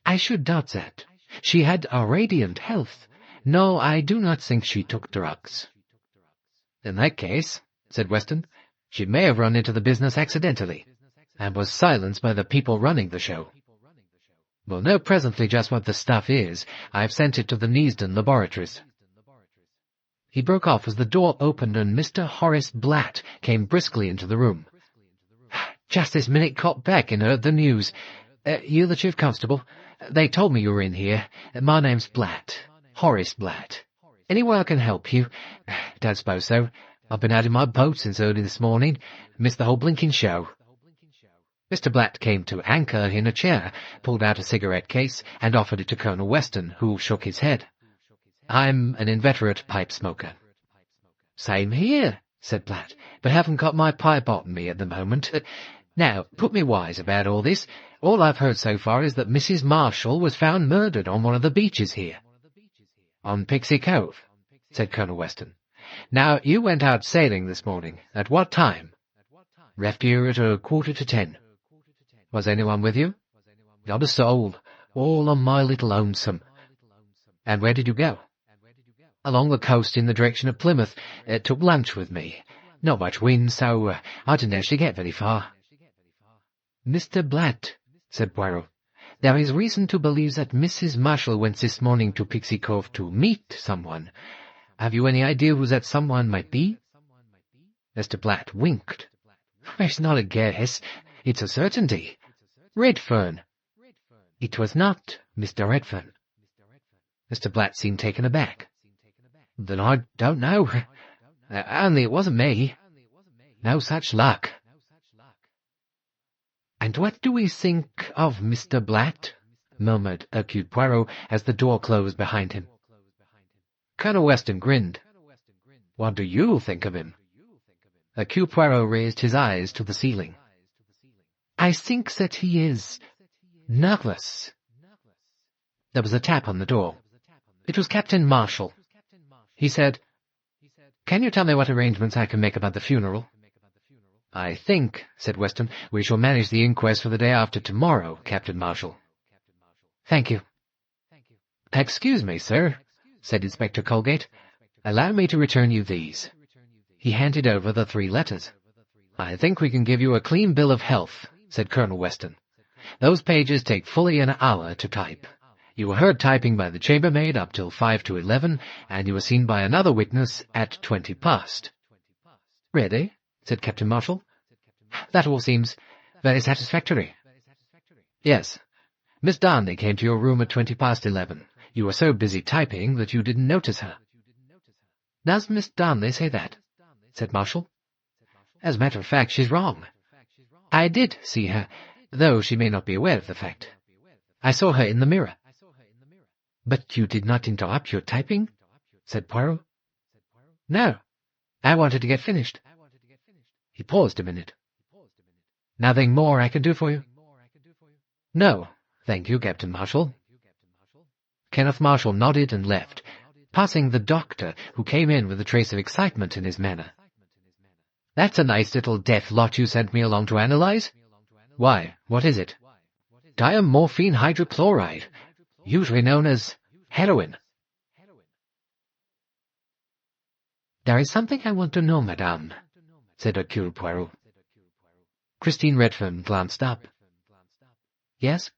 "I should doubt that. She had a radiant health. No, I do not think she took drugs." "In that case," said Weston, "she may have run into the business accidentally, and was silenced by the people running the show. We'll know presently just what the stuff is. I've sent it to the Neasden laboratories." He broke off as the door opened and Mr. Horace Blatt came briskly into the room. "Just this minute got back and heard the news. You the chief constable? They told me you were in here. My name's Blatt, Horace Blatt. Any way I can help you?" "Don't suppose so. I've been out in my boat since early this morning. Missed the whole blinking show." Mr. Blatt came to anchor in a chair, pulled out a cigarette case, and offered it to Colonel Weston, who shook his head. "I'm an inveterate pipe smoker." "Same here," said Blatt, "but haven't got my pipe on me at the moment. Now, put me wise about all this. All I've heard so far is that Mrs. Marshall was found murdered on one of the beaches here." "On Pixie Cove," said Colonel Weston. "Now, you went out sailing this morning. At what time?" "Left here at 10:15. "Was anyone with you?" "Not a soul. All on my little lonesome." "And where did you go?" "Along the coast in the direction of Plymouth. Took lunch with me. Not much wind, so I didn't actually get very far." "Mr. Blatt," said Poirot, "there is reason to believe that Mrs. Marshall went this morning to Pixie Cove to meet someone. Have you any idea who that someone might be?" Mr. Blatt winked. "It's not a guess. It's a certainty. Redfern." "It was not Mr. Redfern." Mr. Blatt seemed taken aback. "Then I don't know. Only it wasn't me. No such luck." "And what do we think of Mr. Blatt?" murmured Hercule Poirot as the door closed behind him. Colonel Weston grinned. "What do you think of him?" Hercule Poirot raised his eyes to the ceiling. "I think that he is nervous." There was a tap on the door. It was Captain Marshall. He said, "Can you tell me what arrangements I can make about the funeral?" "I think," said Weston, "we shall manage the inquest for the day after tomorrow, Captain Marshall." "Thank you. "Excuse me, sir," said Inspector Colgate. "Allow me to return you these." He handed over the 3 letters. "I think we can give you a clean bill of health," said Colonel Weston. "Those pages take fully an hour to type. You were heard typing by the chambermaid up till 5 to 11, and you were seen by another witness at 20 past. "Really?" said Captain Marshall. "That all seems very satisfactory." "Yes. Miss Darnley came to your room at 20 past 11. You were so busy typing that you didn't notice her." "Does Miss Darnley say that?" said Marshall. "As a matter of fact, she's wrong. I did see her, though she may not be aware of the fact. I saw her in the mirror." "But you did not interrupt your typing?" said Poirot. "No. I wanted to get finished." He paused a minute. "Nothing more I can do for you?" "No, thank you, Captain Marshall." Kenneth Marshall nodded and left, passing the doctor, who came in with a trace of excitement in his manner. "That's a nice little death lot you sent me along to analyze." "Why, what is it?" "Diamorphine hydrochloride, usually known as heroin." "There is something I want to know, madame," said Hercule Poirot. Christine Redfern glanced up. "Yes?"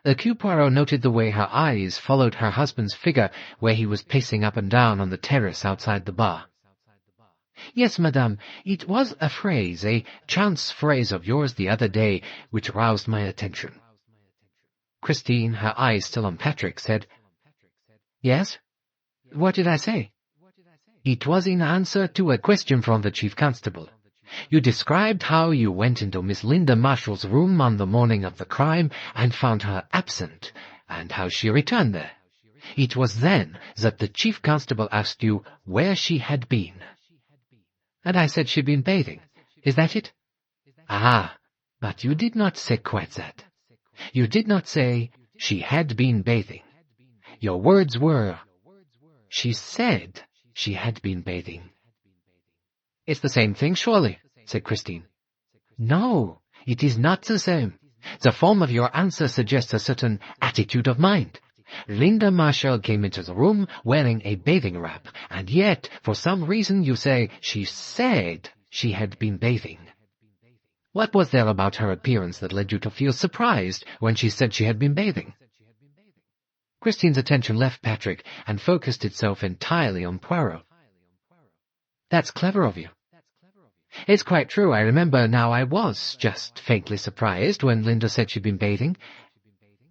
Hercule Poirot noted the way her eyes followed her husband's figure where he was pacing up and down on the terrace outside the bar. "Yes, madame, it was a phrase, a chance phrase of yours the other day, which roused my attention." Christine, her eyes still on Patrick, said, "Yes? What did I say?" "It was in answer to a question from the chief constable. You described how you went into Miss Linda Marshall's room on the morning of the crime and found her absent, and how she returned there. It was then that the chief constable asked you where she had been." "And I said she'd been bathing. Is that it?" "Ah, but you did not say quite that. You did not say she had been bathing. Your words were, she said she had been bathing." "It's the same thing, surely," said Christine. "No, it is not the same. The form of your answer suggests a certain attitude of mind. Linda Marshall came into the room wearing a bathing wrap, and yet, for some reason, you say she said she had been bathing. What was there about her appearance that led you to feel surprised when she said she had been bathing?" Christine's attention left Patrick and focused itself entirely on Poirot. "That's clever of you." "It's quite true. I remember now I was just faintly surprised when Linda said she'd been bathing.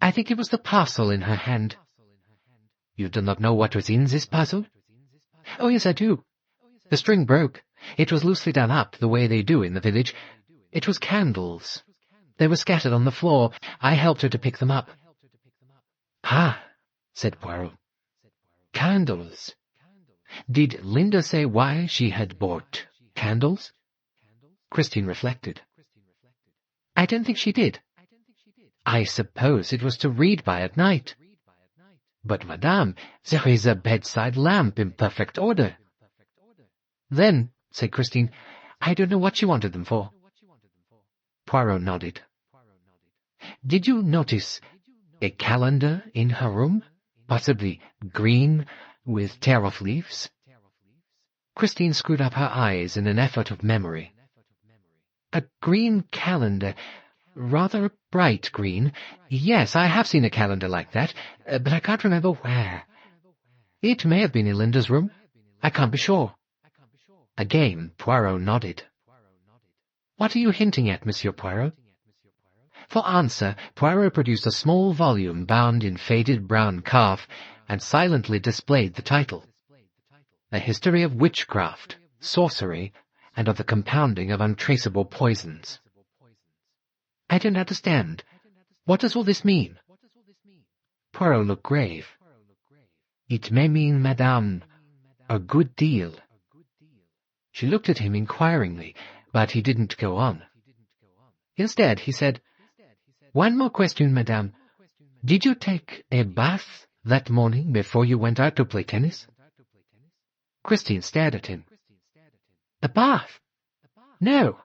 I think it was the parcel in her hand." "You do not know what was in this parcel?" "Oh, yes, I do. The string broke. It was loosely done up, the way they do in the village. It was candles. They were scattered on the floor. I helped her to pick them up." "Ah," said Poirot. "Candles. Did Linda say why she had bought candles?" Christine reflected. "I don't think she did. I suppose it was to read by at night." "But, madame, there is a bedside lamp in perfect order." "Then," said Christine, "I don't know what she wanted them for." Poirot nodded. "Did you notice a calendar in her room, possibly green, with tear-off leaves?" Christine screwed up her eyes in an effort of memory. "A green calendar, rather a bright green. Yes, I have seen a calendar like that, but I can't remember where. It may have been in Linda's room. I can't be sure." Again Poirot nodded. "What are you hinting at, Monsieur Poirot?" For answer, Poirot produced a small volume bound in faded brown calf and silently displayed the title. A History of Witchcraft, Sorcery, and of the Compounding of Untraceable Poisons. "I don't understand. What does all this mean?" Poirot looked grave. "It may mean, madame, a good deal." She looked at him inquiringly, but he didn't go on. Instead, he said, "One more question, madame. Did you take a bath that morning before you went out to play tennis?" Christine stared at him. "A bath? No.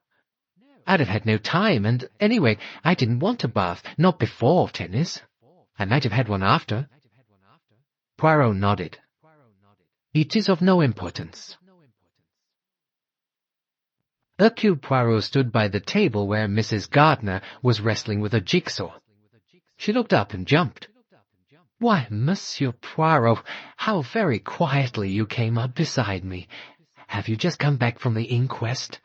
I'd have had no time, and anyway, I didn't want a bath, not before tennis. I might have had one after." Poirot nodded. "It is of no importance." Hercule Poirot stood by the table where Mrs. Gardiner was wrestling with a jigsaw. She looked up and jumped. "Why, Monsieur Poirot, how very quietly you came up beside me. Have you just come back from the inquest?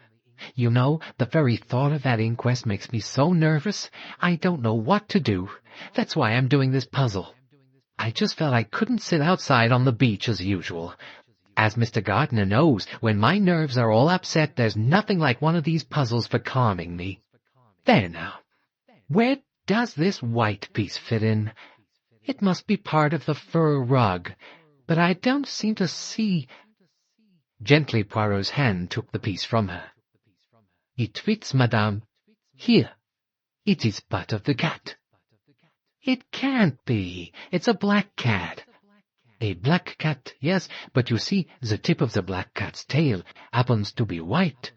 You know, the very thought of that inquest makes me so nervous, I don't know what to do. That's why I'm doing this puzzle. I just felt I couldn't sit outside on the beach as usual. As Mr. Gardiner knows, when my nerves are all upset, there's nothing like one of these puzzles for calming me. There now. Where does this white piece fit in? It must be part of the fur rug, but I don't seem to see—" Gently Poirot's hand took the piece from her. "It fits, madame. Here. It is part of the cat." "It can't be. It's a black cat." "A black cat, yes, but you see, the tip of the black cat's tail happens to be white."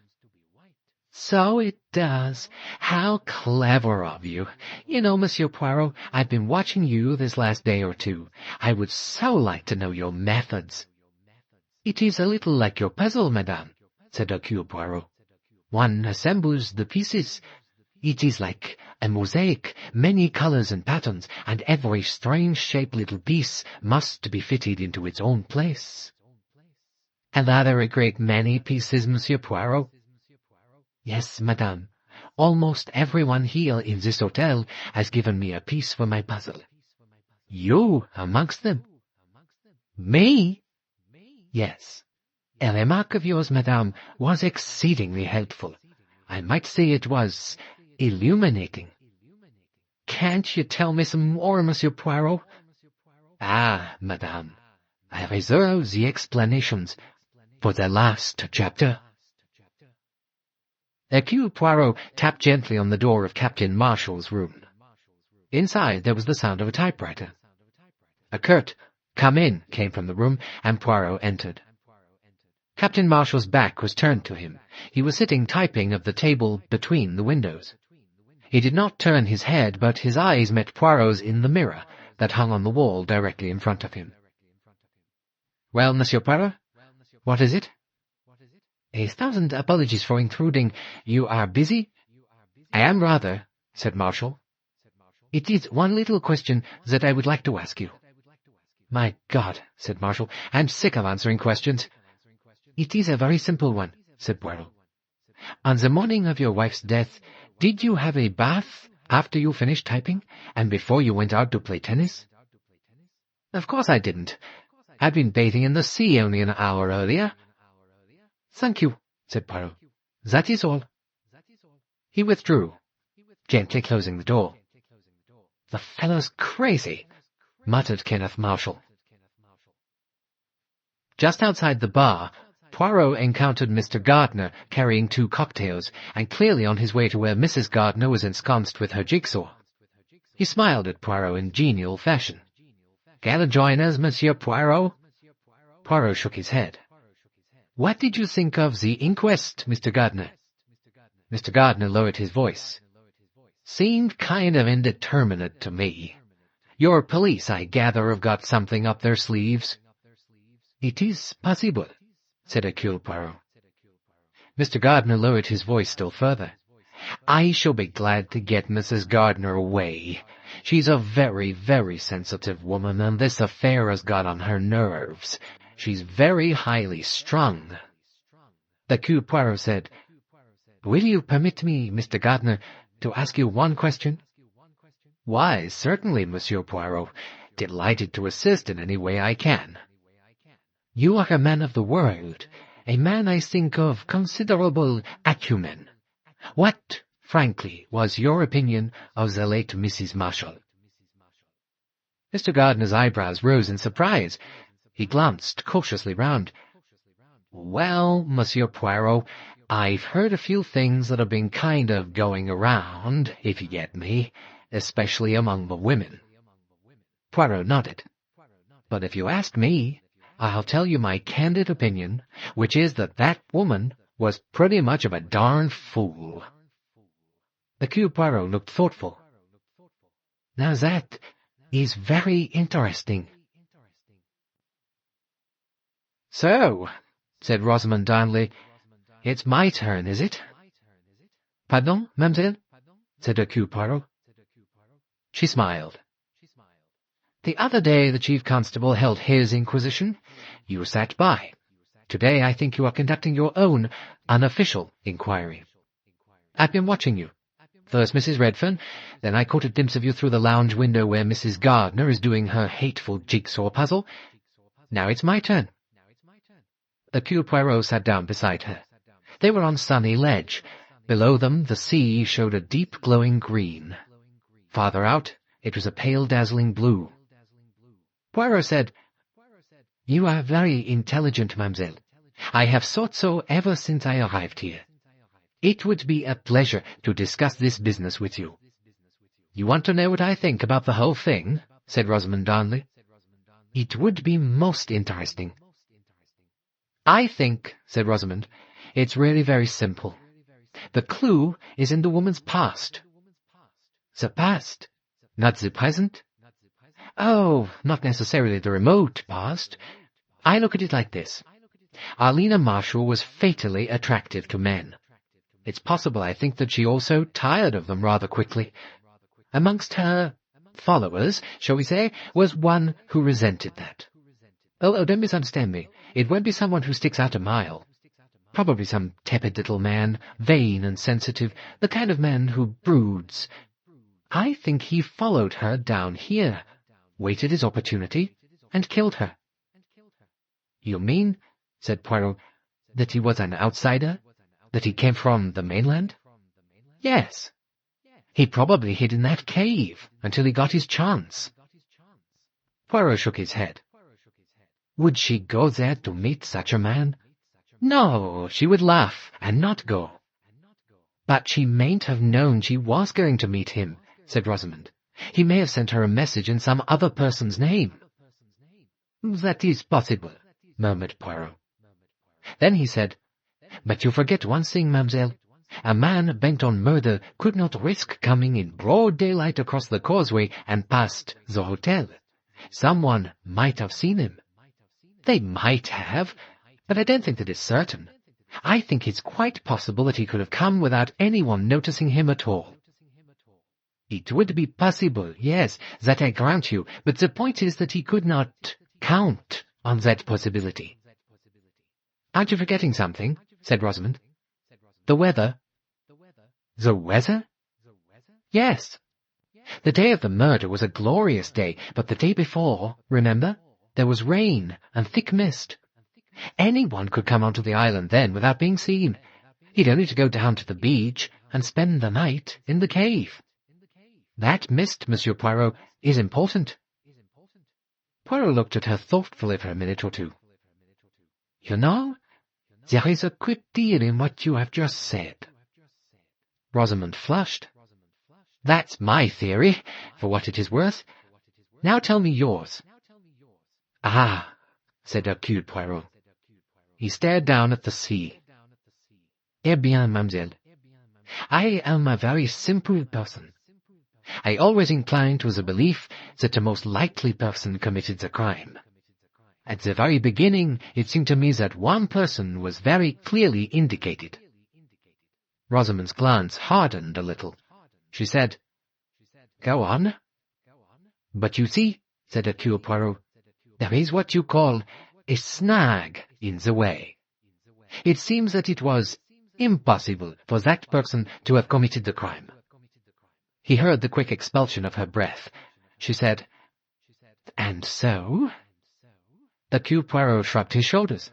"So it does. How clever of you. You know, Monsieur Poirot, I've been watching you this last day or two. I would so like to know your methods." "It is a little like your puzzle, madame," said Hercule Poirot. "One assembles the pieces. It is like a mosaic, many colors and patterns, and every strange-shaped little piece must be fitted into its own place." "And are there a great many pieces, Monsieur Poirot?" "Yes, madame. Almost everyone here in this hotel has given me a piece for my puzzle." "You amongst them?" "Me?" "Yes. A remark of yours, madame, was exceedingly helpful. I might say it was illuminating." "Can't you tell me some more, Monsieur Poirot?" "Ah, madame, I reserve the explanations for the last chapter." Hercule Poirot tapped gently on the door of Captain Marshall's room. Inside there was the sound of a typewriter. A curt "Come in" came from the room, and Poirot entered. Captain Marshall's back was turned to him. He was sitting typing at the table between the windows. He did not turn his head, but his eyes met Poirot's in the mirror that hung on the wall directly in front of him. "Well, Monsieur Poirot, what is it?" "A thousand apologies for intruding. You are busy?" "I am rather," said Marshall. "It is one little question that I would like to ask you." "My God," said Marshall, "I'm sick of answering questions." "It is a very simple one," said Poirot. "On the morning of your wife's death, did you have a bath after you finished typing, and before you went out to play tennis?" "Of course I didn't. I'd been bathing in the sea only an hour earlier." "Thank you," said Poirot. "That is all." He withdrew, gently closing the door. "The fellow's crazy," muttered Kenneth Marshall. Just outside the bar, Poirot encountered Mr. Gardiner carrying 2 cocktails, and clearly on his way to where Mrs. Gardiner was ensconced with her jigsaw. He smiled at Poirot in genial fashion. "Care to join us, Monsieur Poirot?" Poirot shook his head. "What did you think of the inquest, Mr. Gardiner?" Mr. Gardiner lowered his voice. "Seemed kind of indeterminate to me. Your police, I gather, have got something up their sleeves." "It is possible," said Hercule Poirot. Mr. Gardiner lowered his voice still further. "I shall be glad to get Mrs. Gardiner away. She's a very, very sensitive woman, and this affair has got on her nerves. She's very highly strung." Hercule Poirot said, "Will you permit me, Mr. Gardiner, to ask you one question?" "Why, certainly, Monsieur Poirot. Delighted to assist in any way I can." "You are a man of the world, a man, I think, of considerable acumen. What, frankly, was your opinion of the late Mrs. Marshall?" Mr. Gardiner's eyebrows rose in surprise. He glanced cautiously round. "Well, Monsieur Poirot, I've heard a few things that have been kind of going around, if you get me, especially among the women." Poirot nodded. "But if you ask me, I'll tell you my candid opinion, which is that that woman was pretty much of a darn fool." Hercule Poirot looked thoughtful. "Now that is very interesting." "So," said Rosamond Darnley, "it's my turn, is it?" "Pardon, mademoiselle?" said hercule Poirot. She smiled. "The other day the chief constable held his inquisition. You sat by. Today I think you are conducting your own unofficial inquiry. I've been watching you. First Mrs. Redfern, then I caught a glimpse of you through the lounge window where Mrs. Gardiner is doing her hateful jigsaw puzzle. Now it's my turn." Hercule Poirot sat down beside her. They were on sunny ledge. Below them the sea showed a deep glowing green. Farther out it was a pale dazzling blue. Poirot said, "You are very intelligent, mademoiselle. I have thought so ever since I arrived here. It would be a pleasure to discuss this business with you." "You want to know what I think about the whole thing?" said Rosamond Darnley. "It would be most interesting." "I think," said Rosamond, "it's really very simple. The clue is in the woman's past." "The past? Not the present?" "Oh, not necessarily the remote past. I look at it like this. Arlena Marshall was fatally attractive to men. It's possible, I think, that she also tired of them rather quickly. Amongst her followers, shall we say, was one who resented that. Oh, don't misunderstand me. It won't be someone who sticks out a mile. Probably some tepid little man, vain and sensitive, the kind of man who broods. I think he followed her down here, waited his opportunity, and killed her." "You mean," said Poirot, "that he was an outsider? That he came from the mainland?" "Yes. He probably hid in that cave until he got his chance." Poirot shook his head. "Would she go there to meet such a man?" "No, she would laugh and not go." "But she mayn't have known she was going to meet him," said Rosamond. "He may have sent her a message in some other person's name." "That is possible," murmured Poirot. Then he said, "But you forget one thing, mademoiselle. A man bent on murder could not risk coming in broad daylight across the causeway and past the hotel. Someone might have seen him." "They might have, but I don't think that is certain. I think it's quite possible that he could have come without anyone noticing him at all." "It would be possible, yes, that I grant you, but the point is that he could not count on that possibility." "Aren't you forgetting something?" said Rosamond. "The weather." "The weather?" "Yes. The day of the murder was a glorious day, but the day before, remember, there was rain and thick mist. Anyone could come onto the island then without being seen. He'd only to go down to the beach and spend the night in the cave. That mist, Monsieur Poirot, is important." Poirot looked at her thoughtfully for a minute or two. "You know, there is a good deal in what you have just said." Rosamond flushed. "That's my theory, for what it is worth. Now tell me yours." "Ah," said hercule Poirot. He stared down at the sea. "Eh bien, mademoiselle, I am a very simple person. I always incline to the belief that the most likely person committed the crime. At the very beginning, it seemed to me that one person was very clearly indicated." Rosamond's glance hardened a little. She said, "Go on." "But you see," said hercule Poirot, "there is what you call a snag in the way. It seems that it was impossible for that person to have committed the crime." He heard the quick expulsion of her breath. She said, "And so?" Hercule Poirot shrugged his shoulders.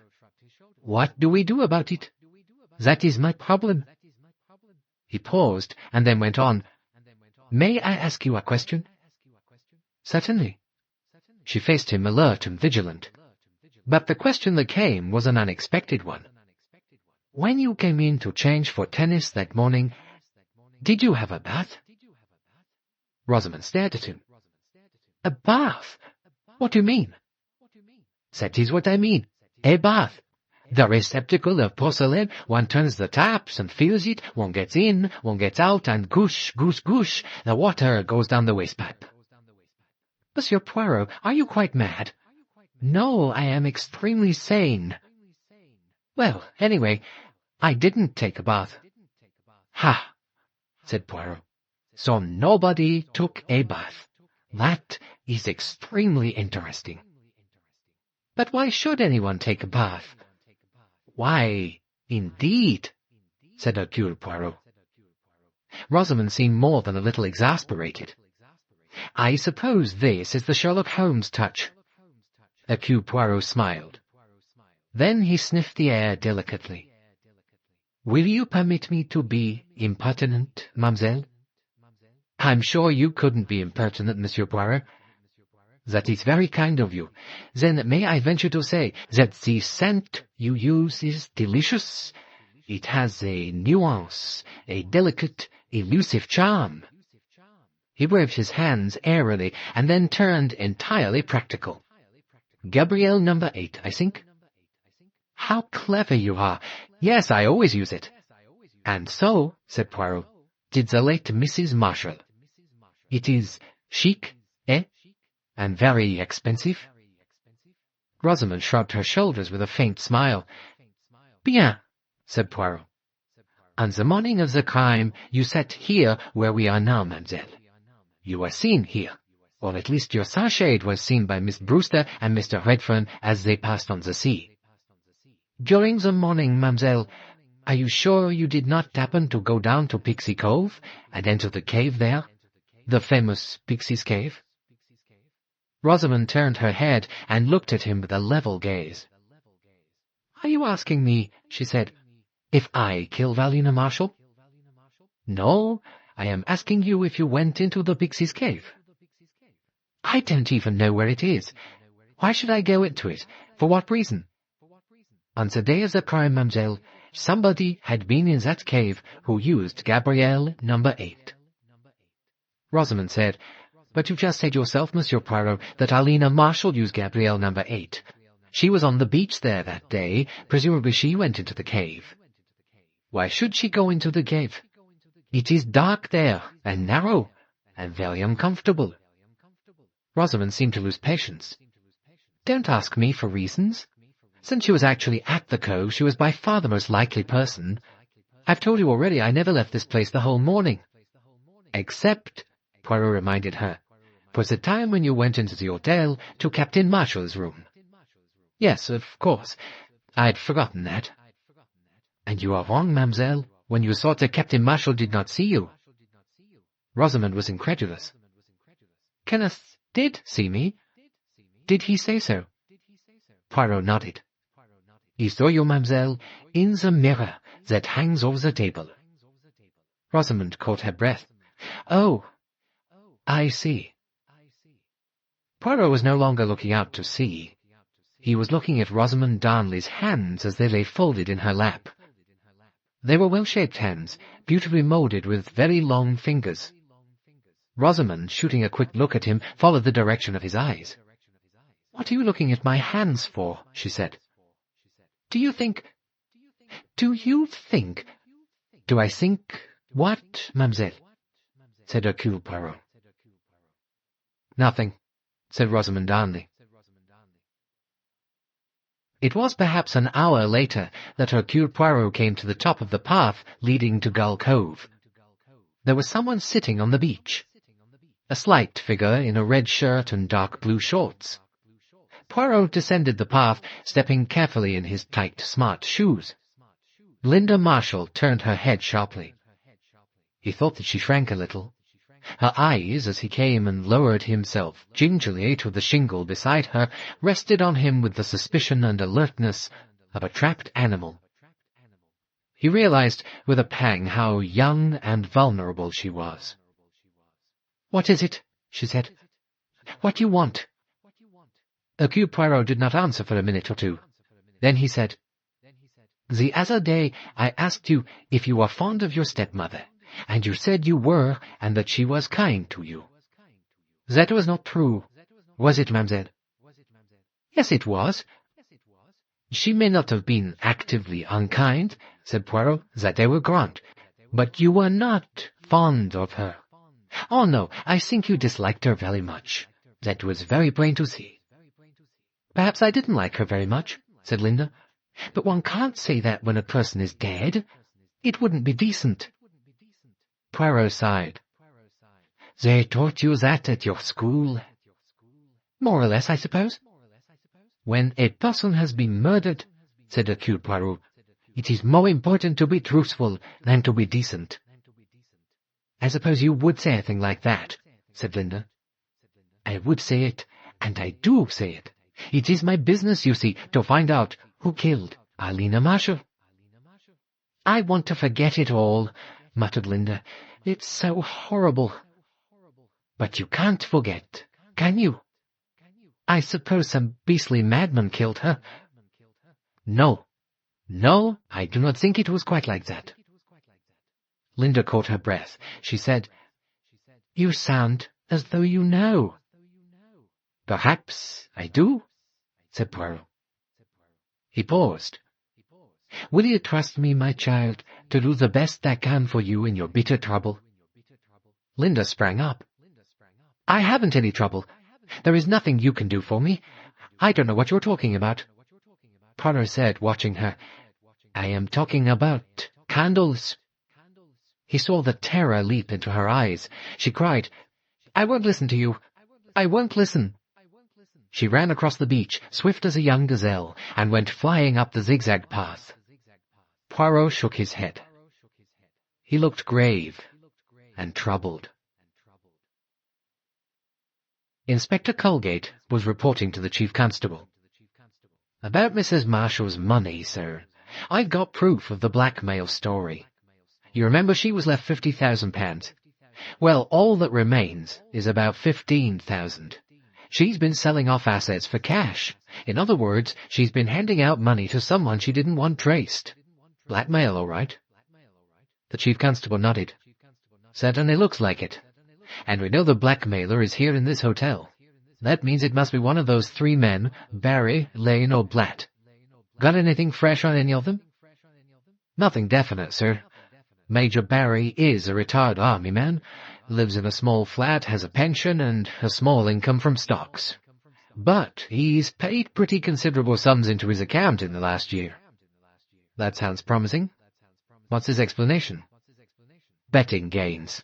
"What do we do about it? That is my problem." He paused and then went on, "May I ask you a question?" "Certainly." She faced him alert and vigilant. But the question that came was an unexpected one. "When you came in to change for tennis that morning, did you have a bath?" Rosamond stared at him. "A bath? What do you mean?" "That is what I mean. A bath. The receptacle of porcelain, one turns the taps and fills it, one gets in, one gets out, and goosh, goosh, goosh, the water goes down the waste pipe." "Monsieur Poirot, are you quite mad?" No, I am extremely sane. Well, anyway, I didn't take a bath. Ha, said Poirot. So nobody took a bath. That is extremely interesting. But why should anyone take a bath? Why, indeed, said Hercule Poirot. Rosamond seemed more than a little exasperated. I suppose this is the Sherlock Holmes touch. Hercule Poirot smiled. Then he sniffed the air delicately. Will you permit me to be impertinent, mademoiselle? I'm sure you couldn't be impertinent, Monsieur Poirot. That is very kind of you. Then may I venture to say that the scent you use is delicious? It has a nuance, a delicate, elusive charm. He waved his hands airily and then turned entirely practical. Gabrielle number 8, I think. How clever you are. Yes, I always use it. And so, said Poirot, did the late Mrs. Marshall. It is chic, eh? And very expensive? Rosamond shrugged her shoulders with a faint smile. Bien, said Poirot. On the morning of the crime, you sat here where we are now, mademoiselle. You were seen here, or at least your sunshade was seen by Miss Brewster and Mr. Redfern as they passed on the sea. During the morning, mademoiselle, are you sure you did not happen to go down to Pixie Cove and enter the cave there? The famous Pixie's Cave? Rosamond turned her head and looked at him with a level gaze. Are you asking me, she said, if I killed Arlena Marshall? No, I am asking you if you went into the Pixie's Cave. I don't even know where it is. Why should I go into it? For what reason? On the day of the crime, mademoiselle, somebody had been in that cave who used Gabrielle number 8. Rosamond said, But you just said yourself, Monsieur Poirot, that Arlena Marshall used Gabrielle number 8. She was on the beach there that day. Presumably she went into the cave. Why should she go into the cave? It is dark there, and narrow, and very uncomfortable. Rosamond seemed to lose patience. Don't ask me for reasons. Since she was actually at the cove, she was by far the most likely person. I've told you already I never left this place the whole morning. Except, Poirot reminded her, for the time when you went into the hotel to Captain Marshall's room. Yes, of course. I'd forgotten that. And you are wrong, mademoiselle, when you thought that Captain Marshall did not see you. Rosamond was incredulous. Kenneth did see me. Did he say so? Poirot nodded. He saw you, mademoiselle, in the mirror that hangs over the table. Rosamond caught her breath. Oh, I see. Poirot was no longer looking out to sea. He was looking at Rosamond Darnley's hands as they lay folded in her lap. They were well-shaped hands, beautifully moulded with very long fingers. Rosamond, shooting a quick look at him, followed the direction of his eyes. What are you looking at my hands for? She said. Do you think... Do I think... What, mademoiselle? Said Hercule Poirot. Nothing, said Rosamond Darnley. It was perhaps an hour later that Hercule Poirot came to the top of the path leading to Gull Cove. There was someone sitting on the beach. A slight figure in a red shirt and dark blue shorts. Poirot descended the path, stepping carefully in his tight, smart shoes. Linda Marshall turned her head sharply. He thought that she shrank a little. Her eyes, as he came and lowered himself gingerly to the shingle beside her, rested on him with the suspicion and alertness of a trapped animal. He realized with a pang how young and vulnerable she was. "What is it?" she said. "What do you want?" Hercule Poirot did not answer for a minute or two. Then he said, "The other day I asked you if you were fond of your stepmother, and you said you were, and that she was kind to you. That was not true, was it, mademoiselle?" "Yes, it was." "She may not have been actively unkind," said Poirot, "that I will grant, but you were not fond of her." "Oh, no, I think you disliked her very much. That was very plain to see." Perhaps I didn't like her very much, said Linda. But one can't say that when a person is dead. It wouldn't be decent. Poirot sighed. They taught you that at your school? More or less, I suppose. When a person has been murdered, said Hercule Poirot, it is more important to be truthful than to be decent. I suppose you would say a thing like that, said Linda. I would say it, and I do say it. It is my business, you see, to find out who killed Arlena Marshall. I want to forget it all, muttered Linda. It's so horrible. But you can't forget, can you? I suppose some beastly madman killed her. No, I do not think it was quite like that. Linda caught her breath. She said, You sound as though you know. Perhaps I do, said Poirot. He paused. Will you trust me, my child, to do the best I can for you in your bitter trouble? Linda sprang up. I haven't any trouble. There is nothing you can do for me. I don't know what you're talking about. Poirot said, watching her, I am talking about candles. He saw the terror leap into her eyes. She cried, I won't listen to you. I won't listen. She ran across the beach, swift as a young gazelle, and went flying up the zigzag path. Poirot shook his head. He looked grave and troubled. Inspector Colgate was reporting to the Chief Constable. About Mrs. Marshall's money, sir. I've got proof of the blackmail story. You remember she was left £50,000. Well, all that remains is about 15,000. She's been selling off assets for cash. In other words, she's been handing out money to someone she didn't want traced. Blackmail, all right. The Chief Constable nodded. Certainly looks like it. And we know the blackmailer is here in this hotel. That means it must be one of those three men, Barry, Lane, or Blatt. Got anything fresh on any of them? Nothing definite, sir. Major Barry is a retired army man, lives in a small flat, has a pension, and a small income from stocks. But he's paid pretty considerable sums into his account in the last year. That sounds promising. What's his explanation? Betting gains.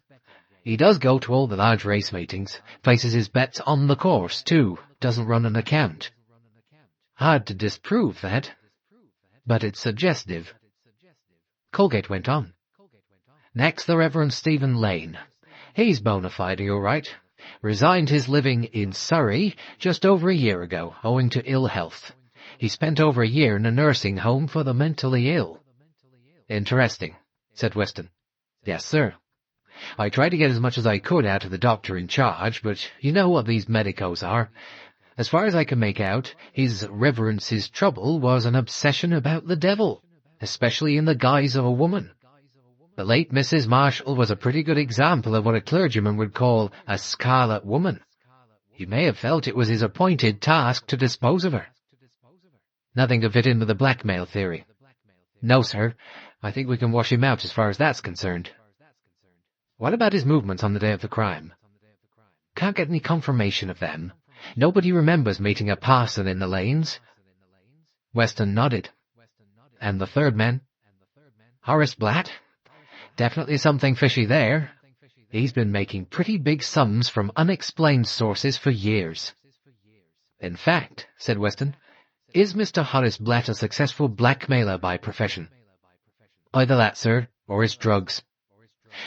He does go to all the large race meetings, places his bets on the course, too, doesn't run an account. Hard to disprove that, but it's suggestive. Colgate went on. Next, the Reverend Stephen Lane. He's bona fide, all right. Resigned his living in Surrey just over a year ago, owing to ill health. He spent over a year in a nursing home for the mentally ill. Interesting, said Weston. Yes, sir. I tried to get as much as I could out of the doctor in charge, but you know what these medicos are. As far as I can make out, his reverence's trouble was an obsession about the devil, especially in the guise of a woman. The late Mrs. Marshall was a pretty good example of what a clergyman would call a scarlet woman. He may have felt it was his appointed task to dispose of her. Nothing to fit in with the blackmail theory. No, sir. I think we can wash him out as far as that's concerned. What about his movements on the day of the crime? Can't get any confirmation of them. Nobody remembers meeting a parson in the lanes. Weston nodded. And the third man? Horace Blatt? Definitely something fishy there. He's been making pretty big sums from unexplained sources for years. In fact, said Weston, is Mr. Horace Blatt a successful blackmailer by profession? Either that, sir, or his drugs.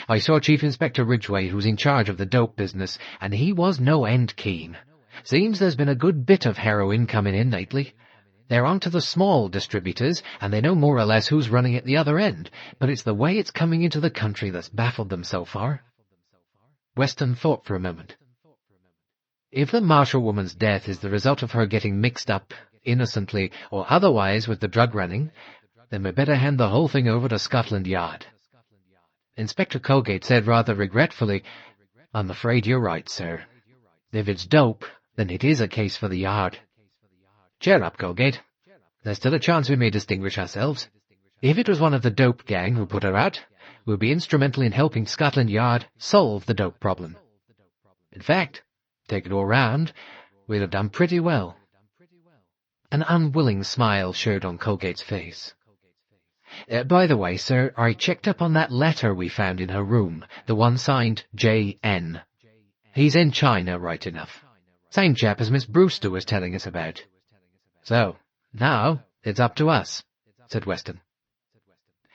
I saw Chief Inspector Ridgway, who's in charge of the dope business, and he was no end keen. Seems there's been a good bit of heroin coming in lately. They're on to the small distributors, and they know more or less who's running at the other end, but it's the way it's coming into the country that's baffled them so far. Weston thought for a moment. If the Marshall woman's death is the result of her getting mixed up, innocently or otherwise, with the drug running, then we'd better hand the whole thing over to Scotland Yard. Inspector Colgate said rather regretfully, I'm afraid you're right, sir. If it's dope, then it is a case for the Yard. Cheer up, Colgate. There's still a chance we may distinguish ourselves. If it was one of the dope gang who put her out, we'll be instrumental in helping Scotland Yard solve the dope problem. In fact, take it all round, we'd have done pretty well. An unwilling smile showed on Colgate's face. By the way, sir, I checked up on that letter we found in her room, the one signed J.N. He's in China, right enough. Same chap as Miss Brewster was telling us about. So, now it's up to us, said Weston.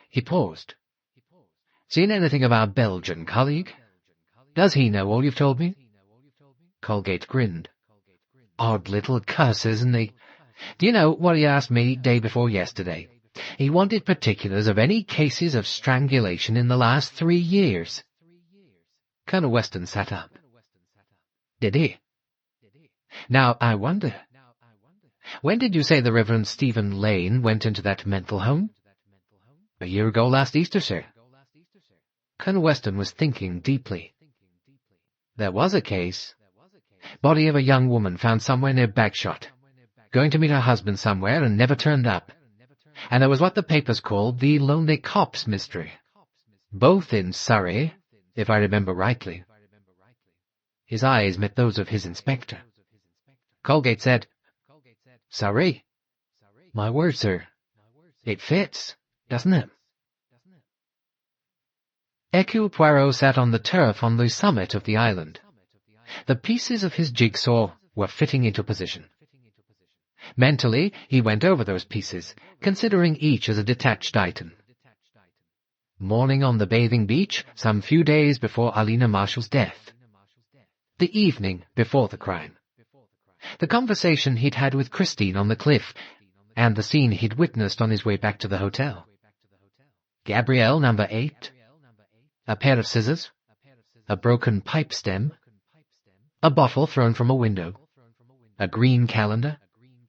He paused. Seen anything of our Belgian colleague? Does he know all you've told me? Colgate grinned. Odd little cuss, isn't he? Do you know what he asked me day before yesterday? He wanted particulars of any cases of strangulation in the last 3 years. Colonel Weston sat up. Did he? Now, I wonder. When did you say the Reverend Stephen Lane went into that mental home? A year ago last Easter, sir. Colonel Weston was thinking deeply. There was a case. Body of a young woman found somewhere near Bagshot. Going to meet her husband somewhere and never turned up. And there was what the papers called the Lonely Cops mystery. Both in Surrey, if I remember rightly. His eyes met those of his inspector. Colgate said, Surrey? My word, sir. It fits, doesn't it? Hercule Poirot sat on the turf on the summit of the island. The pieces of his jigsaw were fitting into position. Mentally, he went over those pieces, considering each as a detached item. Morning on the bathing beach, some few days before Arlena Marshall's death. The evening before the crime. The conversation he'd had with Christine on the cliff, and the scene he'd witnessed on his way back to the hotel. Gabrielle, number 8. A pair of scissors. A broken pipe stem. A bottle thrown from a window. A green calendar.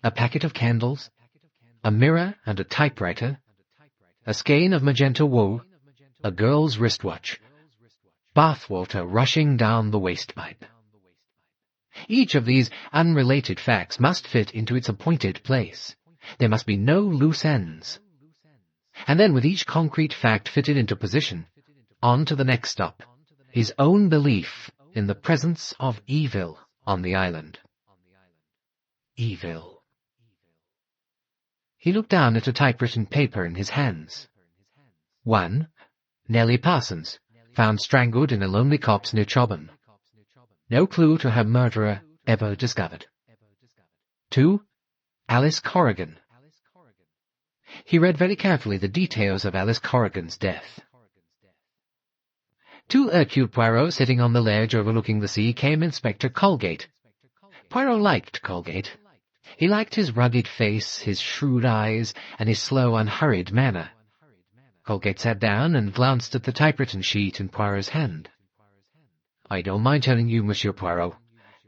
A packet of candles. A mirror and a typewriter. A skein of magenta wool. A girl's wristwatch. Bathwater rushing down the waste pipe. Each of these unrelated facts must fit into its appointed place. There must be no loose ends. And then with each concrete fact fitted into position, on to the next stop, his own belief in the presence of evil on the island. Evil. He looked down at a typewritten paper in his hands. 1. Nellie Parsons, found strangled in a lonely copse near Chobham. No clue to her murderer ever discovered. 2. Alice Corrigan. He read very carefully the details of Alice Corrigan's death. To Hercule Poirot, sitting on the ledge overlooking the sea, came Inspector Colgate. Poirot liked Colgate. He liked his rugged face, his shrewd eyes, and his slow, unhurried manner. Colgate sat down and glanced at the typewritten sheet in Poirot's hand. I don't mind telling you, Monsieur Poirot,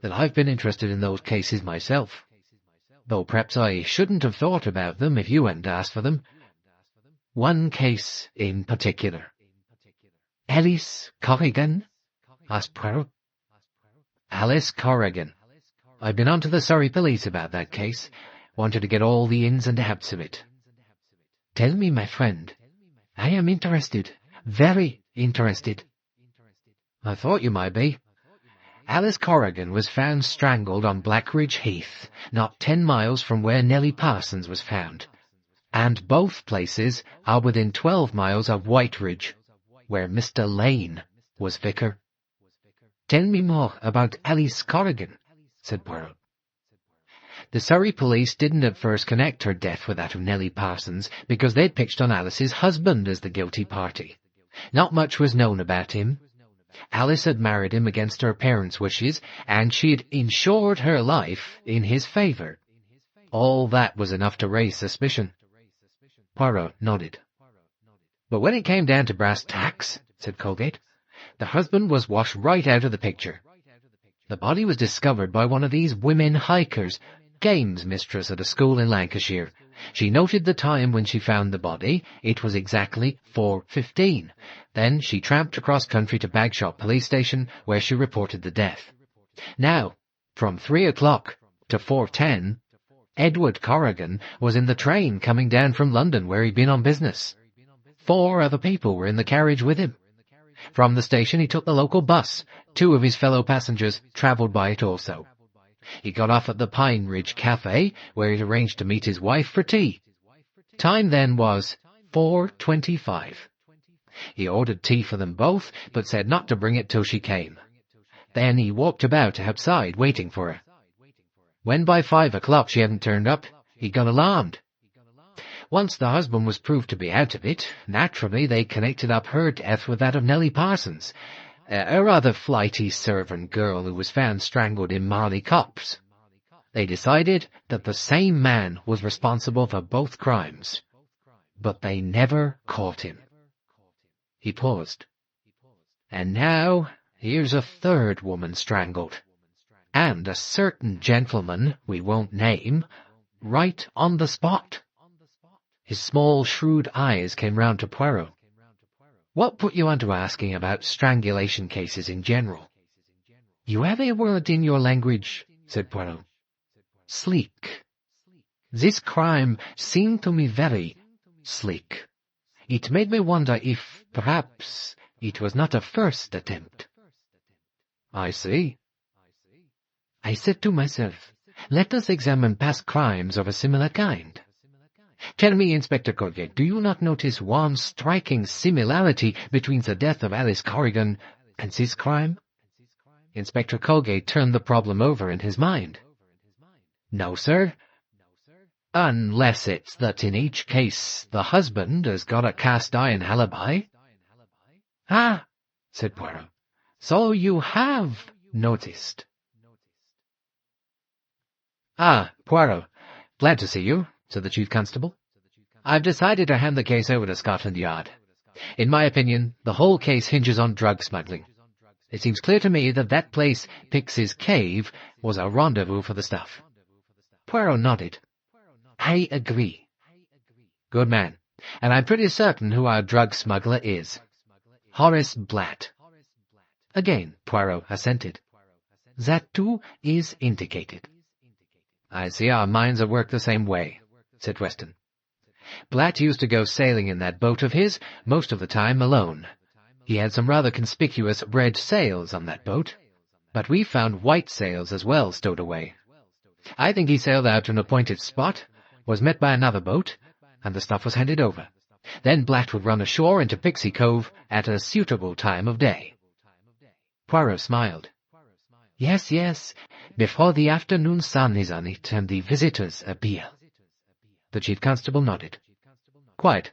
that I've been interested in those cases myself. Though perhaps I shouldn't have thought about them if you hadn't asked for them. One case in particular. Alice Corrigan? Asked Poirot. Alice Corrigan. I've been on to the Surrey police about that case. Wanted to get all the ins and outs of it. Tell me, my friend. I am interested. Very interested. I thought you might be. Alice Corrigan was found strangled on Blackridge Heath, not 10 miles from where Nellie Parsons was found. And both places are within 12 miles of Whiteridge, where Mr. Lane was vicar. Tell me more about Alice Corrigan, said Poirot. The Surrey police didn't at first connect her death with that of Nellie Parsons because they'd pitched on Alice's husband as the guilty party. Not much was known about him. Alice had married him against her parents' wishes, and she'd insured her life in his favour. All that was enough to raise suspicion. Poirot nodded. But when it came down to brass tacks, said Colgate, the husband was washed right out of the picture. The body was discovered by one of these women hikers, games mistress at a school in Lancashire. She noted the time when she found the body. It was exactly 4:15. Then she tramped across country to Bagshot police station, where she reported the death. Now, from 3 o'clock to 4:10, Edward Corrigan was in the train coming down from London, where he'd been on business. 4 other people were in the carriage with him. From the station he took the local bus. 2 of his fellow passengers travelled by it also. He got off at the Pine Ridge Cafe, where he'd arranged to meet his wife for tea. Time then was 4:25. He ordered tea for them both, but said not to bring it till she came. Then he walked about outside, waiting for her. When by 5 o'clock she hadn't turned up, he got alarmed. Once the husband was proved to be out of it, naturally they connected up her death with that of Nellie Parsons, a rather flighty servant girl who was found strangled in Marley Copse. They decided that the same man was responsible for both crimes, but they never caught him. He paused. And now, here's a third woman strangled, and a certain gentleman we won't name, right on the spot. His small, shrewd eyes came round to Poirot. What put you on to asking about strangulation cases in general? You have a word in your language, said Poirot. Sleek. This crime seemed to me very sleek. It made me wonder if, perhaps, it was not a first attempt. I see. I said to myself, let us examine past crimes of a similar kind. Tell me, Inspector Colgate, do you not notice one striking similarity between the death of Alice Corrigan and this crime? Inspector Colgate turned the problem over in his mind. No, sir. Unless it's that in each case the husband has got a cast-iron alibi. Ah, said Poirot. So you have noticed. Ah, Poirot, glad to see you, said the Chief Constable. I've decided to hand the case over to Scotland Yard. In my opinion, the whole case hinges on drug smuggling. It seems clear to me that that place, Pix's Cave, was a rendezvous for the stuff. Poirot nodded. I agree. Good man. And I'm pretty certain who our drug smuggler is. Horace Blatt. Again, Poirot assented. That too is indicated. I see our minds have worked the same way, said Weston. Blatt used to go sailing in that boat of his, most of the time alone. He had some rather conspicuous red sails on that boat, but we found white sails as well stowed away. I think he sailed out to an appointed spot, was met by another boat, and the stuff was handed over. Then Blatt would run ashore into Pixie Cove at a suitable time of day. Poirot smiled. Yes, yes, before the afternoon sun is on it and the visitors appear. The Chief Constable nodded. Quite.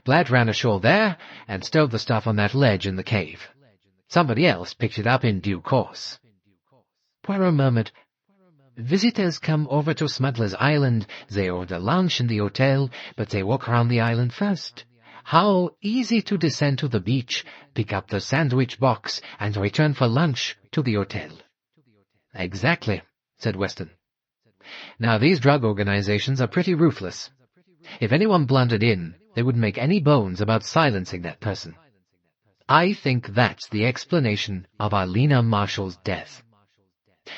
Blatt ran ashore there and stowed the stuff on that ledge in the cave. Somebody else picked it up in due course. Poirot murmured, Visitors come over to Smuggler's Island, they order lunch in the hotel, but they walk around the island first. How easy to descend to the beach, pick up the sandwich box, and return for lunch to the hotel. Exactly, said Weston. Now these drug organizations are pretty ruthless. If anyone blundered in, they wouldn't make any bones about silencing that person. I think that's the explanation of Arlena Marshall's death.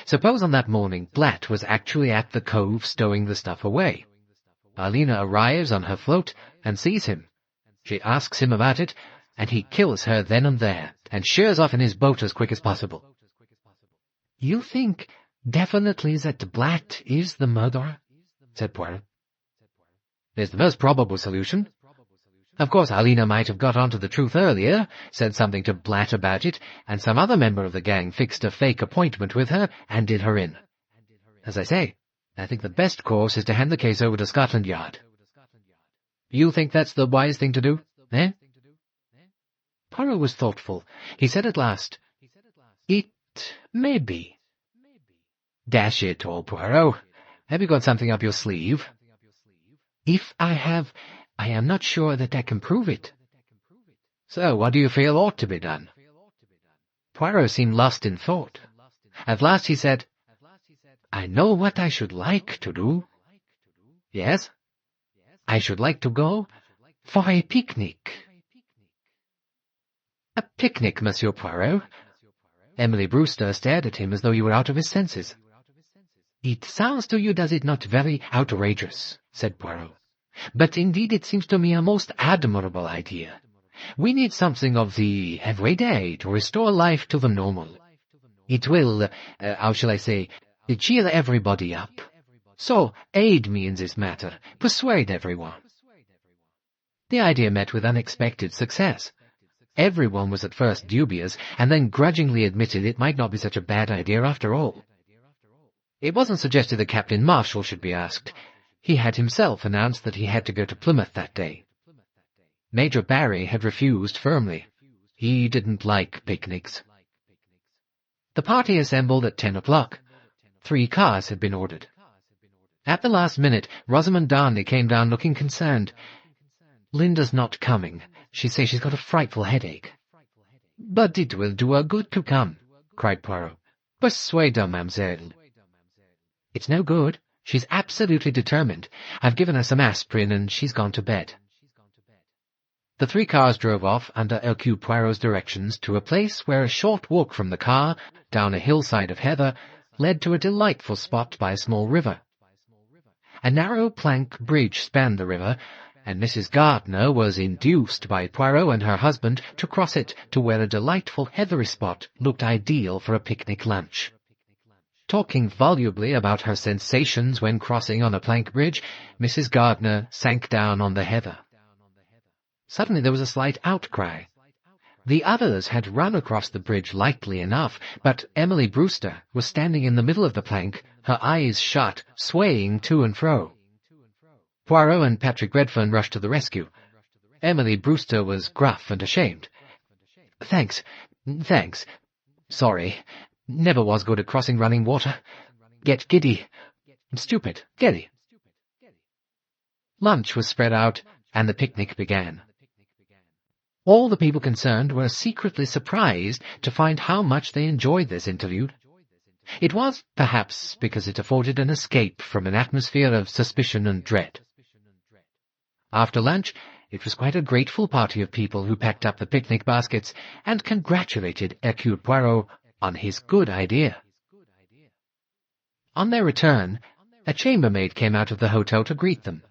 Suppose on that morning Blatt was actually at the cove stowing the stuff away. Arlena arrives on her float and sees him. She asks him about it, and he kills her then and there, and sheers off in his boat as quick as possible. You think definitely that Blatt is the murderer? Said Poirot. It's the most probable solution. Of course, Arlena might have got onto the truth earlier, said something to Blatt about it, and some other member of the gang fixed a fake appointment with her and did her in. As I say, I think the best course is to hand the case over to Scotland Yard. You think that's the wise thing to do, eh? Poirot was thoughtful. He said at last, It may be. Dash it all, Poirot. Have you got something up your sleeve? If I have, I am not sure that I can prove it. So, what do you feel ought to be done? Poirot seemed lost in thought. At last he said, I know what I should like to do. Yes? I should like to go for a picnic. A picnic, Monsieur Poirot? Emily Brewster stared at him as though he were out of his senses. It sounds to you, does it not, very outrageous, said Poirot. But indeed it seems to me a most admirable idea. We need something of the everyday to restore life to the normal. It will, how shall I say, cheer everybody up. So, aid me in this matter. Persuade everyone. The idea met with unexpected success. Everyone was at first dubious, and then grudgingly admitted it might not be such a bad idea after all. It wasn't suggested that Captain Marshall should be asked. He had himself announced that he had to go to Plymouth that day. Major Barry had refused firmly. He didn't like picnics. The party assembled at 10 o'clock. 3 cars had been ordered. At the last minute, Rosamond Darnley came down looking concerned. "Linda's not coming. She says she's got a frightful headache." "But it will do her good to come," cried Poirot. "Persuade her, mademoiselle." "It's no good. She's absolutely determined. I've given her some aspirin and she's gone to bed." The 3 cars drove off under Hercule Poirot's directions to a place where a short walk from the car, down a hillside of heather, led to a delightful spot by a small river. A narrow plank bridge spanned the river, and Mrs. Gardiner was induced by Poirot and her husband to cross it to where a delightful heathery spot looked ideal for a picnic lunch. Talking volubly about her sensations when crossing on a plank bridge, Mrs. Gardiner sank down on the heather. Suddenly there was a slight outcry. The others had run across the bridge lightly enough, but Emily Brewster was standing in the middle of the plank, her eyes shut, swaying to and fro. Poirot and Patrick Redfern rushed to the rescue. Emily Brewster was gruff and ashamed. Thanks. Sorry. Never was good at crossing running water. Get giddy. Stupid. Giddy." Lunch was spread out, and the picnic began. All the people concerned were secretly surprised to find how much they enjoyed this interlude. It was, perhaps, because it afforded an escape from an atmosphere of suspicion and dread. After lunch, it was quite a grateful party of people who packed up the picnic baskets and congratulated Hercule Poirot on his good idea. On their return, a chambermaid came out of the hotel to greet them.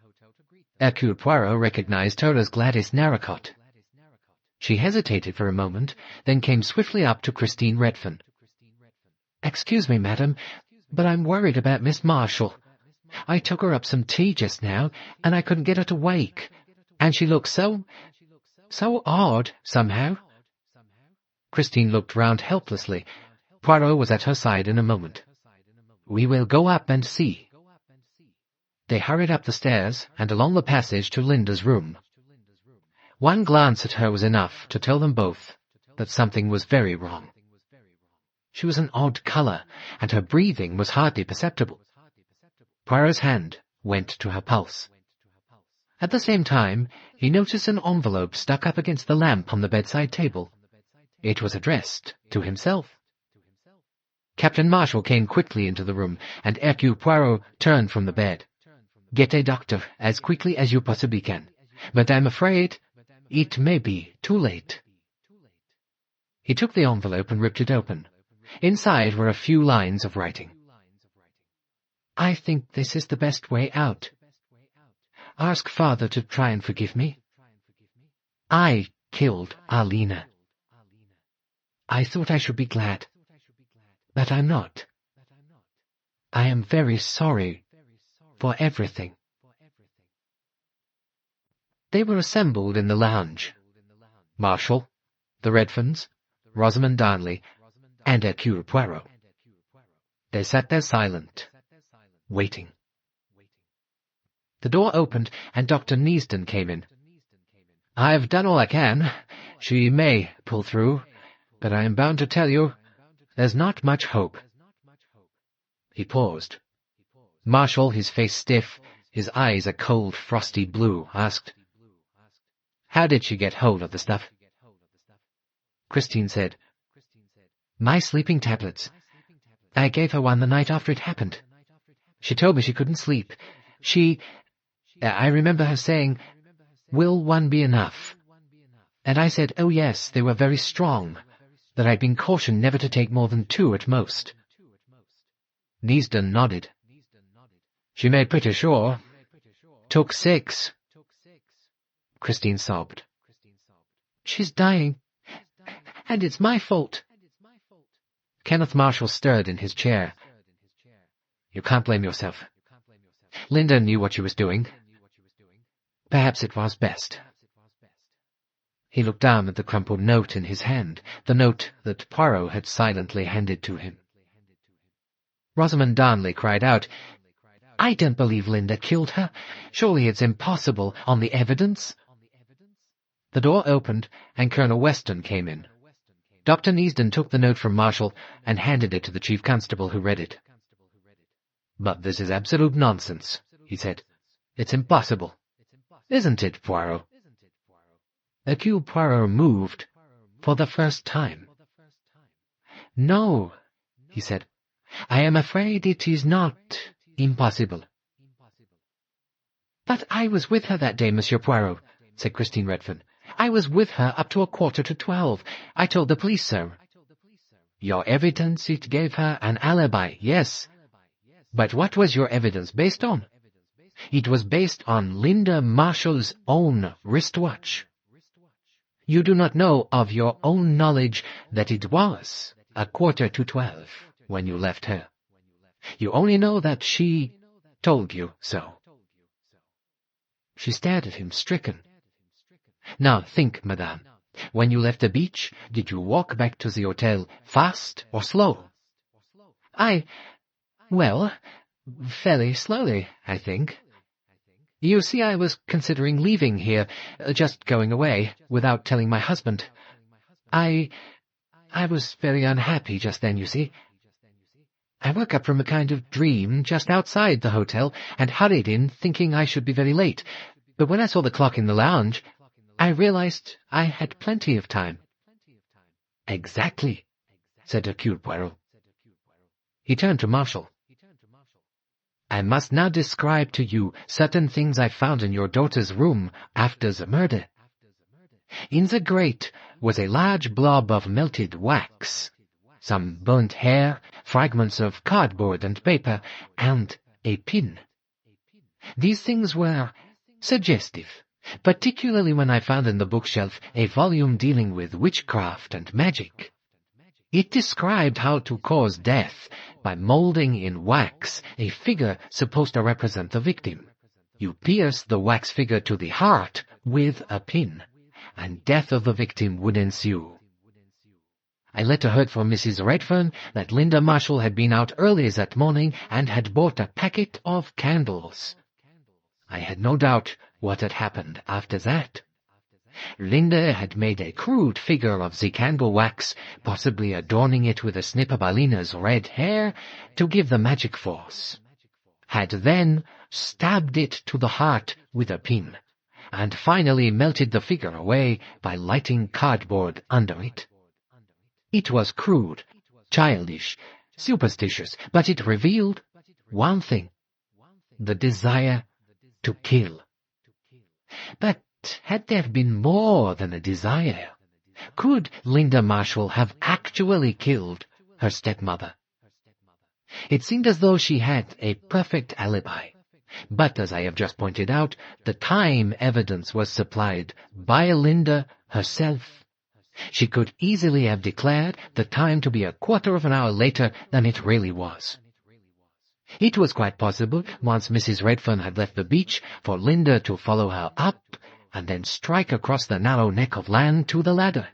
Hercule Poirot recognized her as Gladys Narracott. She hesitated for a moment, then came swiftly up to Christine Redfern. "Excuse me, madam, but I'm worried about Miss Marshall. I took her up some tea just now, and I couldn't get her to wake, and she looks so odd, somehow." Christine looked round helplessly. Poirot was at her side in a moment. "We will go up and see." They hurried up the stairs and along the passage to Linda's room. One glance at her was enough to tell them both that something was very wrong. She was an odd colour, and her breathing was hardly perceptible. Poirot's hand went to her pulse. At the same time, he noticed an envelope stuck up against the lamp on the bedside table. It was addressed to himself. Captain Marshall came quickly into the room, and Hercule Poirot turned from the bed. "Get a doctor as quickly as you possibly can, but I'm afraid it may be too late." He took the envelope and ripped it open. Inside were a few lines of writing. "I think this is the best way out. Ask father to try and forgive me. I killed Arlena. I thought I should be glad, but I'm not. I am very sorry for everything." They were assembled in the lounge. Marshall, the Redferns, Rosamond Darnley, and Hercule Poirot. They sat there silent, waiting. The door opened, and Dr. Neasden came in. "I've done all I can. She may pull through, but I am bound to tell you, there's not much hope." He paused. Marshall, his face stiff, his eyes a cold, frosty blue, asked, "How did she get hold of the stuff?" Christine said, "My sleeping tablets. I gave her one the night after it happened. She told me she couldn't sleep. I remember her saying, 'Will one be enough?' And I said, oh yes, they were very strong, that I'd been cautioned never to take more than 2 at most." Neasden nodded. "She made pretty sure. Took 6. Christine sobbed. "She's dying, and it's my fault." Kenneth Marshall stirred in his chair. You can't blame yourself. Linda knew what she was doing. Perhaps it was best. He looked down at the crumpled note in his hand, the note that Poirot had silently handed to him. Rosamond Darnley cried out, "I don't believe Linda killed her. Surely it's impossible on the evidence." The door opened, and Colonel Weston came in. Dr. Neasden took the note from Marshall and handed it to the chief constable, who read it. "But this is absolute nonsense," he said. "It's impossible. Isn't it, Poirot?" Hercule Poirot moved for the first time. "No," he said. "I am afraid it is not impossible." "But I was with her that day, Monsieur Poirot," said Christine Redfern. "I was with her up to 11:45. I told the police so." "Your evidence, it gave her an alibi, yes. But what was your evidence based on? It was based on Linda Marshall's own wristwatch. You do not know of your own knowledge that it was 11:45 when you left her. You only know that she told you so." She stared at him, stricken. "Now think, madame. When you left the beach, did you walk back to the hotel fast or slow?" Well, fairly slowly, I think. You see, I was considering leaving here, just going away, without telling my husband. I was very unhappy just then, you see. I woke up from a kind of dream just outside the hotel and hurried in, thinking I should be very late. But when I saw the clock in the lounge, I realized I had plenty of time." "Exactly," said Hercule Poirot. He turned to Marshall. "I must now describe to you certain things I found in your daughter's room after the murder. In the grate was a large blob of melted wax, some burnt hair, fragments of cardboard and paper, and a pin. These things were suggestive, particularly when I found in the bookshelf a volume dealing with witchcraft and magic. It described how to cause death by molding in wax a figure supposed to represent the victim. You pierce the wax figure to the heart with a pin, and death of the victim would ensue. I later heard from Mrs. Redfern that Linda Marshall had been out early that morning and had bought a packet of candles. I had no doubt what had happened after that. Linda had made a crude figure of the candle wax, possibly adorning it with a snip of Arlena's red hair to give the magic force, had then stabbed it to the heart with a pin, and finally melted the figure away by lighting cardboard under it. It was crude, childish, superstitious, but it revealed one thing: the desire to kill. But had there been more than a desire? Could Linda Marshall have actually killed her stepmother? It seemed as though she had a perfect alibi. But, as I have just pointed out, the time evidence was supplied by Linda herself. She could easily have declared the time to be a quarter of an hour later than it really was. It was quite possible, once Mrs. Redfern had left the beach, for Linda to follow her up and then strike across the narrow neck of land to the ladder,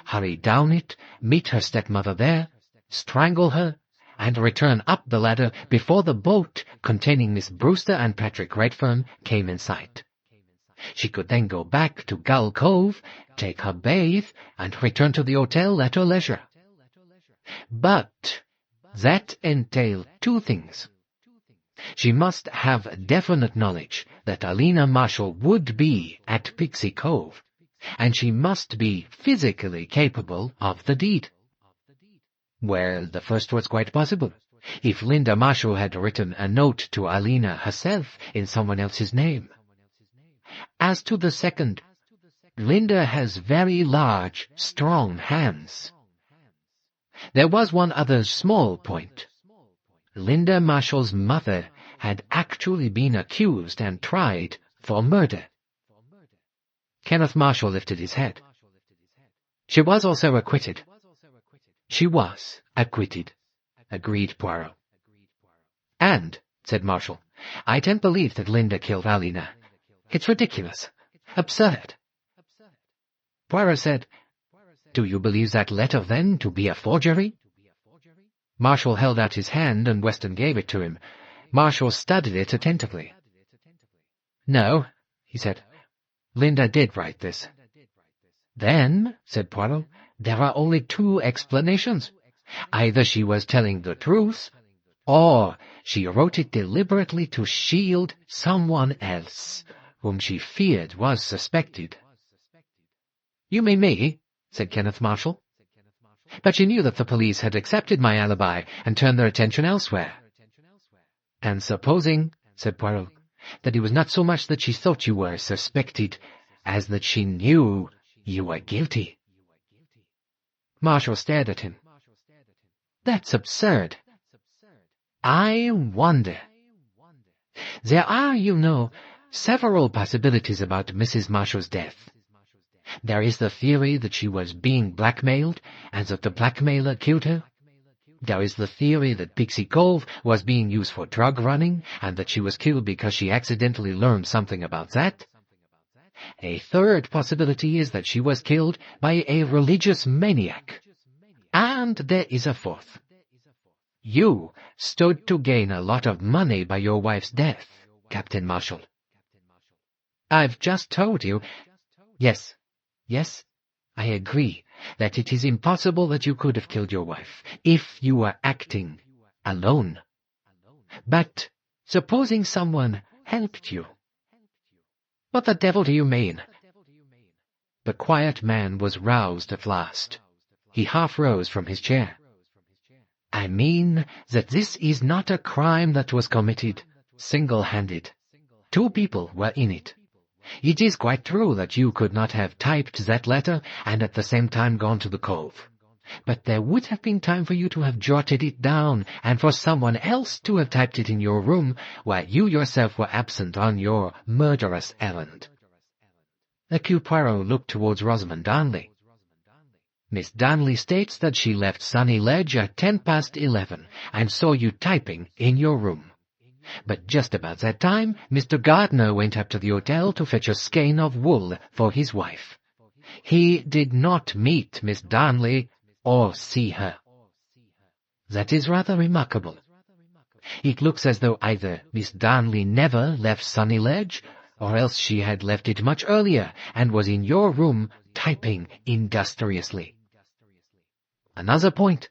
hurry down it, meet her stepmother there, strangle her, and return up the ladder before the boat containing Miss Brewster and Patrick Redfern came in sight. She could then go back to Gull Cove, take her bathe, and return to the hotel at her leisure. But that entailed two things. She must have definite knowledge that Arlena Marshall would be at Pixie Cove, and she must be physically capable of the deed. Well, the first was quite possible, if Linda Marshall had written a note to Arlena herself in someone else's name. As to the second, Linda has very large, strong hands. There was one other small point. Linda Marshall's mother had actually been accused and tried for murder. Kenneth Marshall lifted his head. She was also acquitted. She was acquitted, agreed Poirot. And, said Marshall, I don't believe that Linda killed Arlena. It's ridiculous. Absurd. Poirot said, Do you believe that letter, then, to be a forgery? Marshall held out his hand, and Weston gave it to him. Marshall studied it attentively. No, he said. Linda did write this. Then, said Poirot, there are only two explanations. Either she was telling the truth, or she wrote it deliberately to shield someone else, whom she feared was suspected. You mean me, said Kenneth Marshall. But she knew that the police had accepted my alibi and turned their attention elsewhere. And supposing, said Poirot, that it was not so much that she thought you were suspected, as that she knew you were guilty. Marshall stared at him. That's absurd. I wonder. There are, you know, several possibilities about Mrs. Marshall's death. There is the theory that she was being blackmailed, and that the blackmailer killed her. There is the theory that Pixie Cove was being used for drug running, and that she was killed because she accidentally learned something about that. A third possibility is that she was killed by a religious maniac. And there is a fourth. You stood to gain a lot of money by your wife's death, Captain Marshall. I've just told you. Yes, I agree that it is impossible that you could have killed your wife if you were acting alone. But supposing someone helped you. What the devil do you mean? The quiet man was roused at last. He half rose from his chair. I mean that this is not a crime that was committed single-handed. Two people were in it. It is quite true that you could not have typed that letter and at the same time gone to the cove. But there would have been time for you to have jotted it down, and for someone else to have typed it in your room, while you yourself were absent on your murderous errand. Hercule Poirot looked towards Rosamond Darnley. Miss Darnley states that she left Sunny Ledge at 11:10, and saw you typing in your room. But just about that time, Mr. Gardner went up to the hotel to fetch a skein of wool for his wife. He did not meet Miss Darnley or see her. That is rather remarkable. It looks as though either Miss Darnley never left Sunny Ledge, or else she had left it much earlier and was in your room typing industriously. Another point.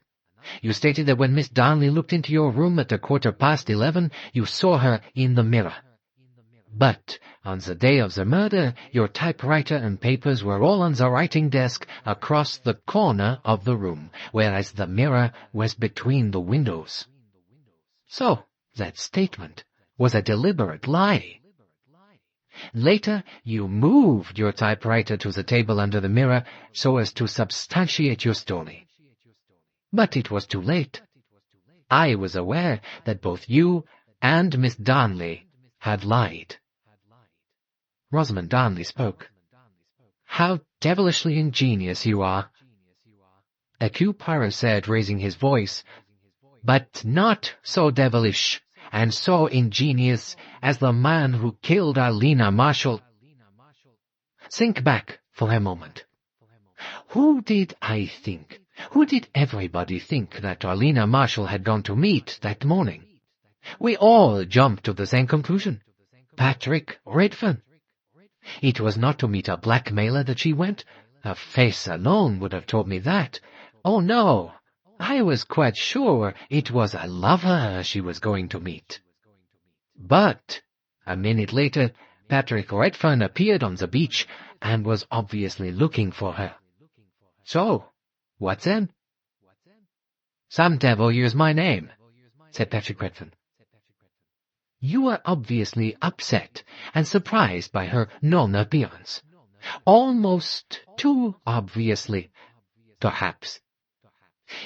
You stated that when Miss Darnley looked into your room at 11:15, you saw her in the mirror. But on the day of the murder, your typewriter and papers were all on the writing desk across the corner of the room, whereas the mirror was between the windows. So, that statement was a deliberate lie. Later, you moved your typewriter to the table under the mirror so as to substantiate your story. But it was too late. I was aware that both you and Miss Darnley had lied. Rosamond Darnley spoke. How devilishly ingenious you are. Hercule Poirot said, raising his voice, but not so devilish and so ingenious as the man who killed Arlena Marshall. Think back for a moment. Who did everybody think that Arlena Marshall had gone to meet that morning? We all jumped to the same conclusion. Patrick Redfern. It was not to meet a blackmailer that she went. Her face alone would have told me that. Oh no, I was quite sure it was a lover she was going to meet. But a minute later, Patrick Redfern appeared on the beach and was obviously looking for her. So, what then? Some devil used my name, said Patrick Redfern. You were obviously upset and surprised by her non-appearance. Almost too obviously, perhaps.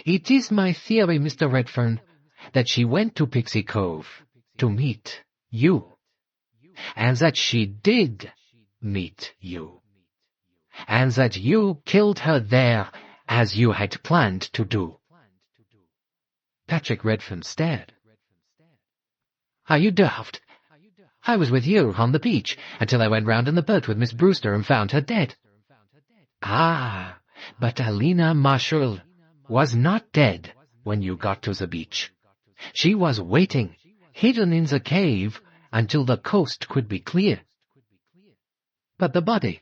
It is my theory, Mr. Redfern, that she went to Pixie Cove to meet you, and that she did meet you, and that you killed her there as you had planned to do. Patrick Redfern stared. Are you daft? I was with you on the beach until I went round in the boat with Miss Brewster and found her dead. Ah, but Arlena Marshall was not dead when you got to the beach. She was waiting, hidden in the cave, until the coast could be clear. But the body,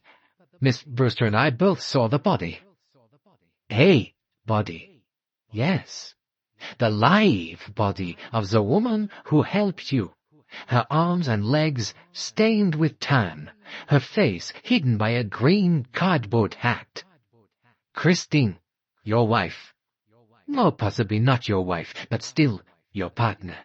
Miss Brewster and I both saw the body. A body, yes. The live body of the woman who helped you. Her arms and legs stained with tan, her face hidden by a green cardboard hat. Christine, your wife. No, possibly not your wife, but still your partner.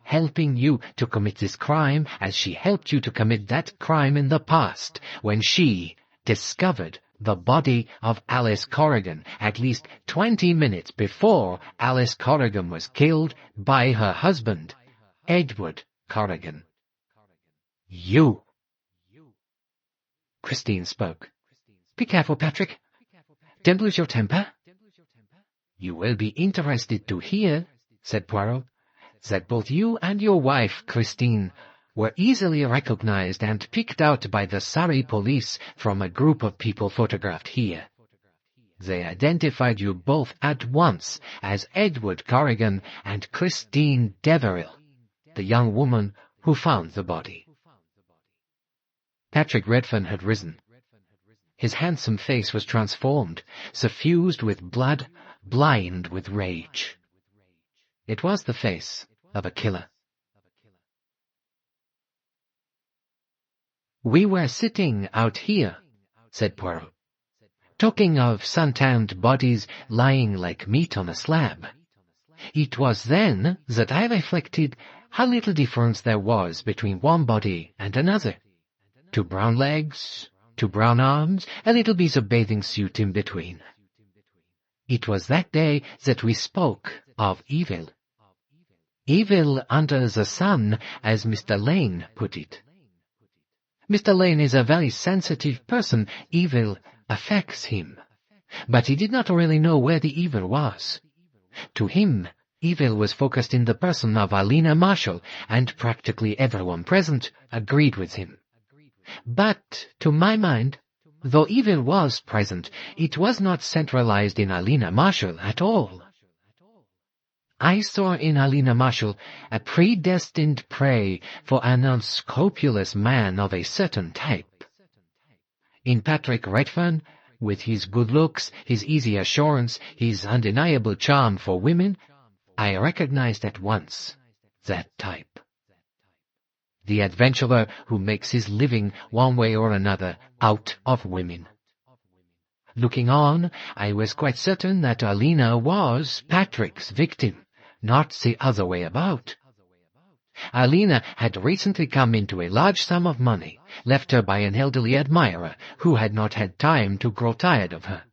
Helping you to commit this crime as she helped you to commit that crime in the past, when she discovered the body of Alice Corrigan at least 20 minutes before Alice Corrigan was killed by her husband, Edward Corrigan. You. Christine spoke. Be careful, Patrick. Don't lose your temper. You will be interested to hear, said Poirot, that both you and your wife, Christine, were easily recognized and picked out by the Surrey police from a group of people photographed here. They identified you both at once as Edward Corrigan and Christine Deverill, the young woman who found the body. Patrick Redfern had risen. His handsome face was transformed, suffused with blood, blind with rage. It was the face of a killer. We were sitting out here, said Poirot, talking of sun-tanned bodies lying like meat on a slab. It was then that I reflected how little difference there was between one body and another. 2 brown legs, 2 brown arms, a little piece of bathing suit in between. It was that day that we spoke of evil. Evil under the sun, as Mr. Lane put it. Mr. Lane is a very sensitive person. Evil affects him. But he did not really know where the evil was. To him, evil was focused in the person of Arlena Marshall, and practically everyone present agreed with him. But, to my mind, though evil was present, it was not centralized in Arlena Marshall at all. I saw in Arlena Marshall a predestined prey for an unscrupulous man of a certain type. In Patrick Redfern, with his good looks, his easy assurance, his undeniable charm for women, I recognized at once that type. The adventurer who makes his living one way or another out of women. Looking on, I was quite certain that Arlena was Patrick's victim, not the other way about. Arlena had recently come into a large sum of money, left her by an elderly admirer who had not had time to grow tired of her.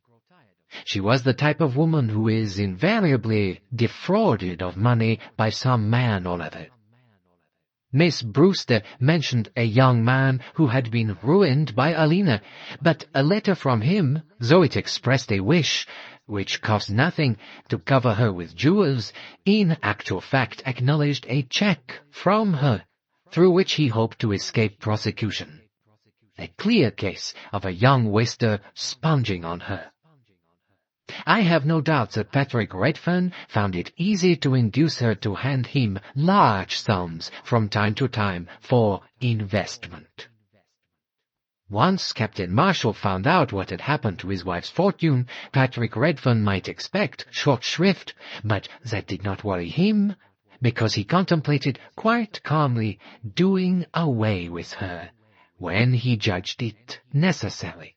She was the type of woman who is invariably defrauded of money by some man or other. Miss Brewster mentioned a young man who had been ruined by Arlena, but a letter from him, though it expressed a wish, which cost nothing, to cover her with jewels, in actual fact acknowledged a check from her, through which he hoped to escape prosecution. A clear case of a young waster sponging on her. I have no doubt that Patrick Redfern found it easy to induce her to hand him large sums from time to time for investment. Once Captain Marshall found out what had happened to his wife's fortune, Patrick Redfern might expect short shrift, but that did not worry him, because he contemplated quite calmly doing away with her, when he judged it necessary.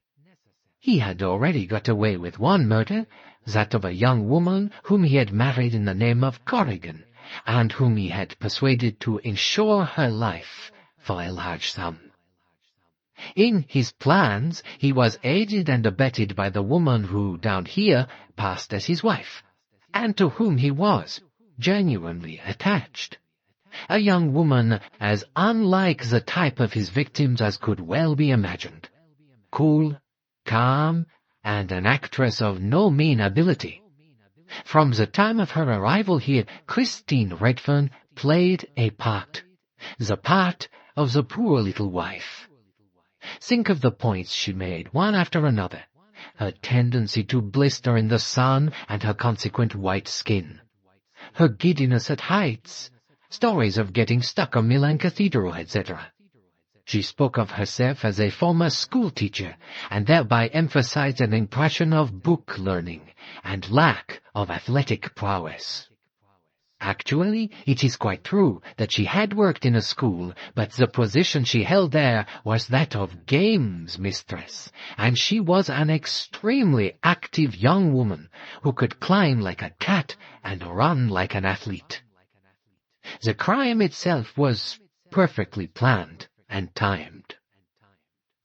He had already got away with one murder, that of a young woman whom he had married in the name of Corrigan, and whom he had persuaded to insure her life for a large sum. In his plans, he was aided and abetted by the woman who, down here, passed as his wife, and to whom he was genuinely attached. A young woman as unlike the type of his victims as could well be imagined. Cool, calm, and an actress of no mean ability. From the time of her arrival here, Christine Redfern played a part, The part of the poor little wife. Think of the points she made, one after another. Her tendency to blister in the sun and her consequent white skin. Her giddiness at heights. Stories of getting stuck on Milan Cathedral, etc. She spoke of herself as a former schoolteacher, and thereby emphasized an impression of book learning and lack of athletic prowess. Actually, it is quite true that she had worked in a school, but the position she held there was that of games mistress, and she was an extremely active young woman who could climb like a cat and run like an athlete. The crime itself was perfectly planned and timed.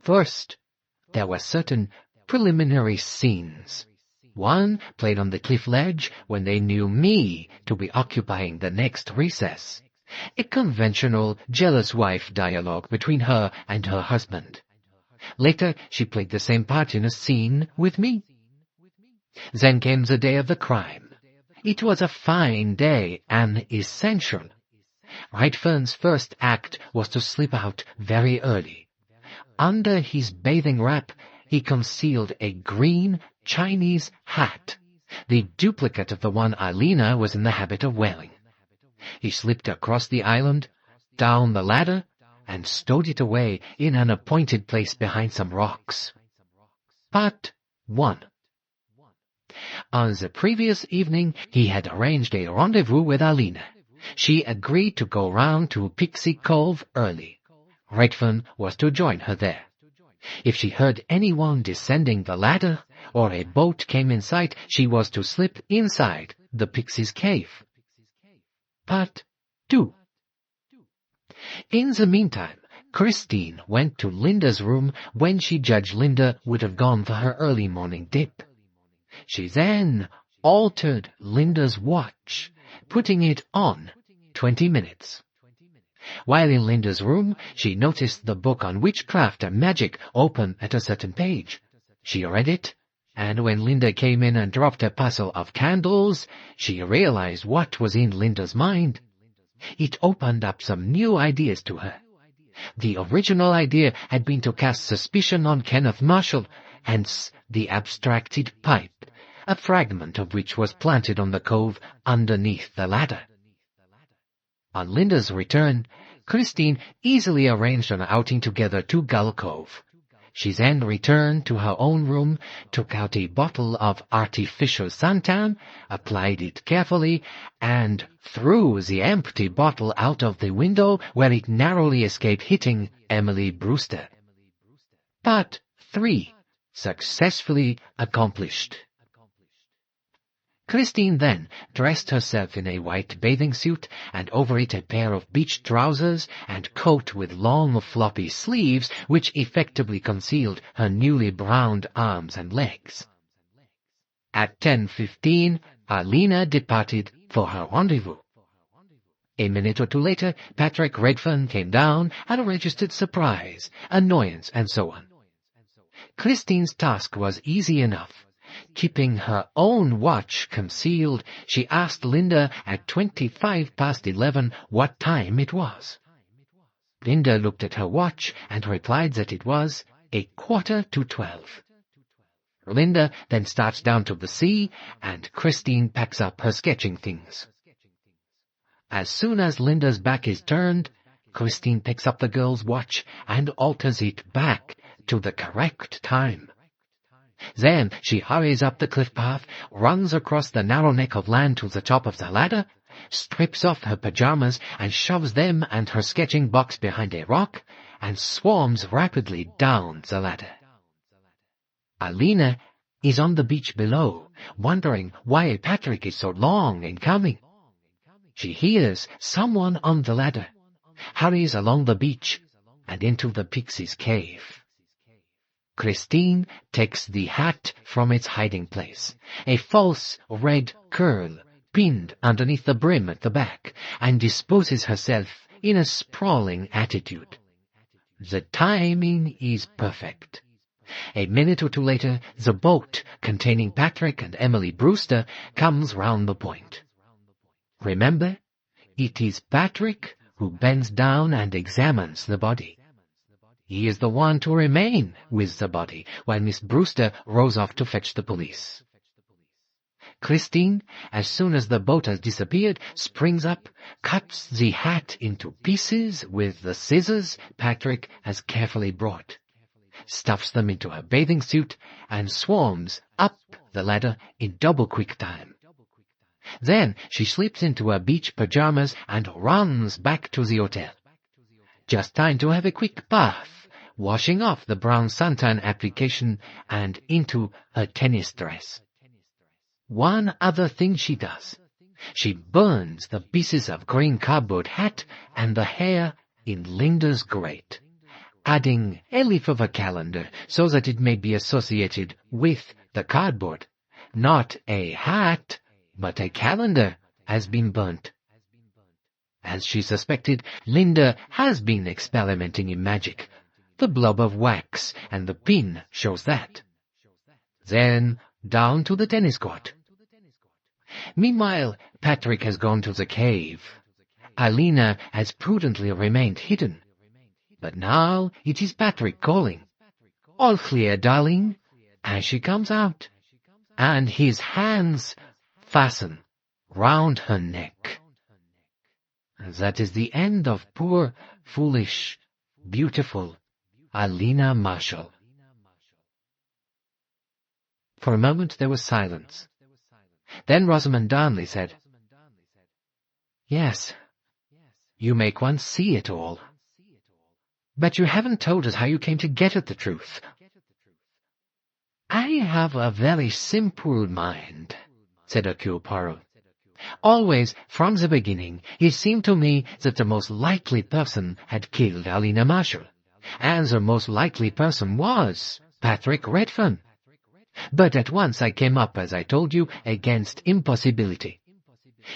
First, there were certain preliminary scenes. One played on the cliff ledge when they knew me to be occupying the next recess. A conventional jealous wife dialogue between her and her husband. Later, she played the same part in a scene with me. Then came the day of the crime. It was a fine day, an essential. Redfern's first act was to slip out very early. Under his bathing wrap, he concealed a green Chinese hat, the duplicate of the one Arlena was in the habit of wearing. He slipped across the island, down the ladder, and stowed it away in an appointed place behind some rocks. Part 1. On the previous evening, he had arranged a rendezvous with Arlena. She agreed to go round to Pixie Cove early. Redfern was to join her there. If she heard anyone descending the ladder, or a boat came in sight, she was to slip inside the Pixie's cave. Part 2. In the meantime, Christine went to Linda's room when she judged Linda would have gone for her early morning dip. She then altered Linda's watch, putting it on 20 minutes. While in Linda's room, she noticed the book on witchcraft and magic open at a certain page. She read it, and when Linda came in and dropped a parcel of candles, she realized what was in Linda's mind. It opened up some new ideas to her. The original idea had been to cast suspicion on Kenneth Marshall, hence the abstracted pipe, a fragment of which was planted on the cove underneath the ladder. On Linda's return, Christine easily arranged an outing together to Gull Cove. She then returned to her own room, took out a bottle of artificial suntan, applied it carefully, and threw the empty bottle out of the window where it narrowly escaped hitting Emily Brewster. Part 3. Successfully accomplished. Christine then dressed herself in a white bathing suit, and over it a pair of beach trousers and coat with long floppy sleeves which effectively concealed her newly browned arms and legs. At 10:15, Arlena departed for her rendezvous. A minute or two later, Patrick Redfern came down and registered surprise, annoyance, and so on. Christine's task was easy enough. Keeping her own watch concealed, she asked Linda at 11:25 what time it was. Linda looked at her watch and replied that it was 11:45. Linda then starts down to the sea, and Christine packs up her sketching things. As soon as Linda's back is turned, Christine picks up the girl's watch and alters it back to the correct time. Then she hurries up the cliff path, runs across the narrow neck of land to the top of the ladder, strips off her pajamas and shoves them and her sketching box behind a rock, and swarms rapidly down the ladder. Arlena is on the beach below, wondering why Patrick is so long in coming. She hears someone on the ladder, hurries along the beach, and into the Pixie's cave. Christine takes the hat from its hiding place, a false red curl pinned underneath the brim at the back, and disposes herself in a sprawling attitude. The timing is perfect. A minute or two later, the boat containing Patrick and Emily Brewster comes round the point. Remember, it is Patrick who bends down and examines the body. He is the one to remain with the body while Miss Brewster rows off to fetch the police. Christine, as soon as the boat has disappeared, springs up, cuts the hat into pieces with the scissors Patrick has carefully brought, stuffs them into her bathing suit, and swarms up the ladder in double-quick time. Then she slips into her beach pajamas and runs back to the hotel. Just time to have a quick bath, washing off the brown suntan application and into her tennis dress. One other thing she does. She burns the pieces of green cardboard hat and the hair in Linda's grate, adding a leaf of a calendar so that it may be associated with the cardboard. Not a hat, but a calendar has been burnt. As she suspected, Linda has been experimenting in magic. The blob of wax and the pin shows that. Then down to the tennis court. Meanwhile, Patrick has gone to the cave. Arlena has prudently remained hidden. But now it is Patrick calling. "All clear, darling," as she comes out, and his hands fasten round her neck. That is the end of poor, foolish, beautiful Arlena Marshall. For a moment there was silence. Then Rosamond Darnley said, "Yes, you make one see it all. But you haven't told us how you came to get at the truth." "I have a very simple mind," said hercule Poirot. "Always, from the beginning, it seemed to me that the most likely person had killed Arlena Marshall, and the most likely person was Patrick Redfern. But at once I came up, as I told you, against impossibility.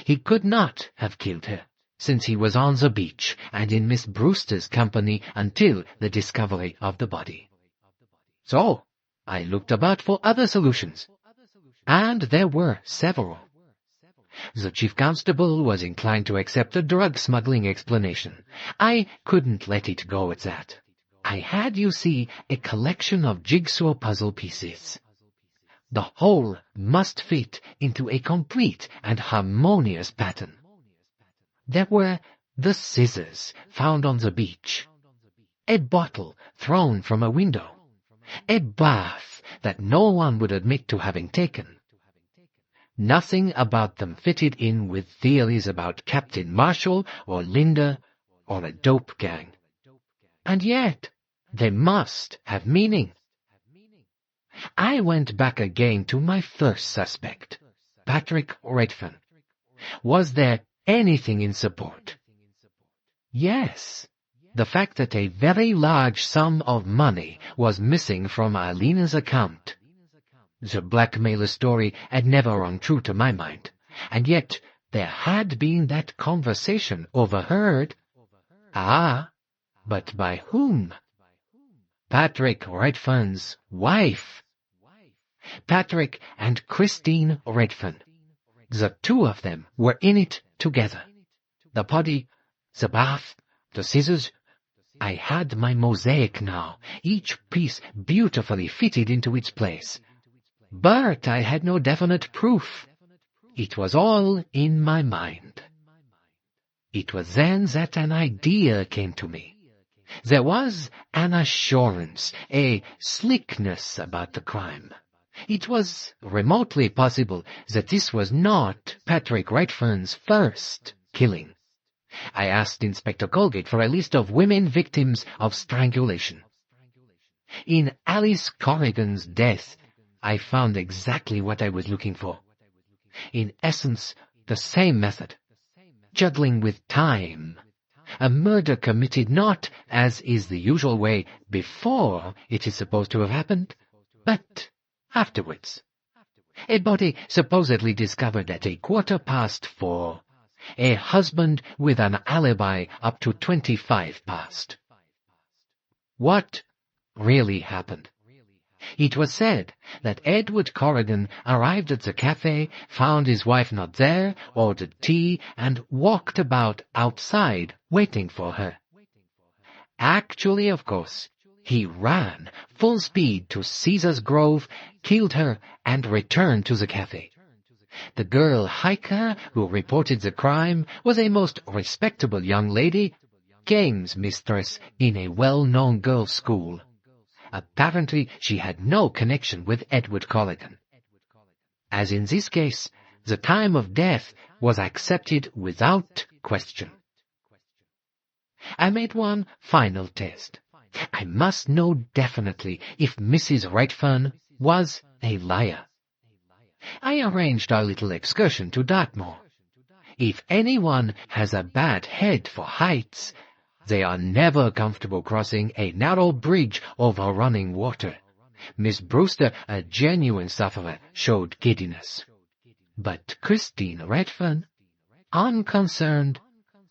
He could not have killed her, since he was on the beach and in Miss Brewster's company until the discovery of the body. So I looked about for other solutions, and there were several. The chief constable was inclined to accept a drug-smuggling explanation. I couldn't let it go at that. I had, you see, a collection of jigsaw puzzle pieces. The whole must fit into a complete and harmonious pattern. There were the scissors found on the beach, a bottle thrown from a window, a bath that no one would admit to having taken. Nothing about them fitted in with theories about Captain Marshall or Linda or a dope gang. And yet they must have meaning. I went back again to my first suspect, Patrick Redfern. Was there anything in support? Yes, the fact that a very large sum of money was missing from Arlena's account. The blackmailer story had never rung true to my mind, and yet there had been that conversation overheard. Ah, but by whom? Patrick Redfern's wife. Patrick and Christine Redfern. The two of them were in it together. The body, the bath, the scissors. I had my mosaic now, each piece beautifully fitted into its place. But I had no definite proof. It was all in my mind. It was then that an idea came to me. There was an assurance, a slickness about the crime. It was remotely possible that this was not Patrick Redfern's first killing. I asked Inspector Colgate for a list of women victims of strangulation. In Alice Corrigan's death, I found exactly what I was looking for. In essence, the same method. Juggling with time. A murder committed not, as is the usual way, before it is supposed to have happened, but afterwards. A body supposedly discovered at 4:15. A husband with an alibi up to 25 past. What really happened? It was said that Edward Corrigan arrived at the cafe, found his wife not there, ordered tea, and walked about outside waiting for her. Actually, of course, he ran full speed to Caesar's Grove, killed her, and returned to the cafe. The girl hiker who reported the crime was a most respectable young lady, games mistress in a well-known girls' school. Apparently she had no connection with Edward Corrigan. As in this case, the time of death was accepted without question. I made one final test. I must know definitely if Mrs. Redfern was a liar. I arranged our little excursion to Dartmoor. If anyone has a bad head for heights, they are never comfortable crossing a narrow bridge over running water. Miss Brewster, a genuine sufferer, showed giddiness. But Christine Redfern, unconcerned,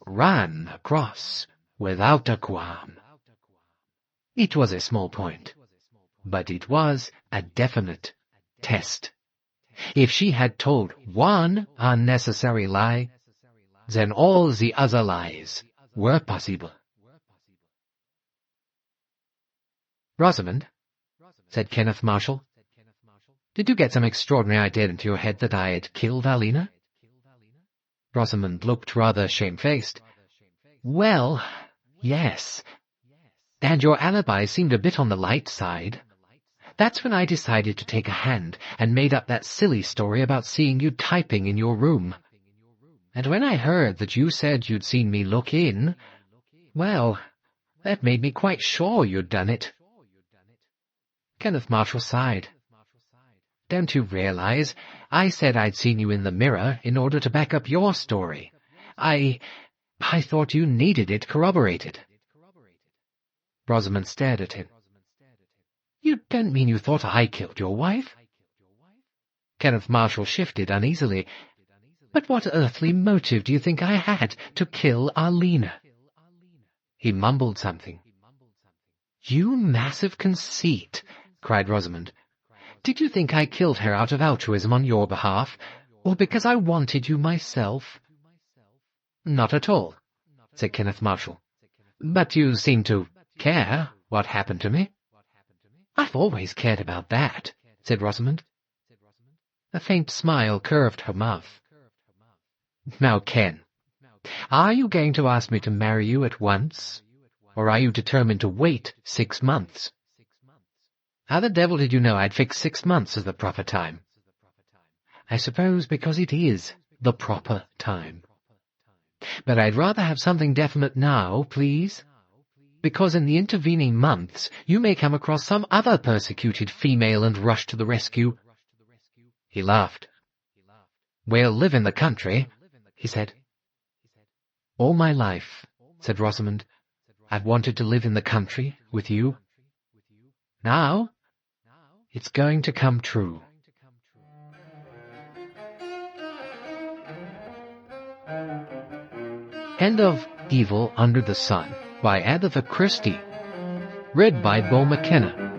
ran across without a qualm. It was a small point, but it was a definite test. If she had told one unnecessary lie, then all the other lies were possible. "Rosamond," said Kenneth Marshall, "did you get some extraordinary idea into your head that I had killed Arlena?" Rosamond looked rather shamefaced. "Well, yes. And your alibi seemed a bit on the light side. That's when I decided to take a hand and made up that silly story about seeing you typing in your room. And when I heard that you said you'd seen me look in, well, that made me quite sure you'd done it." Kenneth Marshall sighed. "Don't you realize? I said I'd seen you in the mirror in order to back up your story. I thought you needed it corroborated." Rosamond stared at him. "You don't mean you thought I killed your wife?" Kenneth Marshall shifted uneasily. "But what earthly motive do you think I had to kill Arlena?" He mumbled something. "You massive conceit!" cried Rosamond. "Did you think I killed her out of altruism on your behalf, or because I wanted you myself?" "Not at all," said Kenneth Marshall. "But you seem to care what happened to me." "I've always cared about that," said Rosamond. A faint smile curved her mouth. "Now, Ken, are you going to ask me to marry you at once, or are you determined to wait 6 months? How the devil did you know I'd fix 6 months as the proper time?" "I suppose because it is the proper time. But I'd rather have something definite now, please. Because in the intervening months you may come across some other persecuted female and rush to the rescue." He laughed. "We'll live in the country," he said. "All my life," said Rosamond, "I've wanted to live in the country with you. Now, it's going to come true." End of Evil Under the Sun by Agatha Christie. Read by Bo McKenna.